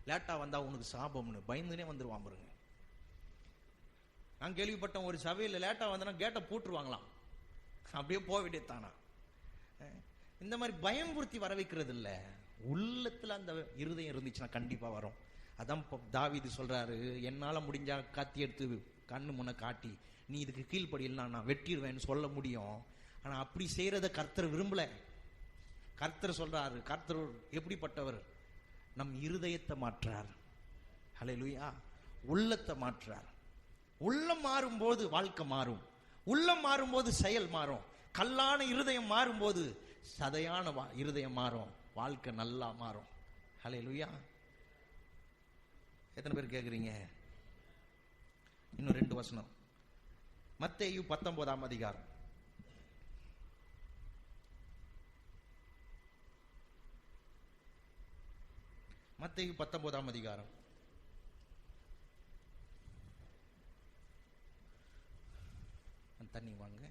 லேட்டா வந்தா உனக்கு சாபம்னு பயந்துனே வந்துருவான் பாருங்க. நான் கேள்விப்பட்டேன், ஒரு சபையில லேட்டா வந்தா கேட்டை போட்டுருவாங்களாம், அப்படியே போக வேண்டியதானா. இந்த மாதிரி பயம்புறுத்தி வர வைக்கிறது இல்ல, உள்ளத்துல அந்த இருதயம் இருந்துச்சுன்னா கண்டிப்பா வரும். அதான் தாவீது சொல்றாரு, என்னால முடிஞ்சா கத்தி எடுத்து கண்ணு முன்ன காட்டி நீ இதுக்கு கீழ்ப்படியலன்னா நான் வெட்டிடுவேன்னு சொல்ல முடியும். ஆனா அப்படி செய்யறத கர்த்தர் விரும்பல. கர்த்தர் சொல்றாரு, கர்த்தர் எப்படிப்பட்டவர், நம் இருதயத்தை மாற்றார். ஹல்லேலூயா. உள்ளத்தை மாற்றார். உள்ளம் மாறும்போது வாழ்க்கை மாறும், உள்ளம் மாறும்போது செயல் மாறும். கல்லான இருதயம் மாறும்போது சதையான இருதயம் மாறும், வாழ்க்கை நல்லா மாறும். ஹல்லேலூயா. எத்தனை பேர் கேக்குறீங்க? இன்னும் 2 வசனம். மத்தேயு 19ஆம் அதிகாரம். மத்தேயு 19ஆம் அதிகாரம். தண்ணி வாங்க.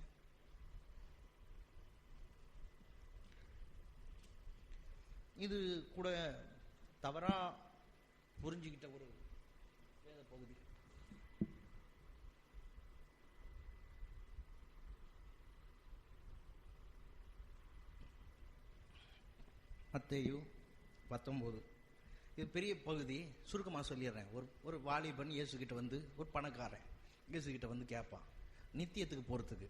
இது கூட தவறா புரிஞ்சுக்கிட்ட ஒரு வேத பகுதி. மத்தேயு 19. இது பெரிய பகுதி, சுருக்கமாக சொல்லிடுறேன். ஒரு வாலிபன் இயேசு கிட்ட வந்து, ஒரு பணக்காரன் இயேசு கிட்ட வந்து கேட்பான், நித்தியத்துக்கு போறதுக்கு,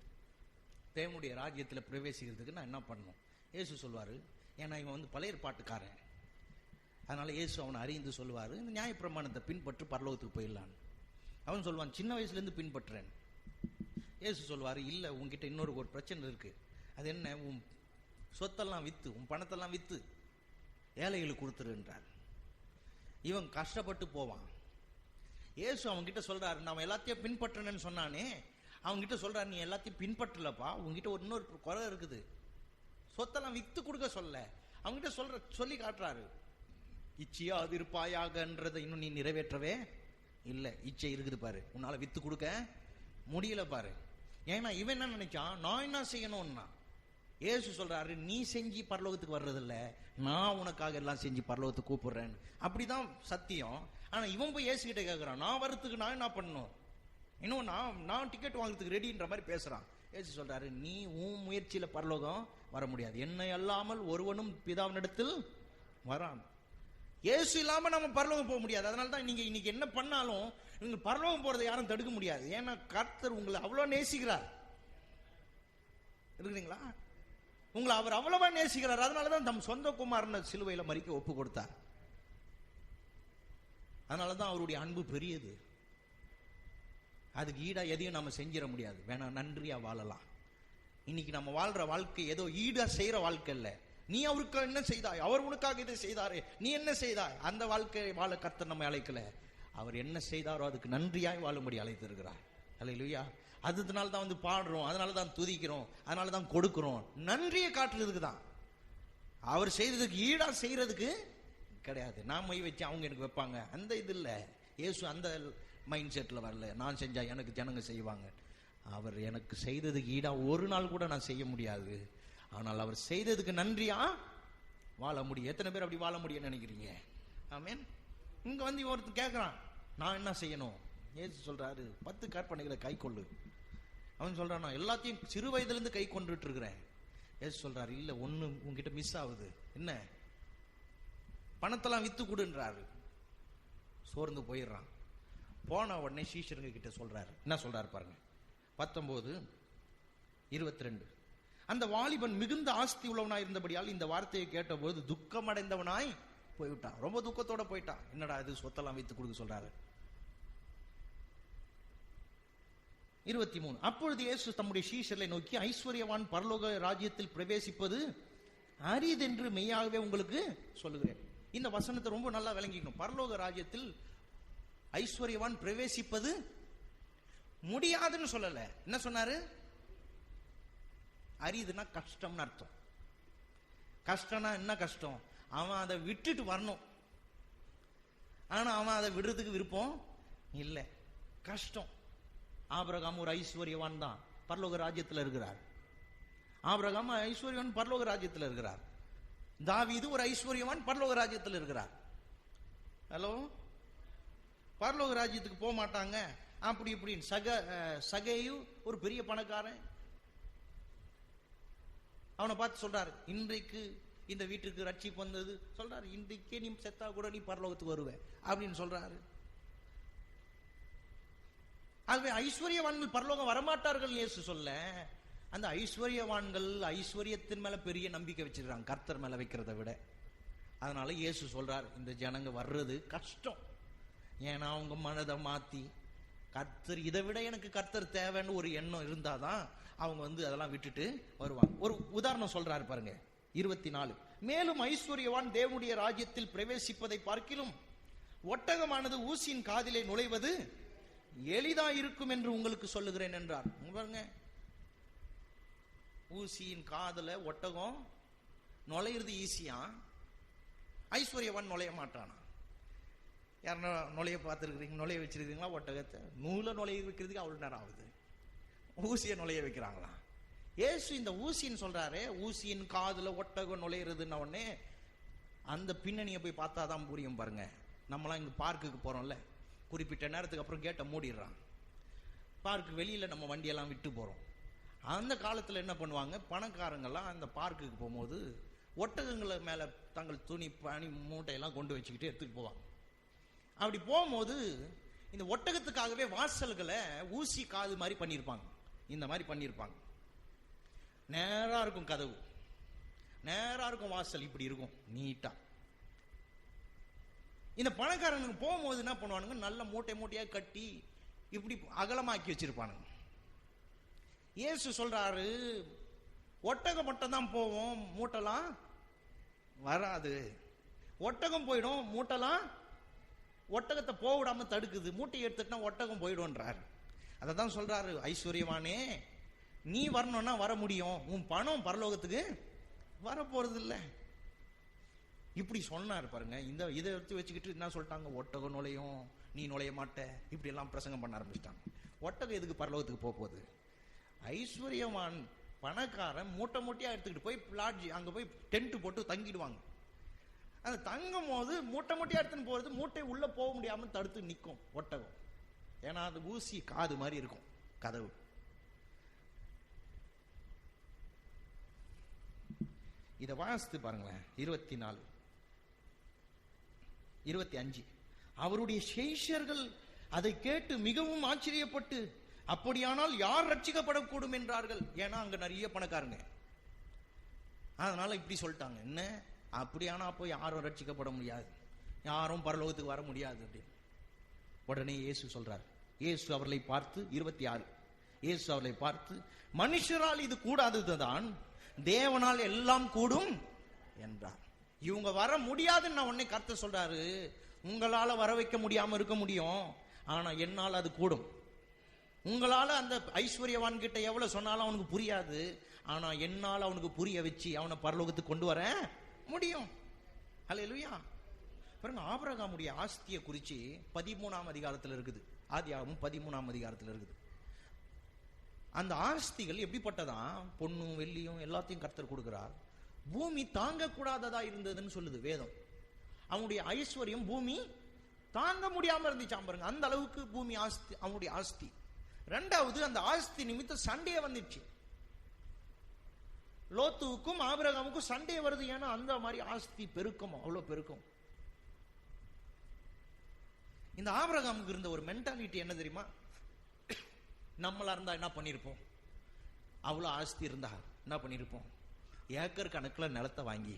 தேவனுடைய ராஜ்யத்தில் பிரவேசிக்கிறதுக்கு நான் என்ன பண்ணணும்? இயேசு சொல்வாரு, ஏன்னா இவன் வந்து பழைய பாட்டுக்காரன், அதனால இயேசு அவனை அறிந்து சொல்லுவாரு, இந்த நியாயப்பிரமாணத்தை பின்பற்று பரலோகத்துக்கு போயிடலான்னு. அவன் சொல்லுவான், சின்ன வயசுல இருந்து பின்பற்றுறேன். இயேசு சொல்லுவாரு, இல்ல உங்ககிட்ட இன்னொரு பிரச்சனை இருக்கு, அது என்ன? உன் சொத்தெல்லாம் வித்து, உன் பணத்தெல்லாம் வித்து ஏழைகளுக்கு கொடுத்துருன்றார். இவன் கஷ்டப்பட்டு போவான். இயேசு அவன்கிட்ட சொல்றாரு, நான் எல்லாத்தையும் பின்பற்றணும்னு சொன்னானே, அவன்கிட்ட சொல்றாரு, நீ எல்லாத்தையும் பின்பற்றலப்பா, உங்ககிட்ட இன்னொரு குறை இருக்குது, சொத்தெல்லாம் வித்து கொடுக்க சொல்ல. அவன்கிட்ட சொல்லி காட்டுறாரு, இச்சையா அது இருப்பாயாகன்றதை இன்னும் நீ நிறைவேற்றவே இல்லை. இச்சை இருக்குது பாரு, உன்னால வித்து கொடுக்க முடியல பாரு. ஏன்னா இவன் என்ன நினைச்சான், நான் என்ன செய்யணும்னா, இயேசு சொல்றாரு, நீ செஞ்சு பரலோகத்துக்கு வர்றதில்ல, நான் உனக்காக எல்லாம் செஞ்சு பரலோகத்துக்கு கூப்பிடுறேன். அப்படிதான் சத்தியம். ஆனா இவன் போய் இயேசு கிட்ட கேட்கிறான், நான் வர்றதுக்கு நான் என்ன பண்ணணும், இன்னும் நான் டிக்கெட் வாங்குறதுக்கு ரெடின்ற மாதிரி பேசுறான். இயேசு சொல்றாரு, நீ உன் முயற்சியில பரலோகம் வர முடியாது, என்னை அல்லாமல் ஒருவனும் பிதாவினிடத்தில் வரான். இயேசு இல்லாம நம்ம பரலோகம் போக முடியாது. அதனாலதான் நீங்க இன்னைக்கு என்ன பண்ணாலும் நீங்க பரலோகம் போறதை யாரும் தடுக்க முடியாது. ஏன்னா கர்த்தர் உங்களை அவ்வளவு நேசிக்கிறார். இருக்குங்களா? உங்களை அவர் அவ்வளவா நேசிக்கிறார். அதனாலதான் தம் சொந்த குமாரனை சிலுவையில மரிக்க ஒப்பு கொடுத்தார். அதனாலதான் அவருடைய அன்பு பெரியது. அதுக்கு ஈடா எதையும் நம்ம செஞ்சிட முடியாது. வேணா நன்றியா வாழலாம். இன்னைக்கு நம்ம வாழ்ற வாழ்க்கை ஏதோ ஈடா செய்யற வாழ்க்கை இல்ல. நீ அவருக்கு என்ன செய்தாய், அவர் உனக்காக இதை செய்தாரு, நீ என்ன செய்தாய், அந்த வாழ்க்கை வாழ கர்த்தர் நம்ம அழைக்கல. அவர் என்ன செய்தாரோ அதுக்கு நன்றியாய் வாழும்படி அழைத்திருக்கிறார். அல்லேலூயா. அதனால தான் வந்து பாடுறோம், அதனால தான் துதிக்கிறோம், அதனால தான் கொடுக்கிறோம். நன்றியை காட்டுறதுக்கு தான். அவர் செய்ததுக்கு ஈடா செய்யறதுக்கு கிடையாது. நான் மை வச்சு அவங்க எனக்கு வைப்பாங்க, அந்த இது இல்லை. இயேசு அந்த மைண்ட் செட்டில் வரல, நான் செஞ்சா எனக்கு ஜனங்க செய்வாங்க. அவர் எனக்கு செய்ததுக்கு ஈடா ஒரு நாள் கூட நான் செய்ய முடியாது. ஆனால் அவர் செய்ததுக்கு நன்றியா வாழ முடியும். எத்தனை பேர் அப்படி வாழ முடியும்னு நினைக்கிறீங்க? ஆமென். இங்க வந்து ஒருத்தர் கேட்கிறான், நான் என்ன செய்யணும்? இயேசு சொல்றாரு, 10 கற்பனைகளை கை கொள்ளு. அவன் சொல்றான், நான் எல்லாத்தையும் சிறு வயதுல இருந்து கை கொண்டுட்டு இருக்கிறேன். இயேசு சொல்றாரு, இல்ல ஒண்ணு உங்ககிட்ட மிஸ் ஆகுது. என்ன? பணத்தெல்லாம் வித்து கொடுன்றாரு. சோர்ந்து போயிடுறான். போன உடனே சீஷருங்க கிட்ட சொல்றாரு, என்ன சொல்றாரு பாருங்க, 19:22. அந்த வாலிபன் மிகுந்த ஆஸ்தி உள்ளவனாய் இருந்தபடியால் இந்த வார்த்தையை கேட்டபோது துக்கம் அடைந்தவனாய் போய்விட்டான். ரொம்ப துக்கத்தோட போயிட்டான். என்னடா இது, சொத்தெல்லாம் வைத்து கொடுக்க சொல்றாரு. 23. அப்பொழுது இயேசு தம்முடைய சீஷர்களை நோக்கி, ஐஸ்வர்யவான் பரலோக ராஜ்யத்தில் பிரவேசிப்பது அரிதென்று மெய்யாகவே உங்களுக்கு சொல்லுகிறேன். இந்த வசனத்தை ரொம்ப நல்லா விளங்கிக்கணும். பரலோக ராஜ்யத்தில் ஐஸ்வர்யவான் பிரவேசிப்பது முடியாதுன்னு சொல்லல. என்ன சொன்னாரு? அரிதுன்னா கஷ்டம்னு அர்த்தம். கஷ்டம்னா என்ன கஷ்டம்? அவன் அதை விட்டுட்டு வரணும், ஆனா அவன் அதை விடுறதுக்கு விருப்பம் இல்லை. கஷ்டம். ஆபிரகாம் ஒரு ஐஸ்வர்யவான் தான், பரலோக ராஜ்யத்தில் இருக்கிறார். ஆபிரகாம் ஐஸ்வர்யவான், பரலோக ராஜ்யத்தில் இருக்கிறார். தாவீது ஒரு ஐஸ்வர்யவான், பரலோக ராஜ்யத்தில் இருக்கிறார். ஹலோ, பரலோக ராஜ்யத்துக்கு போக மாட்டாங்க அப்படி இப்படின்னு. சகேயு ஒரு பெரிய பணக்காரன். அவனை பார்த்து சொல்றாரு, இன்றைக்கு இந்த வீட்டுக்கு ரட்சிப்பு வந்தது சொல்றாரு, இன்றைக்கே நீ செத்தா கூட நீ பரலோகத்துக்கு வருவ அப்படின்னு சொல்றாரு. ஆகவே ஐஸ்வர்யவான்கள் பரலோகம் வரமாட்டார்கள் இயேசு சொல்ல. அந்த ஐஸ்வர்யவான்கள் ஐஸ்வர்யத்தின் மேல பெரிய நம்பிக்கை வச்சிருக்காங்க, கர்த்தர் மேல வைக்கிறத விட. அதனால இயேசு சொல்றார், இந்த ஜனங்க வர்றது கஷ்டம். ஏன்னா அவங்க மனதை மாத்தி, கர்த்தர் இதை விட எனக்கு கர்த்தர் தேவைன்னு ஒரு எண்ணம் இருந்தாதான் அவங்க வந்து அதெல்லாம் விட்டுட்டு வருவாங்க. ஒரு உதாரணம் சொல்றாரு பாருங்க, 24. மேலும் ஐஸ்வர்யவான் தேவனுடைய ராஜ்யத்தில் பிரவேசிப்பதை பார்க்கிலும் ஒட்டகமானது ஊசியின் காதிலே நுழைவது எளிதா இருக்கும் என்று உங்களுக்கு சொல்லுகிறேன் என்றார். பாருங்க, ஊசியின் காதுல ஒட்டகம் நுழையிறது ஈஸியா, ஐஸ்வர்யவான் நுழைய மாட்டானா? யாருன்னா நுழைய பார்த்துருக்கிறீங்க, நுழைய வச்சிருக்கீங்களா? ஒட்டகத்தை நூலை நுழைய வைக்கிறதுக்கு அவ்வளவு நேரம் ஆகுது, ஊசியை நுழைய வைக்கிறாங்களா? ஏசு இந்த ஊசின்னு சொல்றாரு, ஊசியின் காதுல ஒட்டகம் நுழையிறதுன்ன உடனே அந்த பின்னணியை போய் பார்த்தா தான் புரியும். பாருங்க, நம்மளாம் இங்க பார்க்குக்கு போறோம்ல, குறிப்பிட்ட நேரத்துக்கு அப்புறம் கேட்டை மூடிடுறான். பார்க்கு வெளியில நம்ம வண்டியெல்லாம் விட்டு போறோம். அந்த காலத்துல என்ன பண்ணுவாங்க, பணக்காரங்கெல்லாம் அந்த பார்க்குக்கு போகும்போது ஒட்டகங்களை மேல தங்கள் துணி பனி மூட்டையெல்லாம் கொண்டு வச்சுக்கிட்டு எடுத்துட்டு போவாங்க. அப்படி போகும்போது இந்த ஒட்டகத்துக்காகவே வாசல்களை ஊசி காது மாதிரி பண்ணியிருப்பாங்க. இந்த மாதிரி பண்ணியிருப்பாங்க. நேரா இருக்கும் கதவு, நேரா இருக்கும் வாசல், இப்படி இருக்கும் நீட்டா. இந்த பணக்காரனுக்கு போகும்போது என்ன பண்ணுவானுங்க, நல்ல மூட்டை மூட்டையா கட்டி இப்படி அகலமாக்கி வச்சிருப்பானுங்க. இயேசு சொல்றாரு, ஒட்டகம் மட்டும் தான் போவோம், மூட்டைலாம் வராது. ஒட்டகம் போயிடும், மூட்டைலாம் ஒட்டகத்தை போக விடாம தடுக்குது. மூட்டையை எடுத்துட்டா ஒட்டகம் போயிடும்ன்றார். அதை தான் சொல்றாரு, ஐஸ்வர்யவானே நீ வரணும்னா வர முடியும், உன் பணம் பரலோகத்துக்கு வர போறது இல்லை. இப்படி சொன்னார் பாருங்க. இந்த இதை எடுத்து வச்சுக்கிட்டு என்ன சொல்லிட்டாங்க, ஒட்டகம் நுழையும், நீ நுழைய மாட்ட, இப்படி எல்லாம் பிரசங்கம் பண்ண ஆரம்பிச்சிட்டாங்க. ஒட்டகம் எதுக்கு பரலோகத்துக்கு போக போகுது? ஐஸ்வர்யவான் பணக்காரன் மூட்டை மூட்டையா எடுத்துக்கிட்டு போய் லாட்ஜ் அங்க போய் டென்ட் போட்டு தங்கிடுவாங்க. அது தங்கும் போது மூட்டை மூட்டையா எடுத்துன்னு போறது, மூட்டை உள்ள போக முடியாம தடுத்து நிற்கும் ஒட்டகம். ஏன்னா அது ஊசி காது மாதிரி இருக்கும் கதவு. இதை வாசித்து பாருங்களேன். 24, 25. அவருடைய சேஷர்கள் அதை கேட்டு மிகவும் ஆச்சரியப்பட்டு, அப்படியானால் யார் ரட்சிக்கப்படக்கூடும் என்றார்கள். ஏன்னா அங்க நிறைய பணக்காரங்க, அதனால இப்படி சொல்லிட்டாங்க. என்ன அப்படியானா அப்போ யாரும் ரட்சிக்கப்பட முடியாது, யாரும் பரலோகத்துக்கு வர முடியாது அப்படின்னு. உடனே இயேசு சொல்றார். இயேசு அவர்களை பார்த்து 26, இயேசு அவர்களை பார்த்து, மனுஷரால் இது கூடாததுதான், தேவனால் எல்லாம் கூடும் என்றார். இவங்க வர முடியாதுன்னு நான் உடனே கர்த்தர் சொல்றாரு, உங்களால வர வைக்க முடியாம இருக்க முடியும், ஆனா என்னால் அது கூடும். உங்களால அந்த ஐஸ்வர்யவான் கிட்ட எவ்வளவு சொன்னாலும் அவனுக்கு புரியாது, ஆனா என்னால் அவனுக்கு புரிய வச்சு அவனை பரலோகத்துக்கு கொண்டு வர முடியும். ஹல்லேலூயா. பாருங்க, ஆபிரகாமுடைய ஆஸ்தியை குறிச்சு 13ஆம் அதிகாரத்தில் இருக்குது. ஆதியாகமம் 13ஆம் அதிகாரத்தில் இருக்குது. அந்த ஆஸ்திகள் எப்படிப்பட்டதா, பொன்னும் வெள்ளியும் எல்லாத்தையும் கர்த்தர் கொடுக்கிறார். பூமி தாங்க கூடாததா இருந்ததுன்னு சொல்லுது வேதம். அவனுடைய ஐஸ்வர்யம் பூமி தாங்க முடியாம இருந்துச்சாம் பாருங்க. அந்த அளவுக்கு பூமி ஆஸ்தி அவனுடைய ஆஸ்தி. ரெண்டாவது, அந்த ஆஸ்தி நிமித்தம் சண்டையே வந்துச்சு. லோத்துவுக்கும் ஆபிரகாமுக்கும் சண்டை வருது. ஏன்னா அந்த மாதிரி ஆஸ்தி பெருக்கம், அவ்வளவு பெருக்கம். இந்த ஆபிரகாமுக்கு இருந்த ஒரு மென்டாலிட்டி என்ன தெரியுமா? நம்மளா இருந்தா என்ன பண்ணிருப்போம்? அவ்வளவு ஆஸ்தி இருந்தா என்ன பண்ணிருப்போம்? ஏக்கர் கணக்கில் நிலத்தை வாங்கி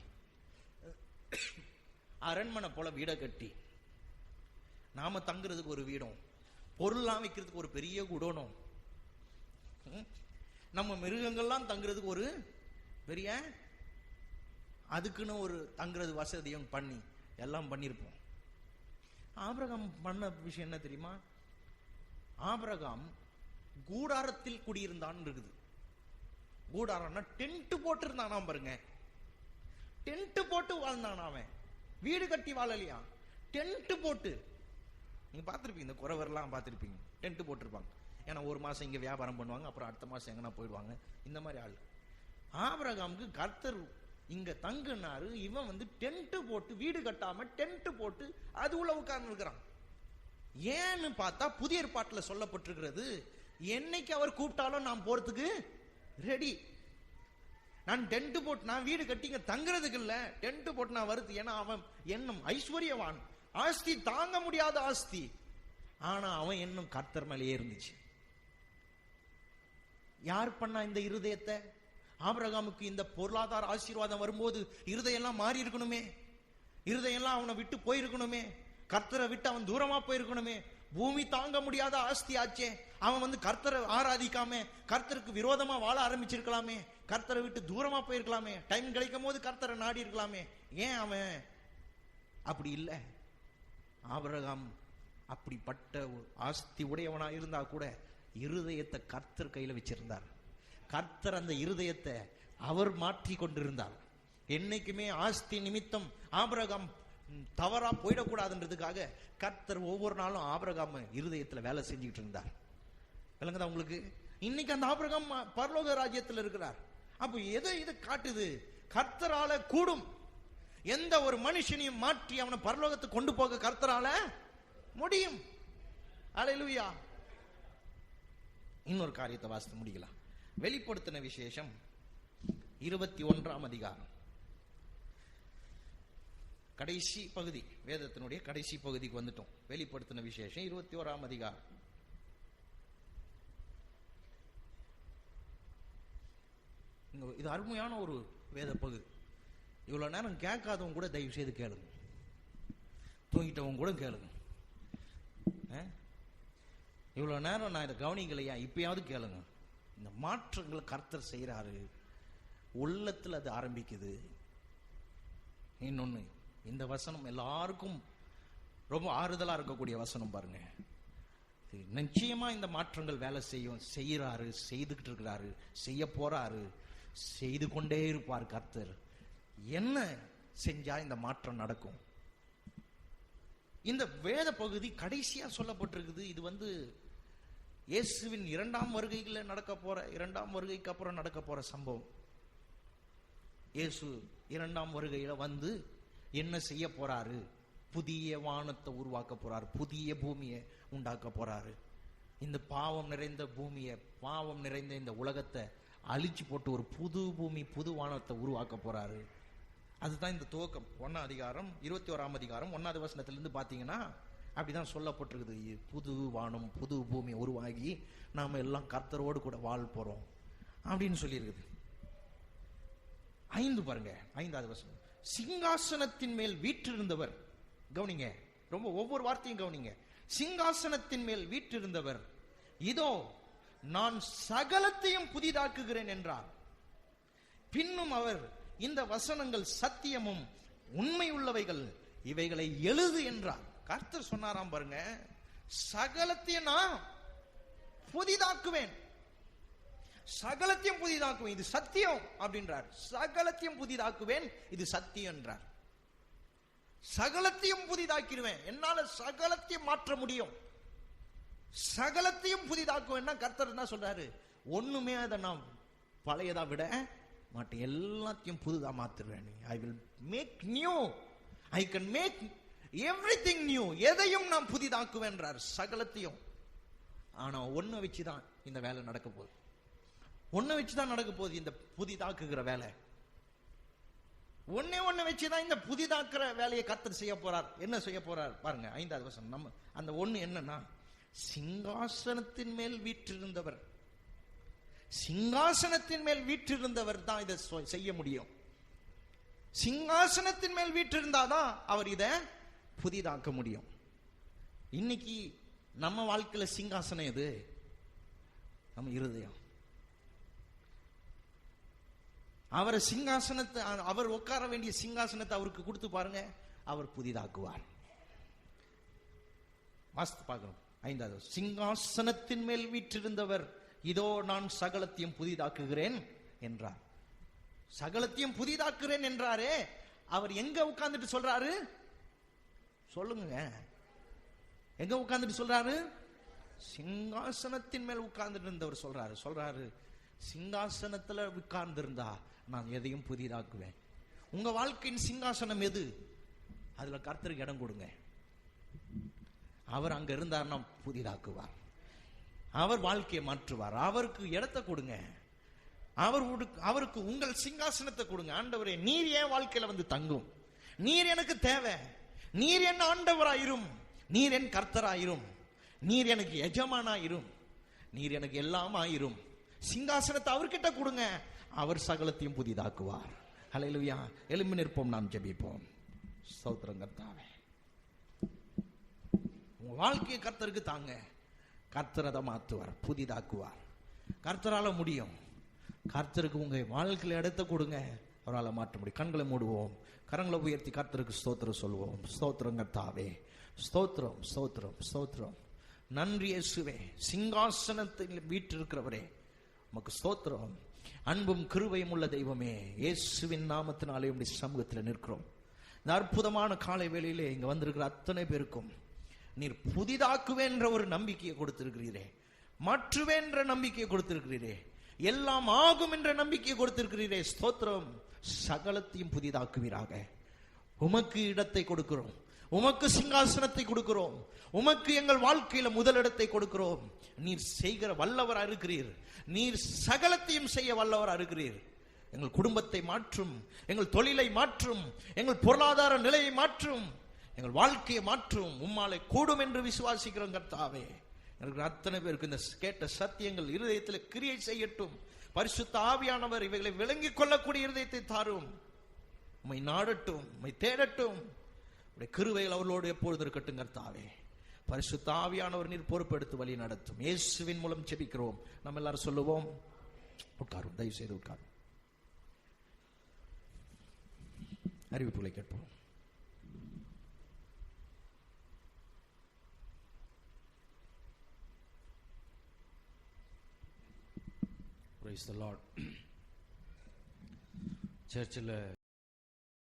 அரண்மனை போல வீடை கட்டி, நாம தங்குறதுக்கு ஒரு வீடும், பொருள்லாம் வைக்கிறதுக்கு ஒரு பெரிய குடோனும், நம்ம மிருகங்கள்லாம் தங்குறதுக்கு ஒரு பெரிய அதுக்குன்னு ஒரு தங்குறது வசதியும் பண்ணி எல்லாம் பண்ணிருப்போம். ஆபிரகாம் பண்ண விஷயம் என்ன தெரியுமா? ஆபிரகாம் கூடாரத்தில் குடியிருந்தான் இருக்குது. கூடாரம்னா டென்ட் போட்டு இருந்தான் பாருங்க. டென்ட் போட்டு வாழ்ந்தான் அவன். வீடு கட்டி வாழலையா, டென்ட் போட்டு. நீங்க பார்த்திருப்பீங்க, இந்த குறவர்லாம் பார்த்திருப்பீங்க, டென்ட் போட்டிருப்பாங்க. ஏன்னா ஒரு மாசம் இங்க வியாபாரம் பண்ணுவாங்க, அப்புறம் அடுத்த மாசம் எங்கன்னா போயிடுவாங்க. இந்த மாதிரி ஆள். ஆபிரகாமுக்கு கர்த்தர் இங்க தங்குனாரு. இவன் வந்து டென்ட் போட்டு, வீடு கட்டாம டென்ட் போட்டு அது உள்ள உட்கார்ந்து இருக்கிறான். ஏன்னு பார்த்தா புதிய ஏற்பாட்டில் சொல்லப்பட்டிருக்கிறது, என்னைக்கு அவர் கூப்பிட்டாலும் நான் போறதுக்கு ரெடி. நான் டென்ட் போட்டு, நான் வீடு கட்டி இங்க தங்குறதுக்கு இல்ல, டென்ட் போட்டு நான் வருது. ஏன்னா அவன் எண்ணம் ஐஸ்வர்யவான், ஆஸ்தி தாங்க முடியாத ஆஸ்தி. ஆனா அவன் எண்ணம் கர்த்தர் மேலேயே இருந்துச்சு. யார் பண்ணா இந்த இருதயத்தை? ஆபிரகாமுக்கு இந்த பொருளாதார ஆசீர்வாதம் வரும்போது இருதயெல்லாம் மாறி இருக்கணுமே, இருதயெல்லாம் அவனை விட்டு போயிருக்கணுமே, கர்த்தரை விட்டு அவன் தூரமா போயிருக்கணுமே. பூமி தாங்க முடியாத ஆஸ்தி ஆச்சே. அவன் வந்து கர்த்தரை ஆராதிக்காம கர்த்தருக்கு விரோதமா வாழ ஆரம்பிச்சிருக்கலாமே, கர்த்தரை விட்டு தூரமா போயிருக்கலாமே, டைம் கிடைக்கும் போது கர்த்தரை நாடி இருக்கலாமே. ஏன் அவன் அப்படி இல்லை? ஆபிரகாம் அப்படிப்பட்ட ஆஸ்தி உடையவனா இருந்தா கூட இருதயத்தை கர்த்தர் கையில வச்சிருந்தார். கர்த்தர் அந்த இருதயத்தை அவர் மாற்றி கொண்டிருந்தார். என்னைக்குமே ஆஸ்தி நிமித்தம் ஆபிரகாம் தவறா போயிடக்கூடாதுன்றதுக்காக கர்த்தர் ஒவ்வொரு நாளும் ஆபிரகாம் இருதயத்துல வேலை செஞ்சுக்கிட்டு இருந்தார். விளங்குதா உங்களுக்கு? இன்னைக்கு அந்த ஆபிரகாம் பரலோக ராஜ்யத்தில் இருக்கிறார். அப்ப எதை இது காட்டுது? கர்த்தரால கூடும். எந்த ஒரு மனுஷனையும் மாற்றி அவனை பரலோகத்துக்கு கொண்டு போக கர்த்தரால முடியும். அல்லேலூயா. இன்னொரு காரியத்தை வாசித்து முடிக்கலாம். வெளிப்படுத்தின விசேஷம் 21ஆம் அதிகாரம் கடைசி பகுதி, வேதத்தினுடைய கடைசி பகுதிக்கு வந்துட்டோம். வெளிப்படுத்தின விசேஷம் 21ஆம் அதிகாரம். இது அருமையான ஒரு வேத பகுதி. இவ்வளவு நேரம் கேட்காதவங்க கூட தயவு செய்து கேளுங்க, தூங்கிட்டவங்க கூட கேளுங்க. இவ்வளவு நேரம் நான் இதை கவனிக்கலையா, இப்பயாவது கேளுங்க. இந்த மாற்றங்களை கர்த்தர் செய்யறாரு. உள்ளத்துல அது ஆரம்பிக்குது. இன்னொன்னு, இந்த வசனம் எல்லாருக்கும் ரொம்ப ஆறுதலா இருக்கக்கூடிய வசனம் பாருங்க. நிச்சயமா இந்த மாற்றங்கள் வேலை செய்யறாரு, செய்துகிட்டு இருக்கிறாரு, செய்ய போறாரு, செய்து கொண்டே இருப்பார் கர்த்தர். என்ன செஞ்சா இந்த மாற்றம் நடக்கும்? இந்த வேத பகுதி கடைசியா சொல்லப்பட்டிருக்குது. இது இயேசுவின் இரண்டாம் வருகைக்கு அப்புறம் நடக்க போற சம்பவம். இயேசு இரண்டாம் வருகையில என்ன செய்ய போறாரு? புதிய வானத்தை உருவாக்க போறாரு, புதிய பூமியை உண்டாக்க போறாரு. இந்த பாவம் நிறைந்த பூமியை, பாவம் நிறைந்த இந்த உலகத்தை அழிச்சு போட்டு ஒரு புது பூமி, புது வானத்தை உருவாக்க போறாரு. அதுதான் இந்த துவக்கம். 1ஆம் அதிகாரம் 21ஆம் அதிகாரம் 1வது வசனத்திலிருந்து பாத்தீங்கன்னா அப்படிதான் சொல்லப்பட்டிருக்குது. புது வானம், புது பூமி உருவாகி நாம எல்லாம் கர்த்தரோடு கூட வாழ போறோம் அப்படின்னு சொல்லியிருக்குது. 5 பாருங்க, 5வது வசனம். சிங்காசனத்தின் மேல் வீற்றிருந்தவர், கவனிங்க, ரொம்ப ஒவ்வொரு வார்த்தையும் கவனிங்க. சிங்காசனத்தின் மேல் வீற்றிருந்தவர், இதோ நான் சகலத்தையும் புதிதாக்குகிறேன் என்றார். பின்னும் அவர், இந்த வசனங்கள் சத்தியமும் உண்மை உள்ளவைகள், இவைகளை எழுது என்றார். கர்த்தர் சொன்னாராம் பாருங்க, சகலத்தையும் நான் புதிதாக்குவேன், சகலத்தையும் புதிதாக்குவேன், இது சத்தியம் அப்படின்றார். சகலத்தையும் புதிதாக்குவேன், இது சத்தியம் என்றார். சகலத்தையும் புதிதாக்கிடுவேன், என்னால சகலத்தையும் மாற்ற முடியும், சகலத்தையும் புதிதாக்குவேன். கர்த்தர் என்ன சொல்றாரு? ஒண்ணுமே அதை நான் பழையதா விட மாட்டேன், எல்லாத்தையும் புதுதா மாத்துறேன். I will make new, I can make everything new. எதையும் நான் புதிதாக்குவேன்றார், சகலத்தையும். ஆனா ஒண்ணு வச்சுதான் இந்த வேலை நடக்க போகுது, ஒண்ணு வச்சுதான் நடக்க போகுது இந்த புதிதாக்குகிற வேலை. ஒண்ணு வச்சுதான் இந்த புதிதாக்குற வேலையை கர்த்தர் செய்ய போறார். என்ன செய்ய போறார் பாருங்க, 5வது வசனம். நம்ம அந்த ஒண்ணு என்னன்னா, சிங்காசனத்தின் மேல் வீற்றிருந்தவர், சிங்காசனத்தின் மேல் வீற்றிருந்தவர் தான் இதை செய்ய முடியும். சிங்காசனத்தின் மேல் வீற்றிருந்தாதான் அவர் இதை புதிதாக்க முடியும். இன்னைக்கு நம்ம வாழ்க்கையில சிங்காசனம் எது? நம்ம இருதயம். அவரை சிங்காசனத்தை, அவர் உட்கார வேண்டிய சிங்காசனத்தை அவருக்கு கொடுத்து பாருங்க, அவர் புதிதாக்குவார். வாஸ்து பார்க்கணும். 5வது, சிங்காசனத்தின் மேல் வீற்றிருந்தவர், இதோ நான் சகலத்தையும் புதிதாக்குகிறேன் என்றார். சகலத்தையும் புதிதாக்குகிறேன் என்றாரே, அவர் எங்க உட்கார்ந்துட்டு சொல்றாரு? சொல்லுங்க, எங்க உட்கார்ந்துட்டு சொல்றாரு? சிங்காசனத்தின் மேல் உட்கார்ந்துட்டு இருந்தவர் சொல்றாரு, சிங்காசனத்துல உட்கார்ந்து இருந்தா நான் எதையும் புதிதாக்குவேன். உங்க வாழ்க்கையின் சிங்காசனம் எது? அதுல கர்த்தருக்கு இடம் கொடுங்க. அவர் அங்க இருந்தார்னா புதிதாக்குவார், அவர் வாழ்க்கையை மாற்றுவார். அவருக்கு இடத்தை கொடுங்க, அவருக்கு உங்கள் சிங்காசனத்தை கொடுங்க. ஆண்டவரே, நீர் என் வாழ்க்கையில தங்கும், நீர் எனக்கு தேவை, நீர் என் ஆண்டவராயிரும், நீர் என் கர்த்தராயிரும், நீர் எனக்கு எஜமானாயிரும், நீர் எனக்கு எல்லாம் ஆயிரும். சிங்காசனத்தை அவர்கிட்ட கொடுங்க, அவர் சகலத்தையும் புதிதாக்குவார். ஹல்லேலூயா. எழும்பி நிற்போம், நாம் ஜெபிப்போம். ஸ்தோத்திரம் கர்த்தாவே, உங்க வாழ்க்கையை கர்த்தருக்கு தாங்க, கர்த்தர் அதை மாற்றுவார், புதிதாக்குவார். கர்த்தரால முடியும். கர்த்தருக்கு உங்க வாழ்க்கையில இடத்தை கொடுங்க, அவரால் மாற்ற முடியும். கண்களை மூடுவோம், கரங்களை உயர்த்தி கர்த்தருக்கு ஸ்தோத்திரம் சொல்லுவோம். ஸ்தோத்திரம் கர்த்தாவே, ஸ்தோத்திரம் ஸ்தோத்திரம் ஸ்தோத்திரம். நன்றி இயேசுவே, சிங்காசனத்தில் வீற்றிருக்கிறவரே, உமக்கு ஸ்தோத்திரம். அன்பும் கிருபையும் உள்ள தெய்வமே, இயேசுவின் நாமத்தினாலே உம்முடைய சமூகத்தில் நிற்கிறோம். இந்த அற்புதமான காலை வேளையிலே இங்க வந்திருக்கிற அத்தனை பேருக்கும் நீர் புதிதாக்குவேன்ற ஒரு நம்பிக்கையை கொடுத்திருக்கிறீரே, மாற்றுவேன்ற நம்பிக்கையை கொடுத்திருக்கிறீரே, எல்லாம் ஆகும் என்ற நம்பிக்கையை கொடுத்திருக்கிறீரே. ஸ்தோத்திரம். சகலத்தையும் புதிதாக்குவீராக. உமக்கு இடத்தை கொடுக்கிறோம், உமக்கு சிங்காசனத்தை கொடுக்கிறோம், உமக்கு எங்கள் வாழ்க்கையில முதலிடத்தை கொடுக்கிறோம். நீர் செய்கிற வல்லவரா இருக்கிறீர், நீர் சகலத்தையும் செய்ய வல்லவரா இருக்கிறீர். எங்கள் குடும்பத்தை மாற்றும், எங்கள் தொழிலை மாற்றும், எங்கள் பொருளாதார நிலையை மாற்றும், எங்கள் வாழ்க்கையை மாற்றும். உம்மாலே கூடும் என்று விசுவாசிக்கிறோம் கர்த்தாவே. எங்களுக்கு அத்தனை பேருக்கு இந்த கேட்ட சத்தியங்கள் இருதயத்தில் கிரியை செய்யட்டும். பரிசுத்த ஆவியானவர் இவைகளை விளங்கிக் கொள்ளக்கூடிய இருதயத்தை தாரும். உம்மை நாடட்டும், உம்மை தேடட்டும். கிருபைகள் அவர்களோடு எப்பொழுது இருக்கட்டும் கர்த்தாவே. பரிசுத்த ஆவியானவர் நீர் பொறுப்பெடுத்து வழி நடத்தும். இயேசுவின் மூலம் ஜெபிக்கிறோம். நம்ம எல்லாரும் சொல்லுவோம். உட்காரும், தயவு செய்து உட்காரும். அறிவிப்புகளை கேட்போம். Praise the Lord. சர்ச்சில்